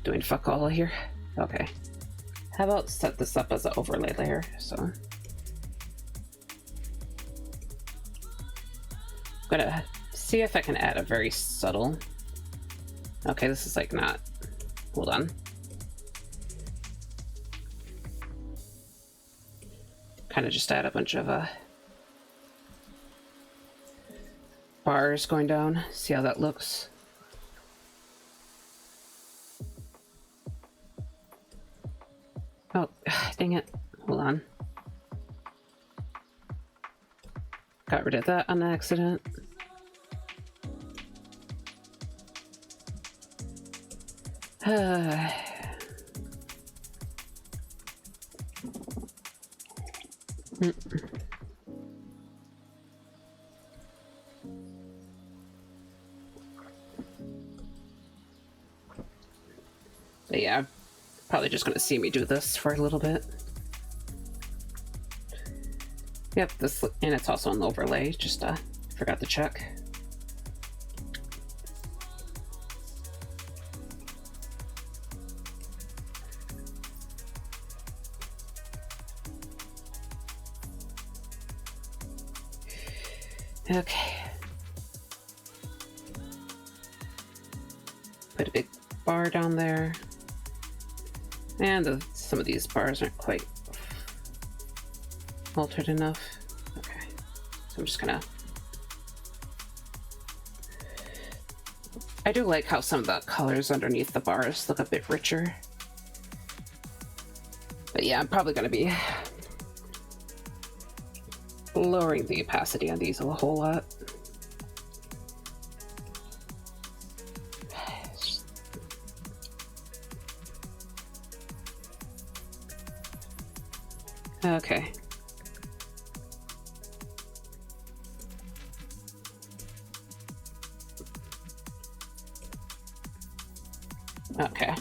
doing fuck all here. Okay. How about set this up as an overlay layer? So I'm gonna see if I can add a very subtle. Okay, this is like not. Hold on. Kind of just add a bunch of bars going down. See how that looks. Oh, dang it. Hold on. Got rid of that on accident. But yeah, probably just gonna see me do this for a little bit. Yep, this, and it's also an overlay, just forgot to check. Okay. Put a big bar down there. And some of these bars aren't quite altered enough. Okay. So I'm just gonna... I do like how some of the colors underneath the bars look a bit richer. But yeah, I'm probably gonna be lowering the opacity on these a whole lot. Okay. Okay.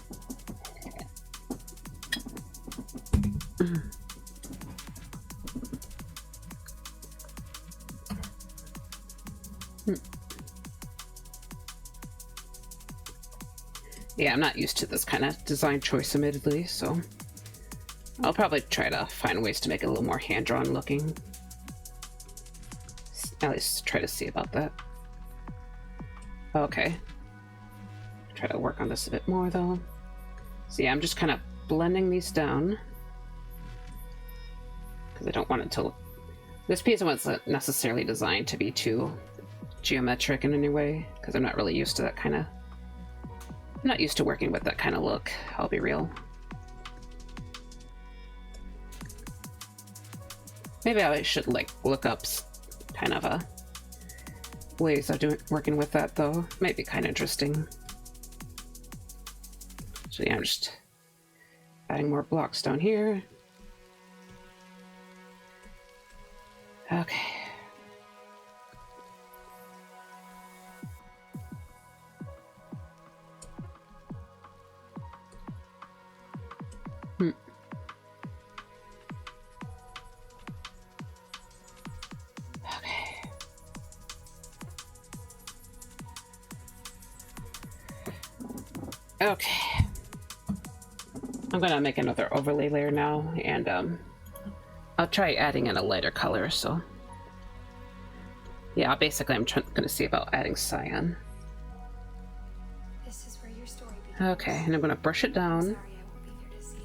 Yeah, I'm not used to this kind of design choice, admittedly, so I'll probably try to find ways to make it a little more hand-drawn looking. At least try to see about that. Okay. Try to work on this a bit more, though. So yeah, I'm just kind of blending these down. Because I don't want it to... This piece wasn't necessarily designed to be too geometric in any way, because I'm not really used to that kind of... I'm not used to working with that kind of look, I'll be real. Maybe I should like look up kind of ways of working with that, though. Might be kind of interesting. So yeah, I'm just adding more blocks down here. Okay. Okay. I'm gonna make another overlay layer now, and I'll try adding in a lighter color, so... Yeah, basically I'm gonna see about adding cyan. This is where your story begins. Okay, and I'm gonna brush it down. Sorry, I won't be there to see it,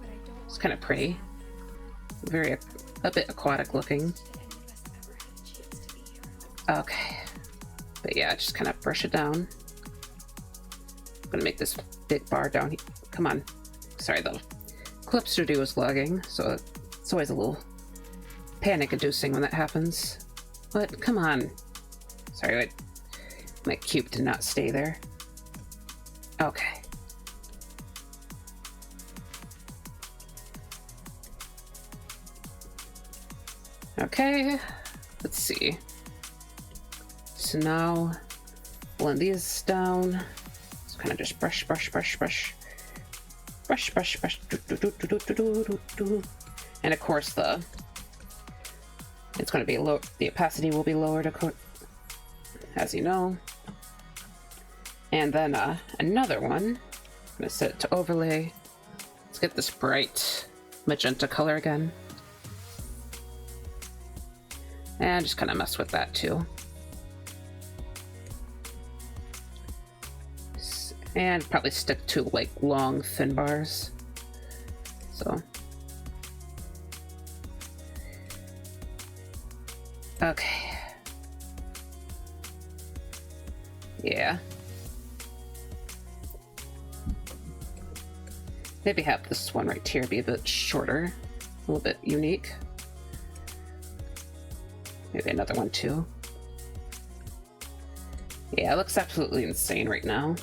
but I don't It's kind of pretty. Very, a bit aquatic looking. that any of us ever had a chance to be here. Okay. But yeah, just kind of brush it down. I'm gonna make this big bar down here. Come on. Sorry, the Clip Studio is lagging, so it's always a little panic-inducing when that happens. But come on. Sorry, my cube did not stay there. Okay. Okay, let's see. So now blend these down. So kind of just brush. And of course it's going to be low. The opacity will be lowered, as you know. And then another one. I'm going to set it to overlay. Let's get this bright magenta color again. And just kind of mess with that too. And probably stick to like long, thin bars. So. Okay. Yeah. Maybe have this one right here be a bit shorter, a little bit unique. Maybe another one too. Yeah, it looks absolutely insane right now.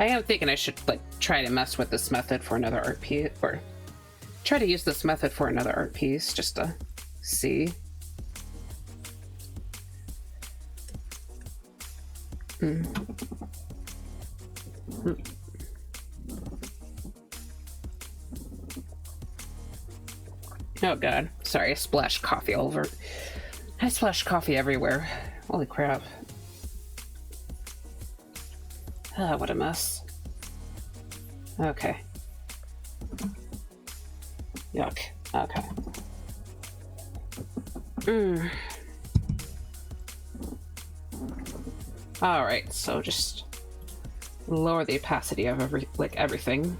I am thinking I should like try to mess with this method for another art piece, or try to use this method for another art piece just to see. Oh god. Sorry, I splashed coffee all over. I splashed coffee everywhere. Holy crap. Ah, what a mess. Okay. Yuck. Okay. Alright, so just lower the opacity of everything.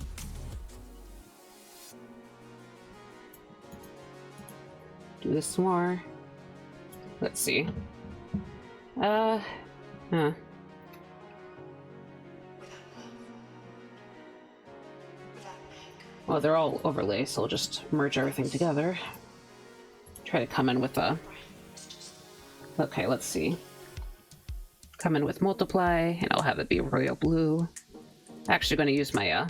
Do this more. Let's see. Huh. Well, they're all overlay, so I'll just merge everything together. Try to come in with a... Okay, let's see. Come in with multiply, and I'll have it be royal blue. Actually going to use my,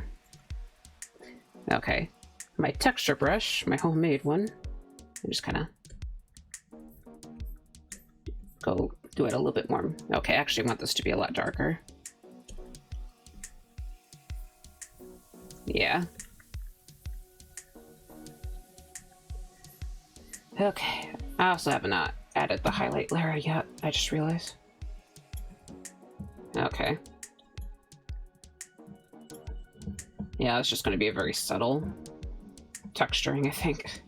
okay. My texture brush, my homemade one. And just kind of go do it a little bit more. Okay, I actually want this to be a lot darker. Yeah. Okay. I also have not added the highlight layer yet, I just realized. Okay. Yeah, it's just going to be a very subtle texturing, I think.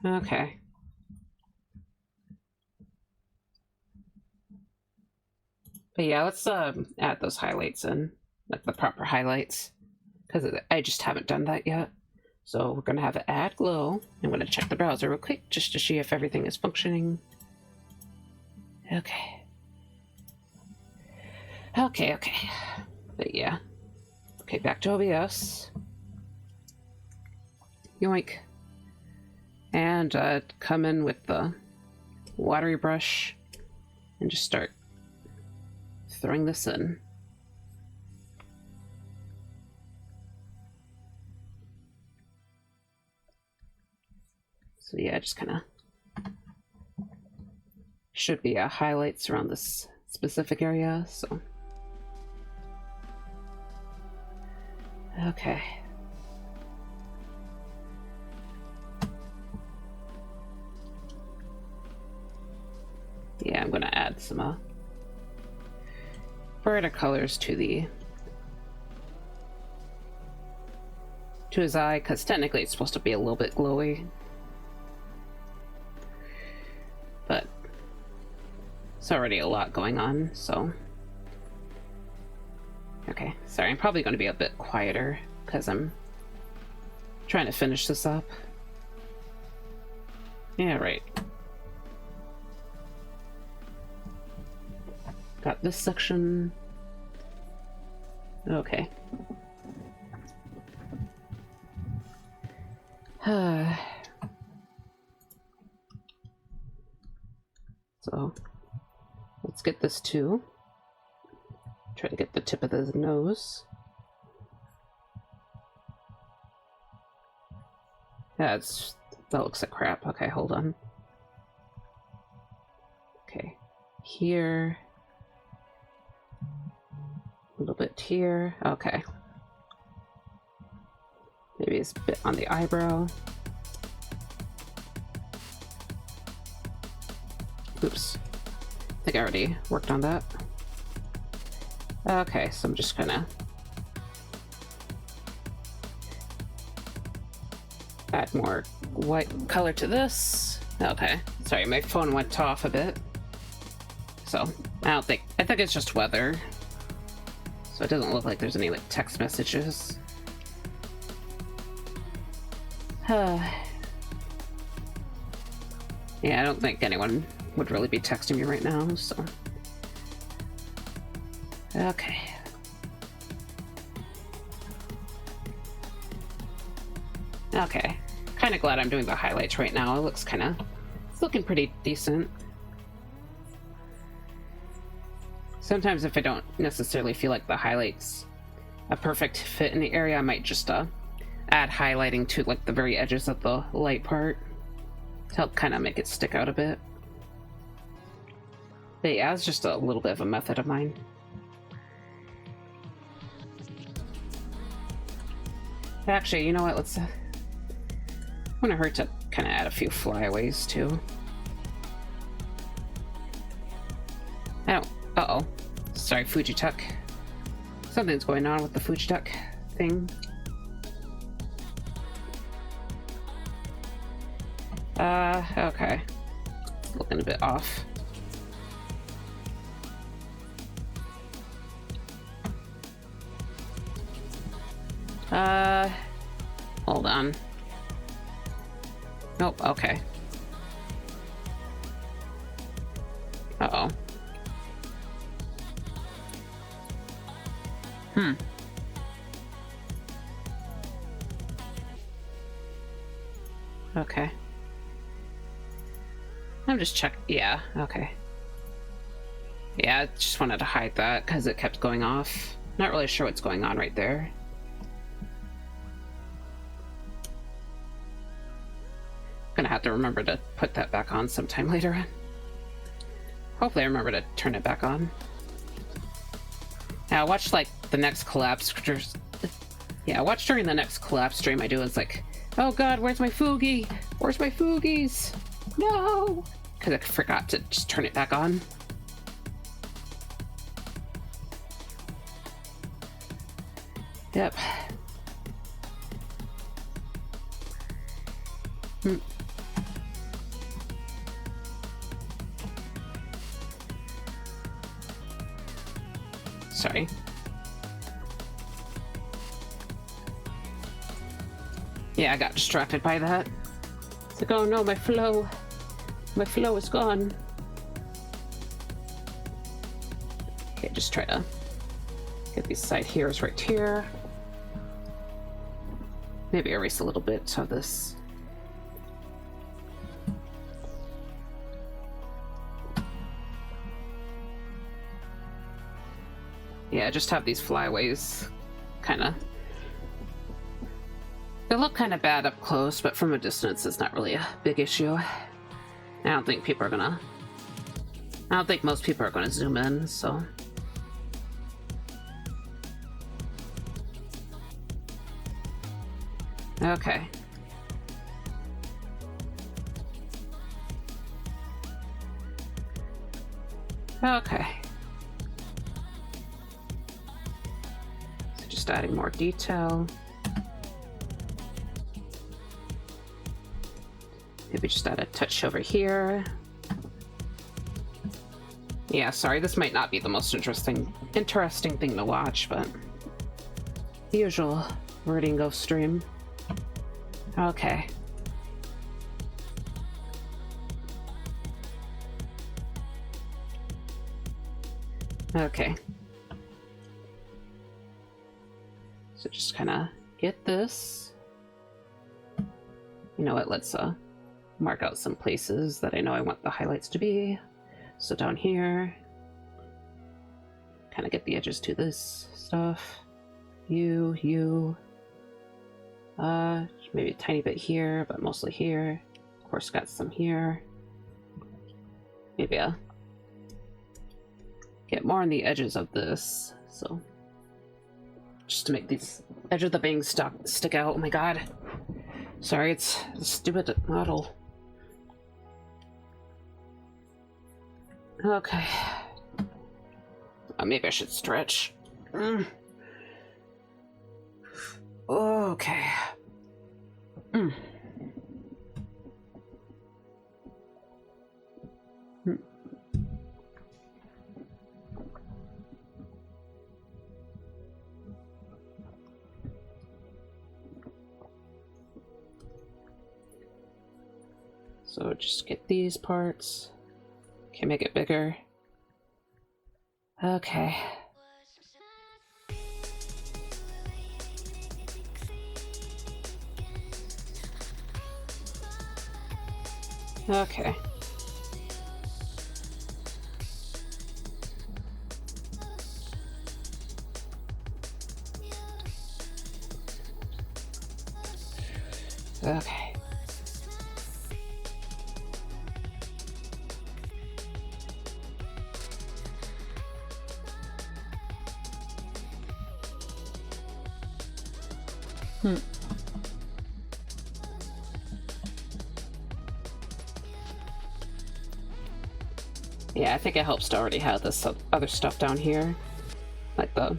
Okay. But yeah, let's add those highlights in, like the proper highlights, because I just haven't done that yet. So we're going to have it add glow. I'm going to check the browser real quick just to see if everything is functioning. Okay. Okay. But yeah. Okay, back to OBS. Yoink. And come in with the watery brush and just start throwing this in. So yeah, just kind of should be highlights around this specific area, so. Okay. Yeah, I'm gonna add some brighter colors to his eye, because technically it's supposed to be a little bit glowy. But it's already a lot going on, so. Okay, sorry, I'm probably going to be a bit quieter because I'm trying to finish this up. Yeah, right. Got this section. Okay. So, let's get this too. Try to get the tip of the nose. Yeah, that looks like crap. Okay, hold on. Okay, here. A little bit here. Okay. Maybe it's a bit on the eyebrow. Oops. I think I already worked on that. Okay, so I'm just gonna add more white color to this. Okay, sorry, my phone went off a bit. So, I think it's just weather. So it doesn't look like there's any like text messages. Yeah, I don't think anyone would really be texting me right now, so. Okay. Okay. Kind of glad I'm doing the highlights right now. It looks it's looking pretty decent. Sometimes if I don't necessarily feel like the highlights a perfect fit in the area, I might just add highlighting to like the very edges of the light part to help kind of make it stick out a bit. But yeah, it's just a little bit of a method of mine. Actually, you know what? Let's. Wouldn't hurt to kind of add a few flyaways too. I don't. Uh-oh. Sorry, Fujituck. Something's going on with the Fujituck thing. Okay. It's looking a bit off. Hold on. Nope, okay. Uh-oh. Okay. I'm just checking. Yeah, okay. Yeah, I just wanted to hide that because it kept going off. Not really sure what's going on right there. Gonna have to remember to put that back on sometime later on. Hopefully I remember to turn it back on. Now watch like the next collapse. Yeah, watch during the next collapse stream I do. It's like, oh god, where's my Fugi? Where's my Fugies? No! Because I forgot to just turn it back on. Yep. Sorry. Yeah, I got distracted by that. It's like, oh no, my flow is gone. Okay, just try to get these side heroes right here. Maybe erase a little bit of this. Yeah, just have these flyaways kind of... They look kind of bad up close, but from a distance it's not really a big issue. I don't think people are gonna... I don't think most people are gonna zoom in, so... Okay. Okay. So just adding more detail. Maybe just add a touch over here. Yeah, sorry, this might not be the most interesting thing to watch, but the usual ViridianGhost stream. Okay. Okay. So just kind of get this. You know what, let's mark out some places that I know I want the highlights to be. So down here, kind of get the edges to this stuff. You. Maybe a tiny bit here, but mostly here. Of course, got some here. Maybe get more on the edges of this, so just to make these edge of the bang stick out. Oh my god. Sorry, it's a stupid model. Okay. Maybe I should stretch. Okay. So just get these parts. Okay, make it bigger. Okay. Okay. Okay. Yeah, I think it helps to already have this other stuff down here. Like the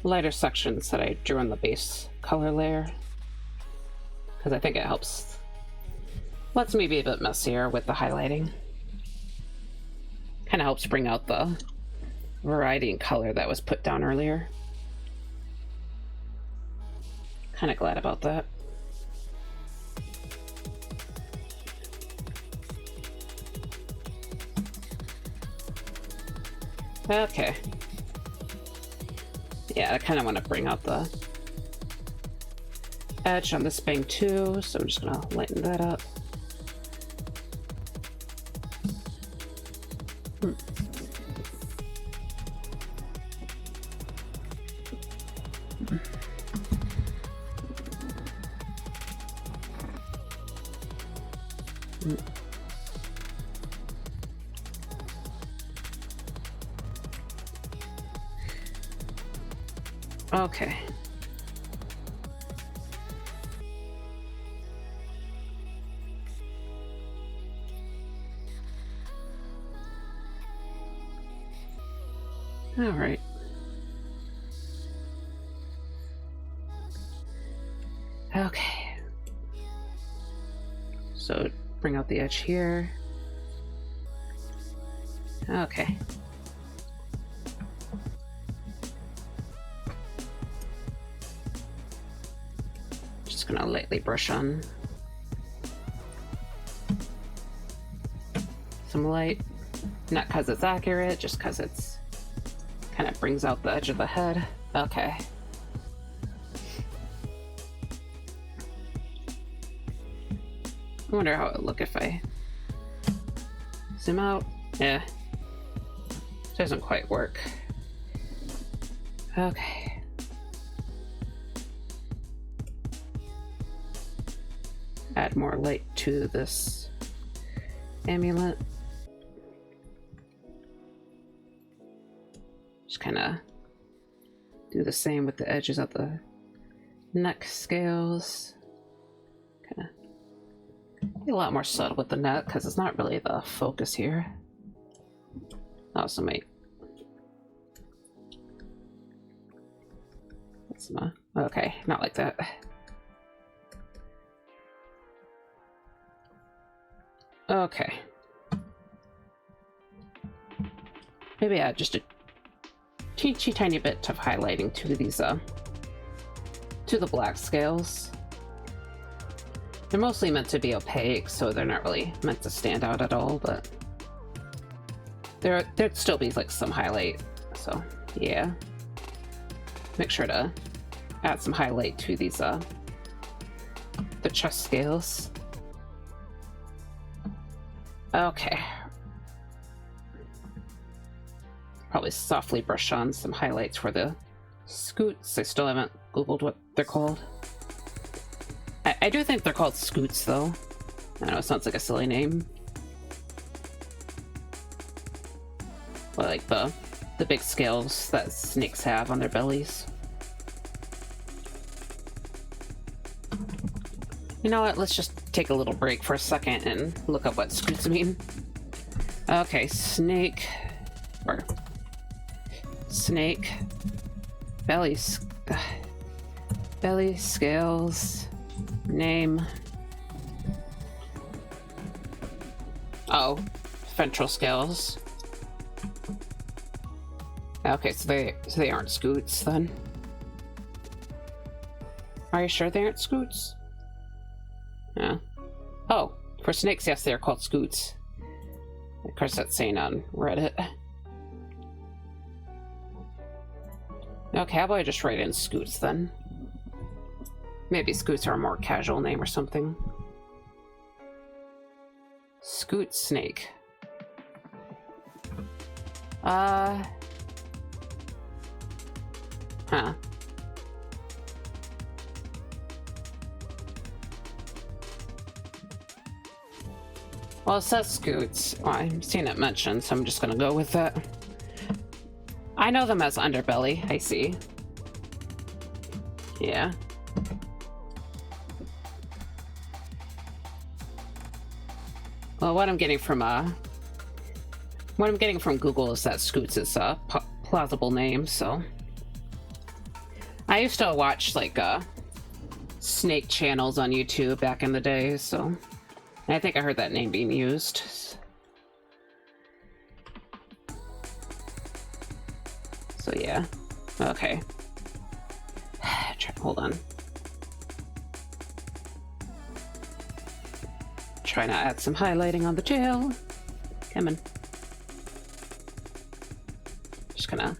lighter sections that I drew in the base color layer. Because I think it helps. Lets me be a bit messier with the highlighting. Kind of helps bring out the variety in color that was put down earlier. Kind of glad about that. Okay. Yeah, I kind of want to bring out the edge on this bang too, so I'm just gonna lighten that up. Okay. All right. Okay. So bring out the edge here. Okay. Just gonna lightly brush on some light. Not because it's accurate, just because it's kind of brings out the edge of the head. Okay. I wonder how it would look if I zoom out. Yeah. Doesn't quite work. Okay. Add more light to this amulet. Just kind of do the same with the edges of the neck scales. Kind of be a lot more subtle with the neck because it's not really the focus here. Also, mate. That's my okay, not like that. Okay. Maybe add just a teensy tiny bit of highlighting to these to the black scales. They're mostly meant to be opaque, so they're not really meant to stand out at all, but there'd still be like some highlight. So yeah, make sure to add some highlight to these the chest scales. Okay. Probably softly brush on some highlights for the scoots. I still haven't googled what they're called. I do think they're called scoots though. I know it sounds like a silly name. But like the big scales that snakes have on their bellies. You know what, let's just take a little break for a second and look up what scoots mean. Okay, snake, or snake, belly scales, name. Oh, ventral scales. Okay, so they aren't scoots then. Are you sure they aren't scoots? Yeah. Oh, for snakes, yes, they are called scoots. Of course, that's saying on Reddit. Okay, how about I just write in scoots then? Maybe scoots are a more casual name or something. Scoot snake. Huh. Well, it says scoots. Well, I'm seeing it mentioned, so I'm just gonna go with that. I know them as underbelly, I see. Yeah. Well, what I'm getting from Google is that Scoots is a plausible name. So I used to watch like snake channels on YouTube back in the day, so I think I heard that name being used. So yeah, okay. Hold on. Trying to add some highlighting on the jail. Come on. Just gonna.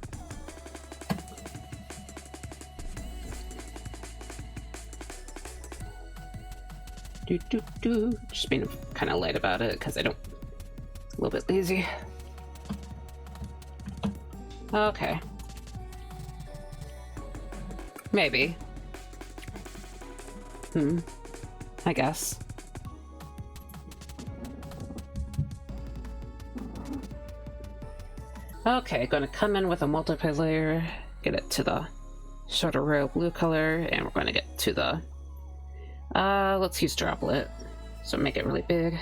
Just being kind of light about it because I don't. A little bit lazy. Okay. Maybe. I guess. Okay, gonna come in with a multiply layer, get it to the sort of royal blue color, and we're gonna get to the let's use droplet. So make it really big.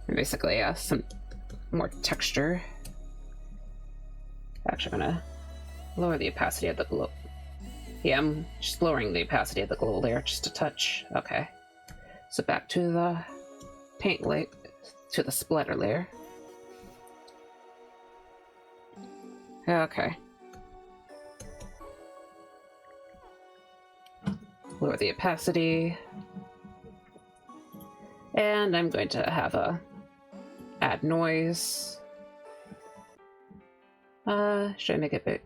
And basically some more texture. Actually, I'm gonna lower the opacity of the glow. Yeah, I'm just lowering the opacity of the glow layer just a touch. Okay. So back to the paint layer, to the splatter layer. Okay. Lower the opacity. And I'm going to have add noise. Should I make it big?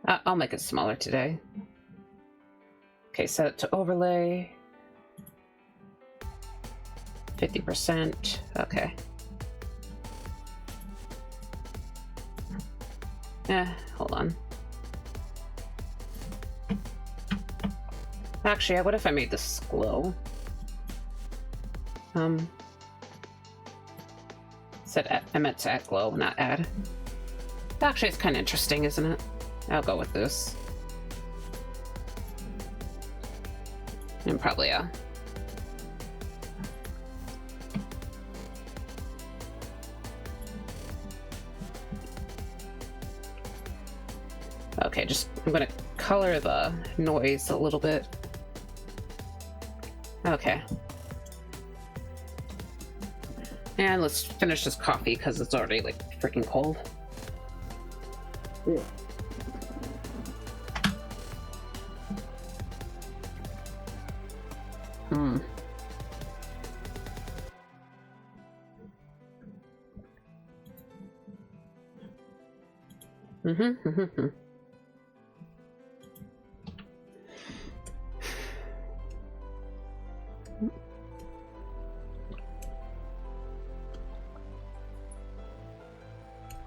I'll make it smaller today. Okay, set it to overlay. 50%. Okay. Hold on. Actually, what if I made this glow? I meant to add glow, not add. Actually, it's kind of interesting, isn't it? I'll go with this. And probably, okay, I'm gonna color the noise a little bit. Okay. And let's finish this coffee because it's already like freaking cold. Yeah.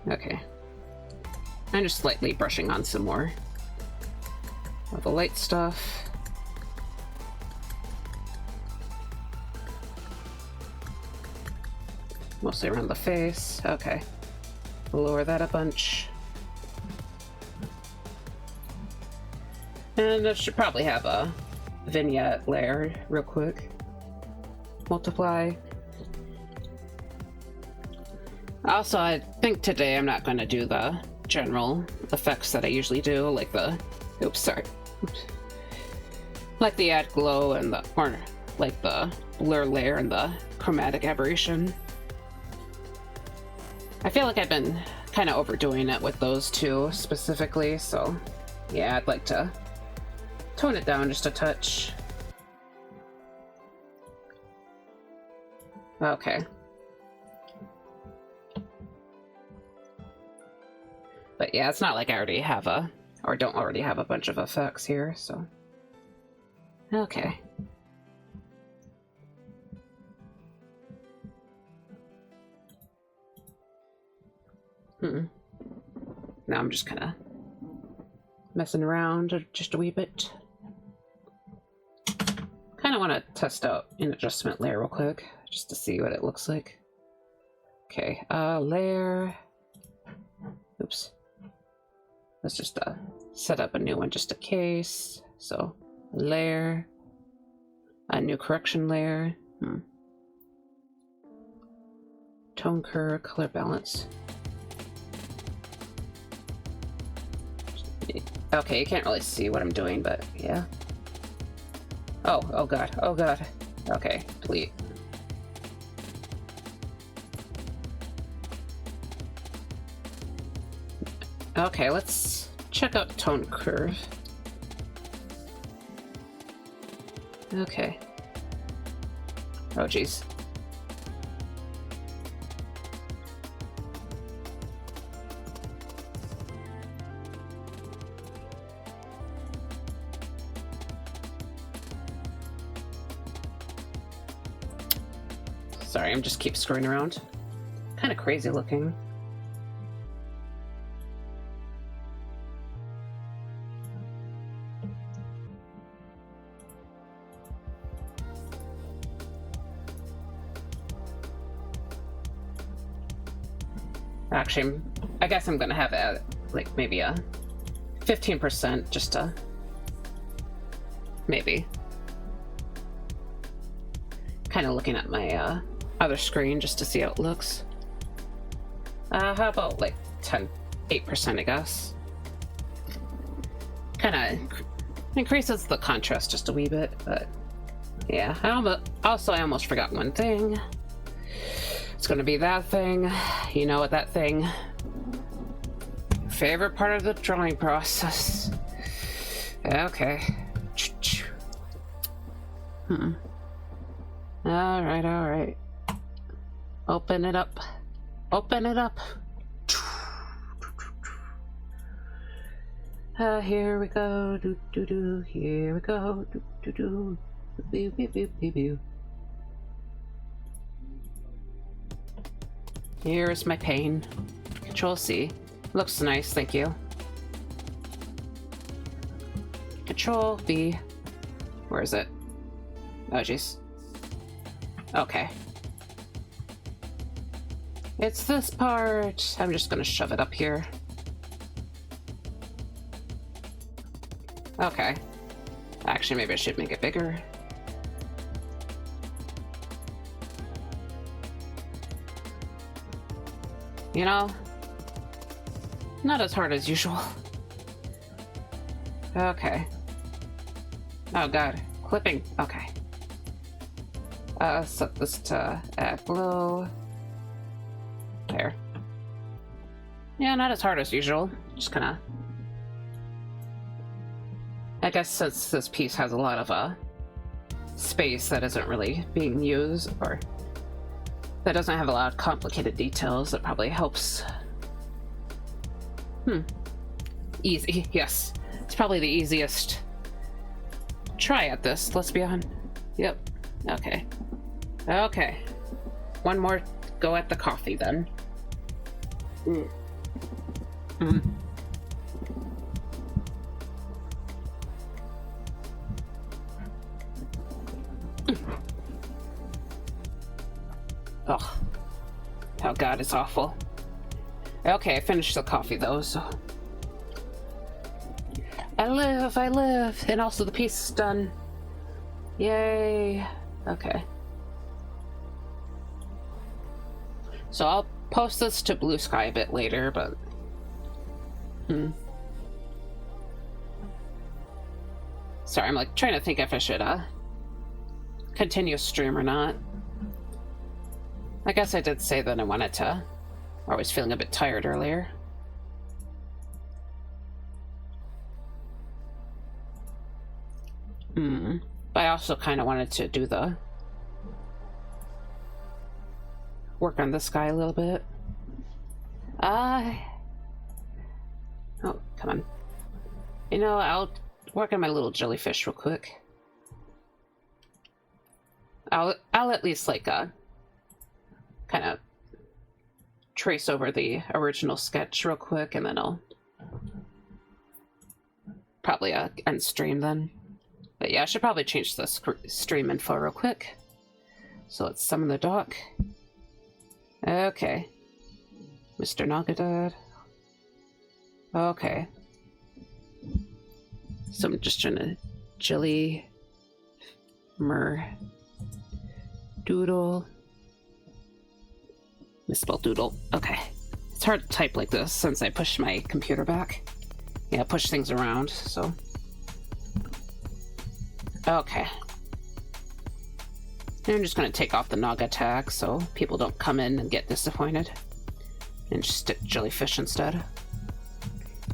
Okay. I'm just slightly brushing on some more of the light stuff. Mostly around the face. Okay. Lower that a bunch. And I should probably have a vignette layer real quick. Multiply. Also, I think today I'm not going to do the general effects that I usually do, like the... Oops, sorry. Oops. Like the add glow and or like the blur layer and the chromatic aberration. I feel like I've been kind of overdoing it with those two specifically, so yeah, I'd like to tone it down just a touch. Okay. But yeah, it's not like I already have or don't already have a bunch of effects here, so. Okay. Now I'm just kind of messing around just a wee bit. Kind of want to test out an adjustment layer real quick, just to see what it looks like. Okay, layer. Oops. Let's just set up a new one just in case. So, layer. A new correction layer. Tone curve, color balance. Okay, you can't really see what I'm doing, but yeah. Oh god, oh god. Okay, delete. Okay, let's check out tone curve. Okay. Oh jeez. Sorry, I'm just keep screwing around. Kind of crazy looking. Actually, I guess I'm gonna have it like maybe a 15% just to maybe. Kind of looking at my other screen just to see how it looks. How about like 8%, I guess. Kind of increases the contrast just a wee bit, but yeah. I almost forgot one thing. It's gonna be that thing. You know what that thing? Favorite part of the drawing process. Okay. Alright. Open it up. Open it up. Here we go. Here we go. Beep, beep, beep, beep, beep. Here's my pain. Control C. Looks nice, thank you. Control V. Where is it? Oh jeez. Okay. It's this part. I'm just gonna shove it up here. Okay. Actually, maybe I should make it bigger. You know, not as hard as usual. Okay. Oh god, clipping. Okay. Set this to add glow. There. Yeah, not as hard as usual. Just kinda. I guess since this piece has a lot of space that isn't really being used, or that doesn't have a lot of complicated details, that probably helps. Easy, yes. It's probably the easiest try at this, let's be honest. Yep. Okay. Okay. One more go at the coffee then. Oh god, it's awful. Okay, I finished the coffee though, so I live, and also the piece is done. Yay. Okay. So I'll post this to Blue Sky a bit later, but sorry, I'm like trying to think if I should continue stream or not. I guess I did say that I wanted to. I was feeling a bit tired earlier. But I also kind of wanted to do the work on this guy a little bit. Oh, come on. You know, I'll work on my little jellyfish real quick. I'll at least like kind of trace over the original sketch real quick, and then I'll probably end stream then. But yeah, I should probably change the stream info real quick. So let's summon the doc. Okay. Mr. Naga dad. Okay. So I'm just trying to Jelly Mer Doodle Misspelled doodle. Okay. It's hard to type like this since I pushed my computer back. Yeah, push things around, so. Okay. And I'm just gonna take off the Naga tag so people don't come in and get disappointed. And just stick jellyfish instead.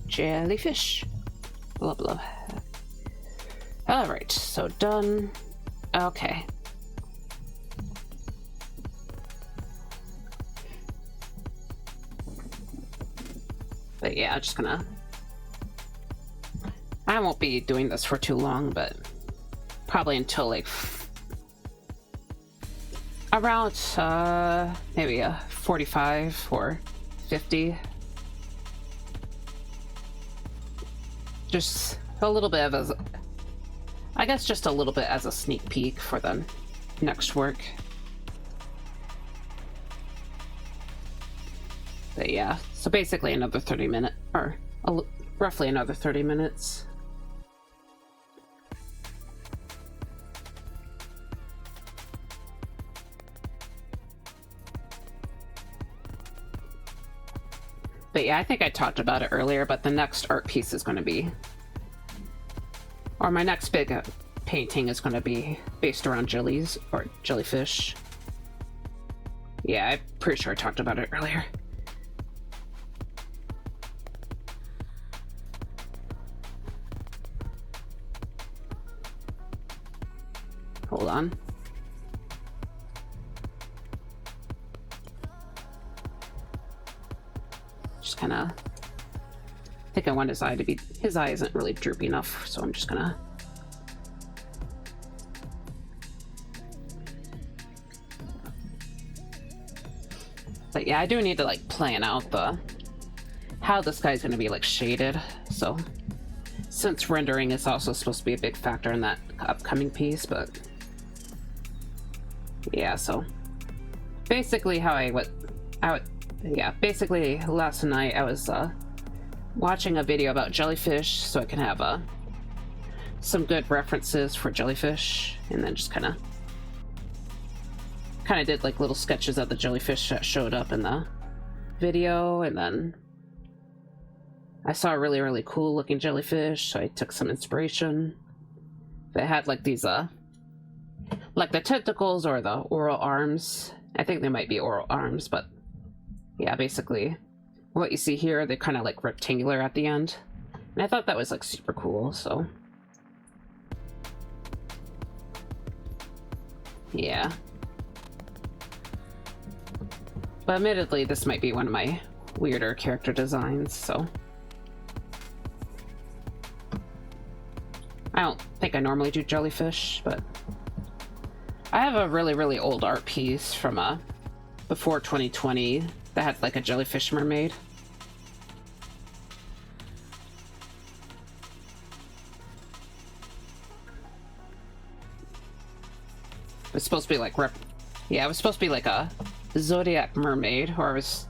Jellyfish. Blah blah. Alright, so done. Okay. But yeah, I'm just gonna... I won't be doing this for too long, but probably until like around maybe 45 or 50. Just a little bit of I guess just a little bit as a sneak peek for the next work. But yeah, so basically another 30 minutes, or roughly another 30 minutes. But yeah, I think I talked about it earlier, but the next art piece is going to be, or my next big painting is going to be based around jellies, or jellyfish. Yeah, I'm pretty sure I talked about it earlier. Hold on. Just kind of... I think I want his eye to be... His eye isn't really droopy enough, so I'm just gonna... But yeah, I do need to like plan out the... how this guy's gonna be like shaded, so... Since rendering is also supposed to be a big factor in that upcoming piece, but... Yeah, so... Basically how I would... Yeah, basically last night I was watching a video about jellyfish so I can have some good references for jellyfish, and then just kind of did like little sketches of the jellyfish that showed up in the video, and then I saw a really cool looking jellyfish, so I took some inspiration. They had like these like the tentacles or the oral arms. I think they might be oral arms, but yeah, basically what you see here, they're kind of like rectangular at the end. And I thought that was like super cool, so yeah. But admittedly, this might be one of my weirder character designs, so I don't think I normally do jellyfish, but I have a really old art piece from before 2020 that had like a jellyfish mermaid. It was supposed to be like yeah, it was supposed to be like a Zodiac mermaid, or I was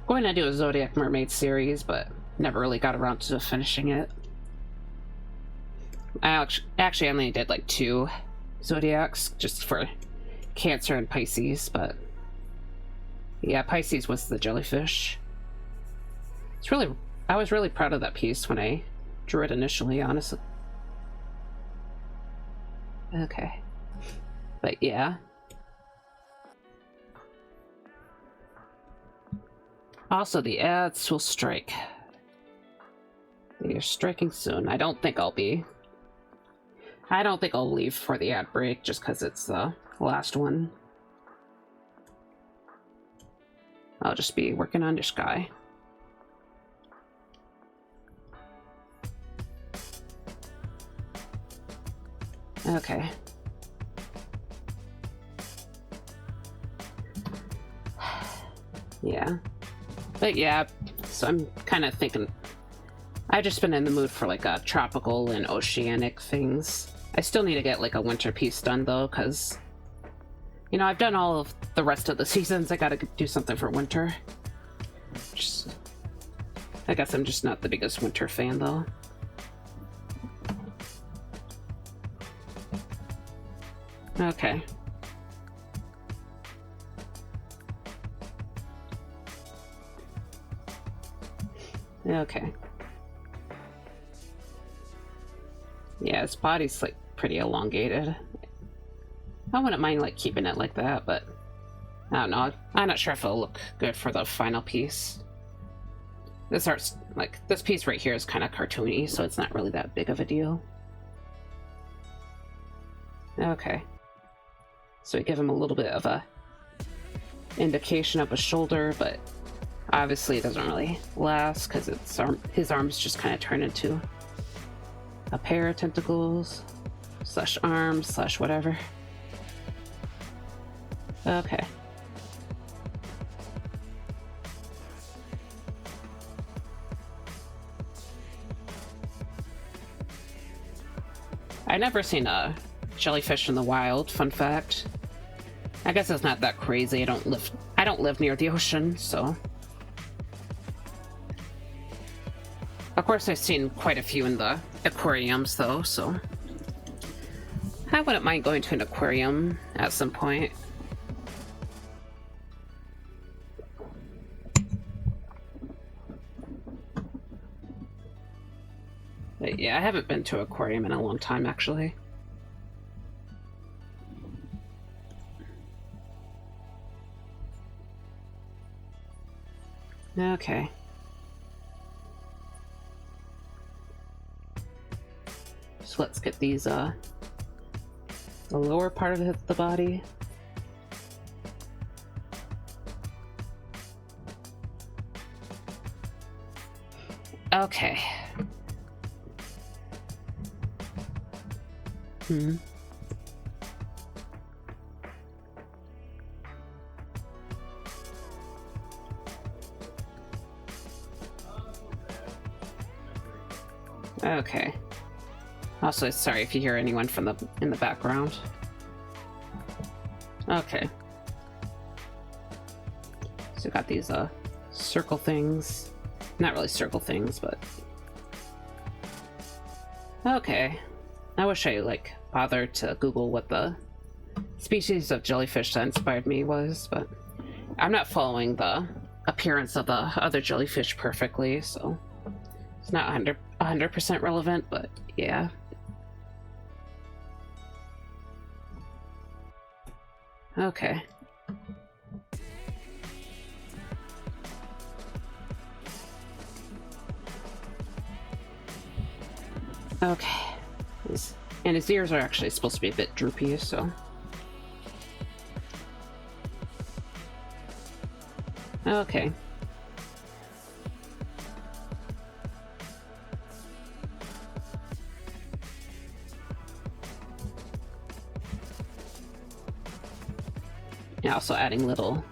going to do a Zodiac mermaid series, but never really got around to finishing it. I actually only did like 2 Zodiacs, just for Cancer and Pisces, but yeah, Pisces was the jellyfish. I was really proud of that piece when I drew it initially, honestly. Okay. But yeah. Also, the ads will strike. They are striking soon. I don't think I'll leave for the ad break just because it's the last one. I'll just be working on this guy. Okay. Yeah. But yeah, so I'm kind of thinking... I've just been in the mood for like a tropical and oceanic things. I still need to get like a winter piece done though, because... You know, I've done all of the rest of the seasons. I gotta do something for winter. I guess I'm just not the biggest winter fan, though. Okay. Okay. Yeah, its body's like pretty elongated. I wouldn't mind like keeping it like that, but I don't know. I'm not sure if it'll look good for the final piece. This art's like this piece right here is kind of cartoony, so it's not really that big of a deal. Okay. So we give him a little bit of a indication of a shoulder, but obviously it doesn't really last because his arms just kind of turn into a pair of tentacles slash arms slash whatever. Okay. I never seen a jellyfish in the wild, fun fact. I guess it's not that crazy. I don't live near the ocean, so. Of course I've seen quite a few in the aquariums though, so I wouldn't mind going to an aquarium at some point. But yeah, I haven't been to an aquarium in a long time actually. Okay. So let's get these, the lower part of the body. Okay. Okay. Also, sorry if you hear anyone from in the background. Okay. So got these circle things. Not really circle things, but okay. I wish I like bothered to Google what the species of jellyfish that inspired me was, but I'm not following the appearance of the other jellyfish perfectly, so it's not 100% relevant, but yeah. Okay. Okay. And his ears are actually supposed to be a bit droopy, so. Okay. Yeah, also adding little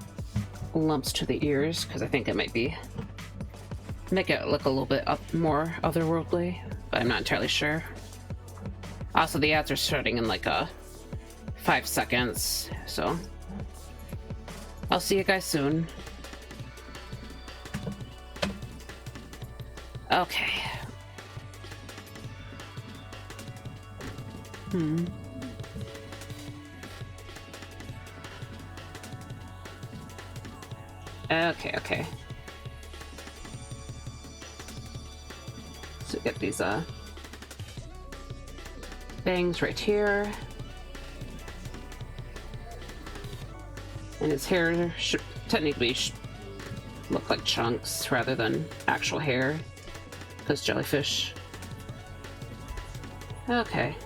lumps to the ears, because I think it might make it look a little bit more otherworldly, but I'm not entirely sure. Also, the ads are starting in like 5 seconds, so I'll see you guys soon. Okay. Okay. So get these bangs right here. And his hair should technically look like chunks rather than actual hair, because jellyfish. Okay.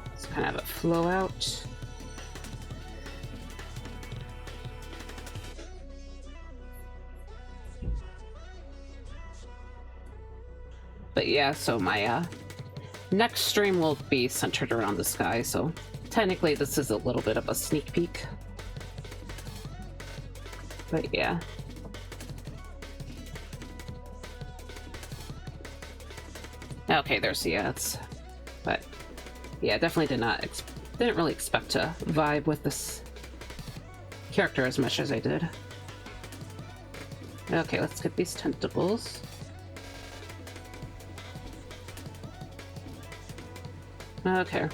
Let's kind of have it flow out. But yeah, so my next stream will be centered around this guy, so technically this is a little bit of a sneak peek. But yeah. Okay, there's the ads. But yeah, definitely didn't really expect to vibe with this character as much as I did. Okay, let's get these tentacles. Okay.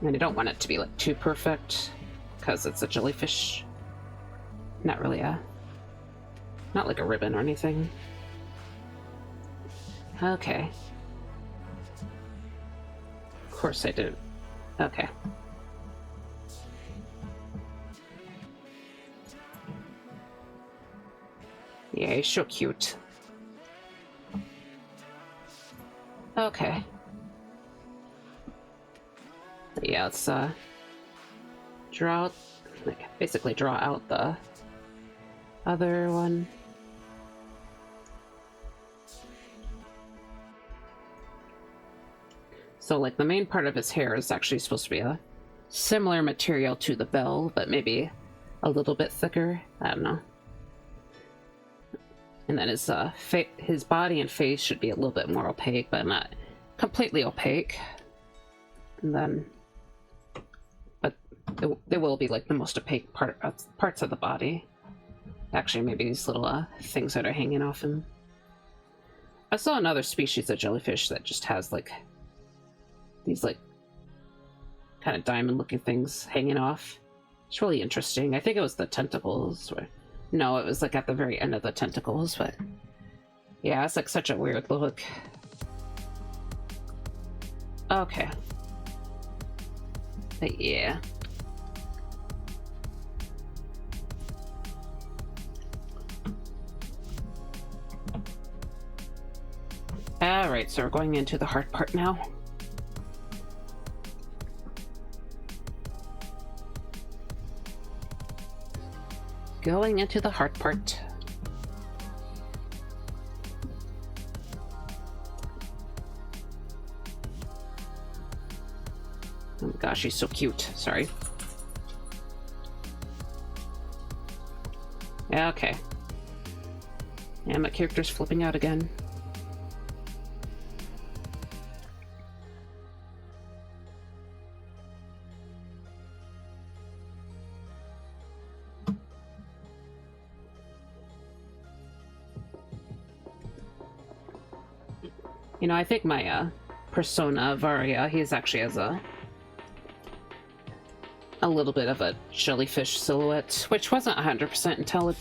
And I don't want it to be like too perfect because it's a jellyfish. Not really not like a ribbon or anything. Okay. Of course I did. Okay. Yeah, he's so cute. Okay. Yeah, let's draw out, like, basically draw out the other one. So, like, the main part of his hair is actually supposed to be a similar material to the bell, but maybe a little bit thicker. I don't know. And then his body and face should be a little bit more opaque, but not completely opaque. And then, but there will be like the most opaque parts of the body. Actually, maybe these little things that are hanging off him. I saw another species of jellyfish that just has like these like kind of diamond-looking things hanging off. It's really interesting. I think it was the tentacles. No, it was like at the very end of the tentacles, but yeah, it's like such a weird look. Okay. But yeah. Alright, so we're going into the hard part now. Going into the hard part. Oh my gosh, she's so cute. Sorry. Okay. And my character's flipping out again. You know, I think my persona, Varia, he's actually has a little bit of a jellyfish silhouette, which wasn't 100%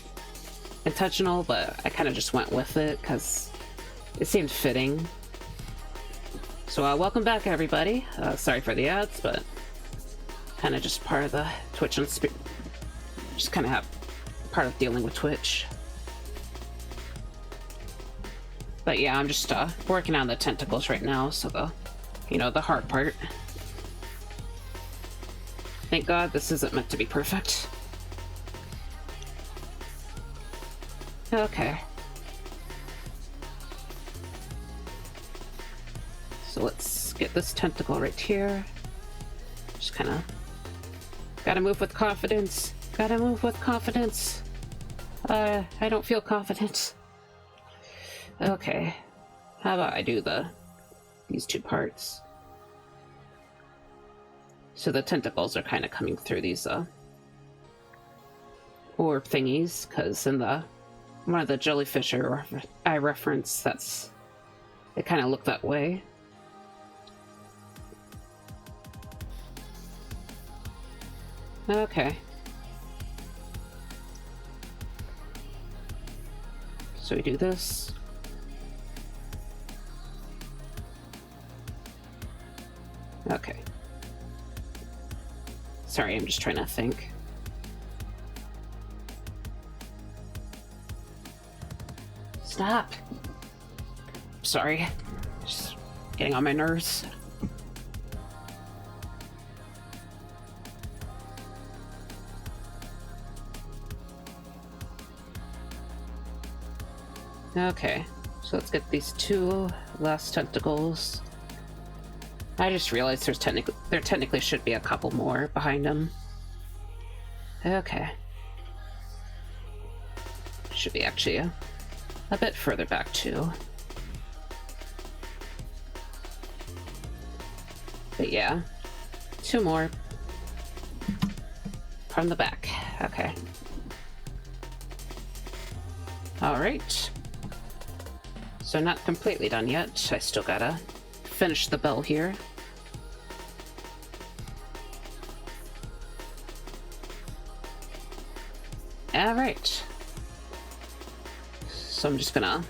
intentional, but I kind of just went with it because it seemed fitting. So welcome back, everybody. Sorry for the ads, but kind of just part of the Twitch and just kind of have part of dealing with Twitch. But yeah, I'm just working on the tentacles right now, so the hard part. Thank God this isn't meant to be perfect. Okay. So let's get this tentacle right here. Just kind of gotta move with confidence. Gotta move with confidence. I don't feel confident. Okay, how about I do these two parts? So the tentacles are kind of coming through these orb thingies, because in one of the jellyfish I referenced, it kind of looked that way. Okay. So we do this. Okay. Sorry, I'm just trying to think. Stop. Sorry. Just getting on my nerves. Okay, so let's get these two last tentacles. I just realized there technically should be a couple more behind them. Okay. Should be actually a bit further back too. But yeah, two more from the back. Okay. All right. So not completely done yet. I still gotta finish the bell here. All right. So I'm just gonna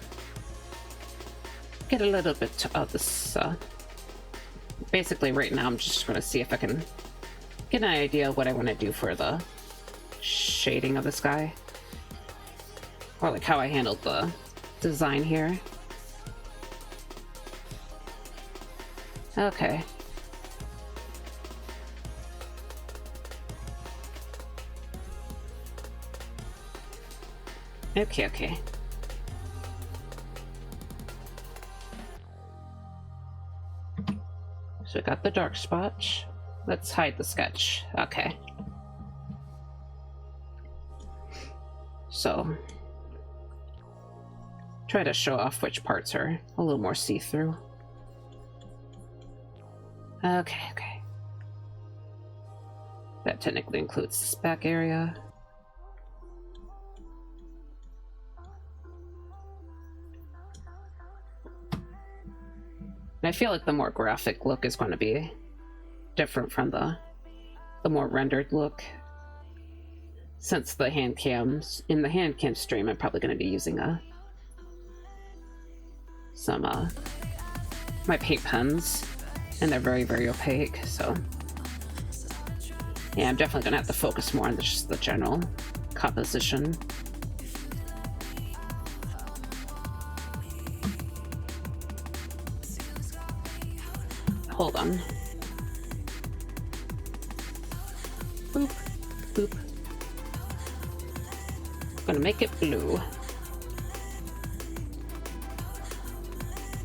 get a little bit of this. Basically, right now, I'm just gonna see if I can get an idea of what I want to do for the shading of this guy, or like how I handled the design here. Okay. Okay. So we got the dark spot. Let's hide the sketch. Okay. So, try to show off which parts are a little more see-through. Okay. That technically includes this back area. And I feel like the more graphic look is going to be different from the more rendered look. Since the hand cams, in the hand cam stream, I'm probably going to be using my paint pens, and they're very, very opaque, so yeah, I'm definitely going to have to focus more on just the general composition. Hold on. Boop, boop. Gonna make it blue.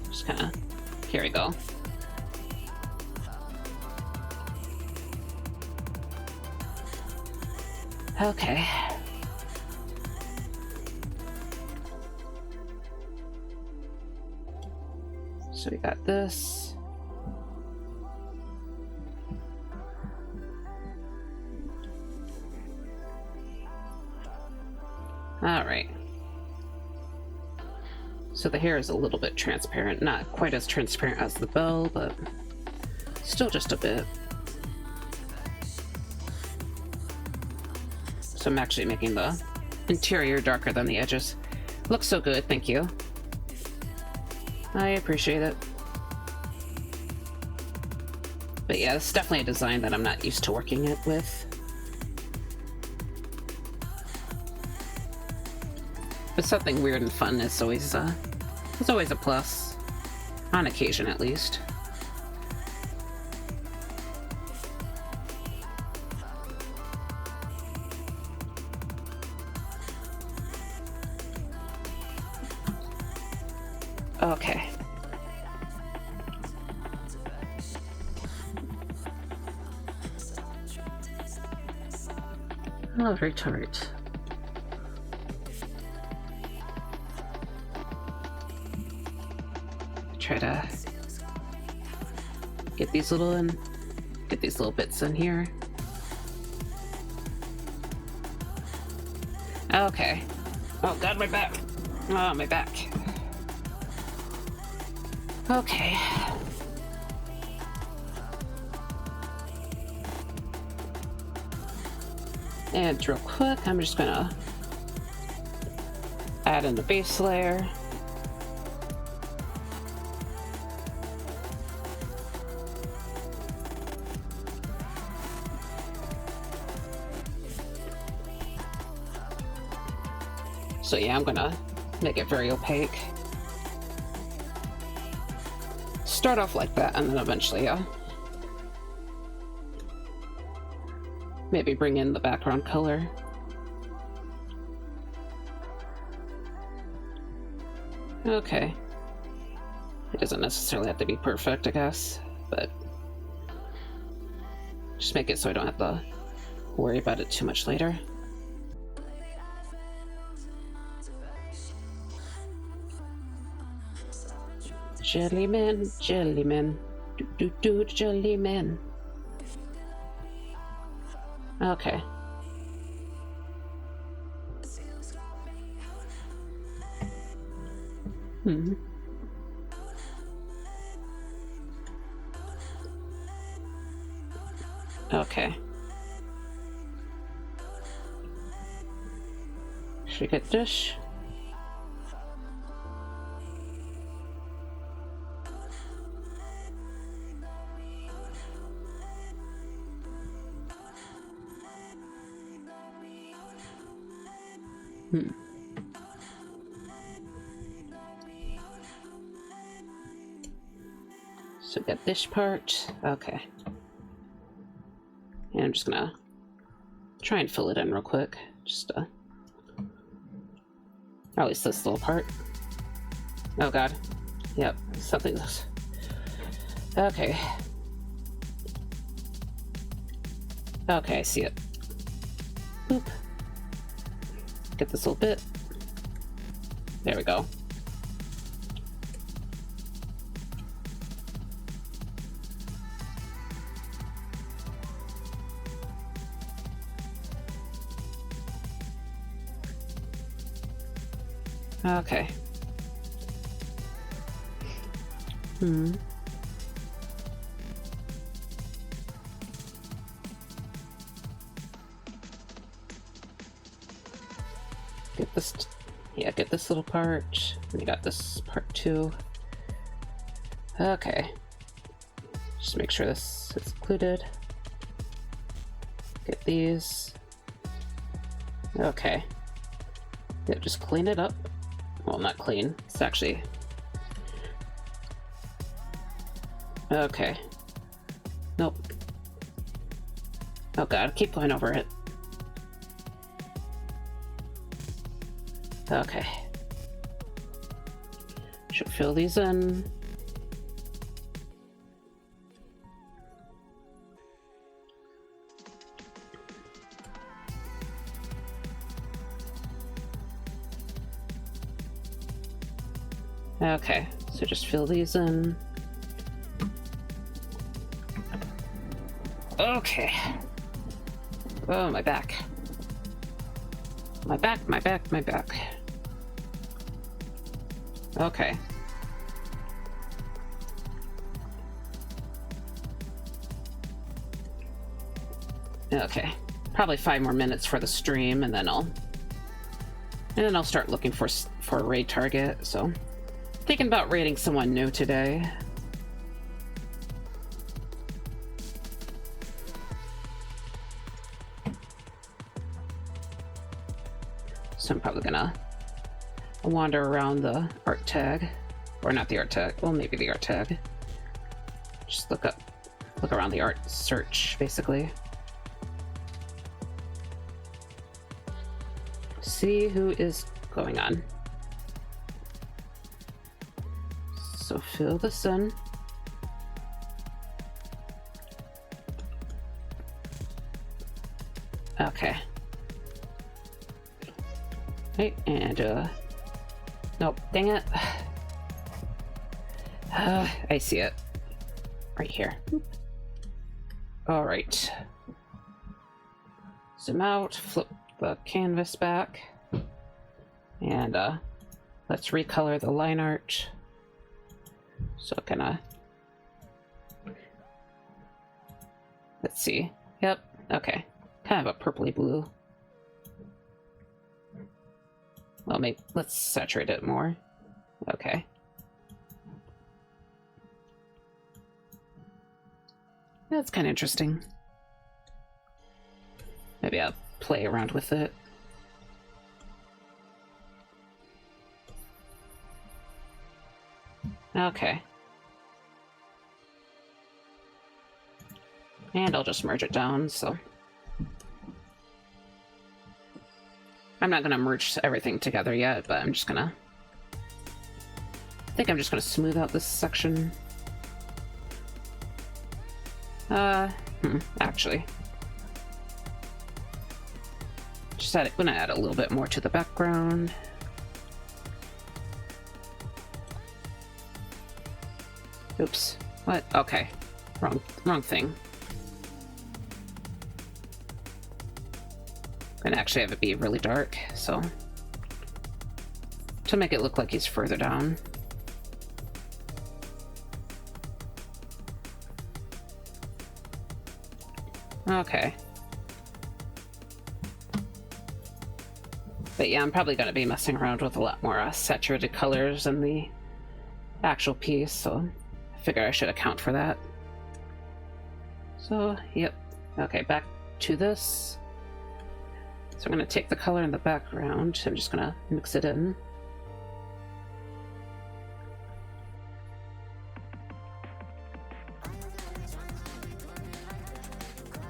Just kinda, here we go. Okay. So we got this. Alright. So the hair is a little bit transparent. Not quite as transparent as the bow, but still just a bit. So I'm actually making the interior darker than the edges. Looks so good, thank you. I appreciate it. But yeah, it's definitely a design that I'm not used to working it with. But something weird and fun is always a plus, on occasion at least. Okay. All right. Try to get these little bits in here. Okay. Oh god, my back. Oh, my back. Okay. And real quick, I'm just gonna add in the base layer. So yeah, I'm gonna make it very opaque. Start off like that, and then eventually, maybe bring in the background color. Okay. It doesn't necessarily have to be perfect, I guess, but just make it so I don't have to worry about it too much later. Jellyman, Jellyman. Okay. Okay. Should we get dish? So we got this part. Okay. And I'm just gonna try and fill it in real quick. Just or at least this little part. Oh god. Yep, something's... Okay. Okay, I see it. Boop. Get this little bit. There we go. Okay. Get this, yeah, get this little part. We got this part too. Okay. Just make sure this is included. Get these. Okay. Yeah, just clean it up. Well, not clean. It's actually... Okay. Nope. Oh god, keep going over it. Okay. Should fill these in. Okay, so just fill these in. Okay. Oh, my back. My back, my back, my back. Okay. Okay. Probably 5 more minutes for the stream, and then I'll start looking for a raid target. So, thinking about raiding someone new today. So I'm probably gonna wander around the art tag, or not the art tag. Well, maybe the art tag. Just look around the art search, basically. See who is going on. So fill this in. Okay. Right, and nope, dang it. I see it. Right here. All right. Zoom out, flip the canvas back, and let's recolor the line art. So let's see. Yep, okay. Kind of a purpley blue. Well, maybe let's saturate it more. Okay. That's kind of interesting. Maybe I'll play around with it. Okay. And I'll just merge it down, so... I'm not gonna merge everything together yet, but I'm just gonna... I think I'm just gonna smooth out this section. Actually. Just gonna add a little bit more to the background. Oops. What? Okay. Wrong thing. I'm gonna actually have it be really dark, so... to make it look like he's further down. Okay. But yeah, I'm probably going to be messing around with a lot more saturated colors in the actual piece, so I figure I should account for that. So, yep. Okay, back to this. So I'm going to take the color in the background. I'm just going to mix it in.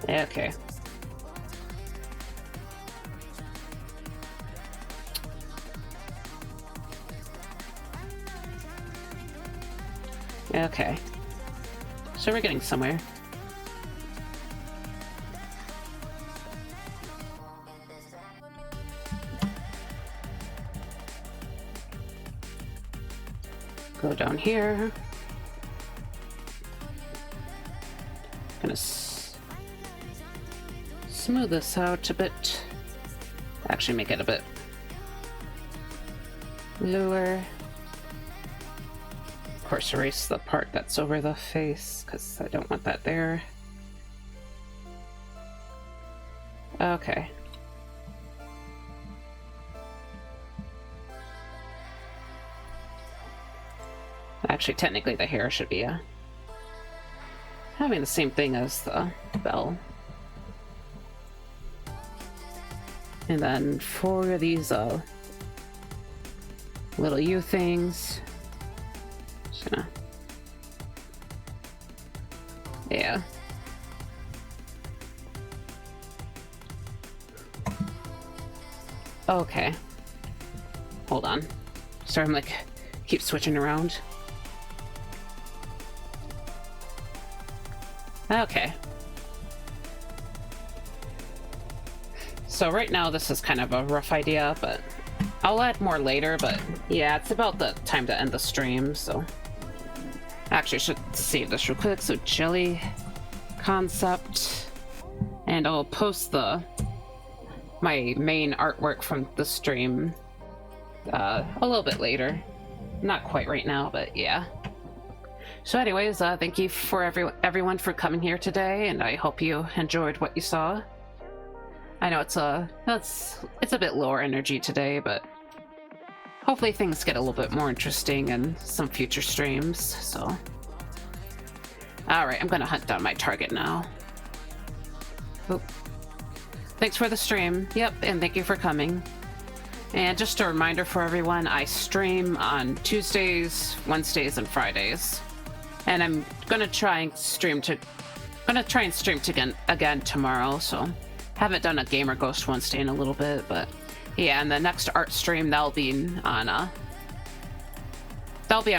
Okay. Okay. So we're getting somewhere. Go down here. Gonna smooth this out a bit. Actually make it a bit lower. Of course, erase the part that's over the face, because I don't want that there. Okay. Actually, technically the hair should be having the same thing as the bell. And then for these little U things, just gonna, yeah. Okay. Hold on. Sorry, I'm like, keep switching around. Okay. So right now this is kind of a rough idea, but I'll add more later, but yeah, it's about the time to end the stream, so... Actually, I should save this real quick. So Jelly concept, and I'll post my main artwork from the stream a little bit later. Not quite right now, but yeah. So anyways, thank you for everyone for coming here today, and I hope you enjoyed what you saw. I know it's a bit lower energy today, but hopefully things get a little bit more interesting in some future streams, so. Alright, I'm gonna hunt down my target now. Oh. Thanks for the stream. Yep, and thank you for coming. And just a reminder for everyone, I stream on Tuesdays, Wednesdays, and Fridays. And I'm gonna try and stream again tomorrow, so haven't done a Gamer Ghost Wednesday in a little bit, but yeah, and the next art stream that'll be on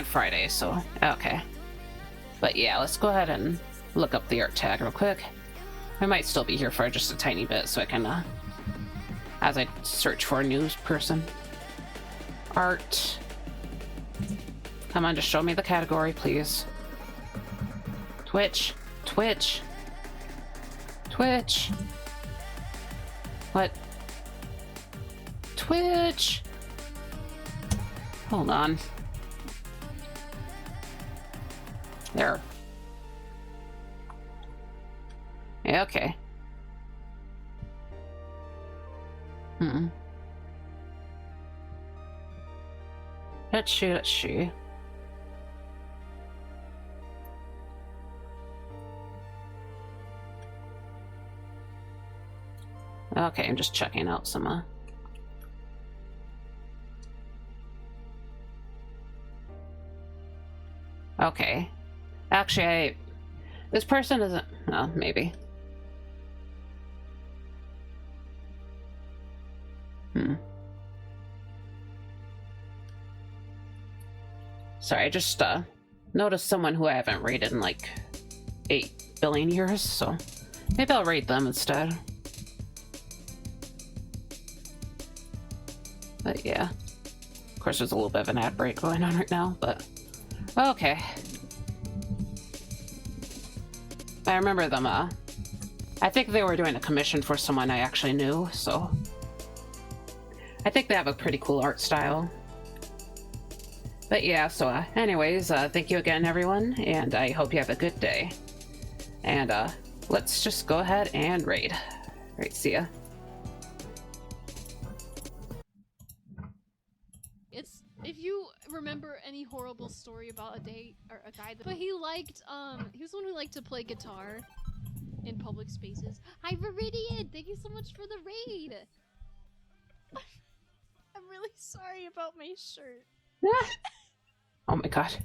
Friday, so okay. But yeah, let's go ahead and look up the art tag real quick. I might still be here for just a tiny bit, so I can as I search for a new person. Art. Come on, just show me the category, please. Twitch. Twitch. Twitch. What? Twitch. Hold on. There. Yeah, okay. Let's see. Okay, I'm just checking out some, Okay. Actually, this person isn't... Oh, maybe. Sorry, I just, noticed someone who I haven't rated in, like, 8 billion years, so maybe I'll rate them instead. But yeah. Of course, there's a little bit of an ad break going on right now, but... Okay. I remember them, I think they were doing a commission for someone I actually knew, so... I think they have a pretty cool art style. But yeah, so anyways, thank you again, everyone, and I hope you have a good day. And let's just go ahead and raid. Alright, see ya. remember any horrible story about a date or a guy that, but he liked he was the one who liked to play guitar in public spaces. Hi Viridian, thank you so much for the raid. I'm really sorry about my shirt. Oh my god.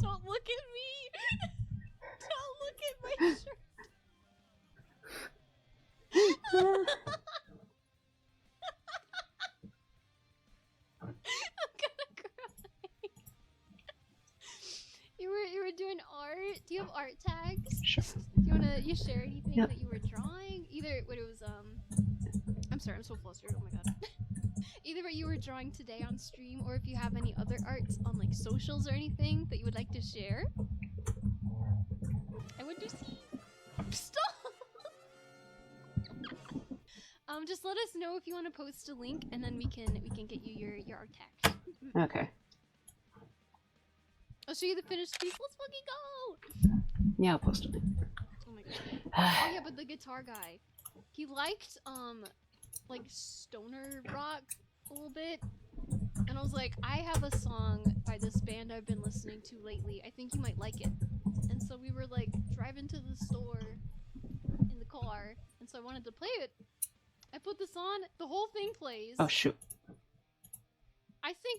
Don't look at me. Don't look at my shirt. I'm gonna cry. You were doing art. Do you have art tags? Sure. Do you share anything that you were drawing? Either when it was I'm sorry, I'm so flustered. Oh my god. Either what you were drawing today on stream, or if you have any other arts on like socials or anything that you would like to share. I want to see. Stop. Just let us know if you want to post a link, and then we can get you your art tag. Okay. I'll show you the finished piece. Let's fucking go! Yeah, I'll post it. Oh my god. Oh yeah, but the guitar guy, he liked like stoner rock a little bit, and I was like, I have a song by this band I've been listening to lately. I think you might like it. And so we were like driving to the store in the car, and so I wanted to play it. I put this on, the whole thing plays. Oh shoot. I think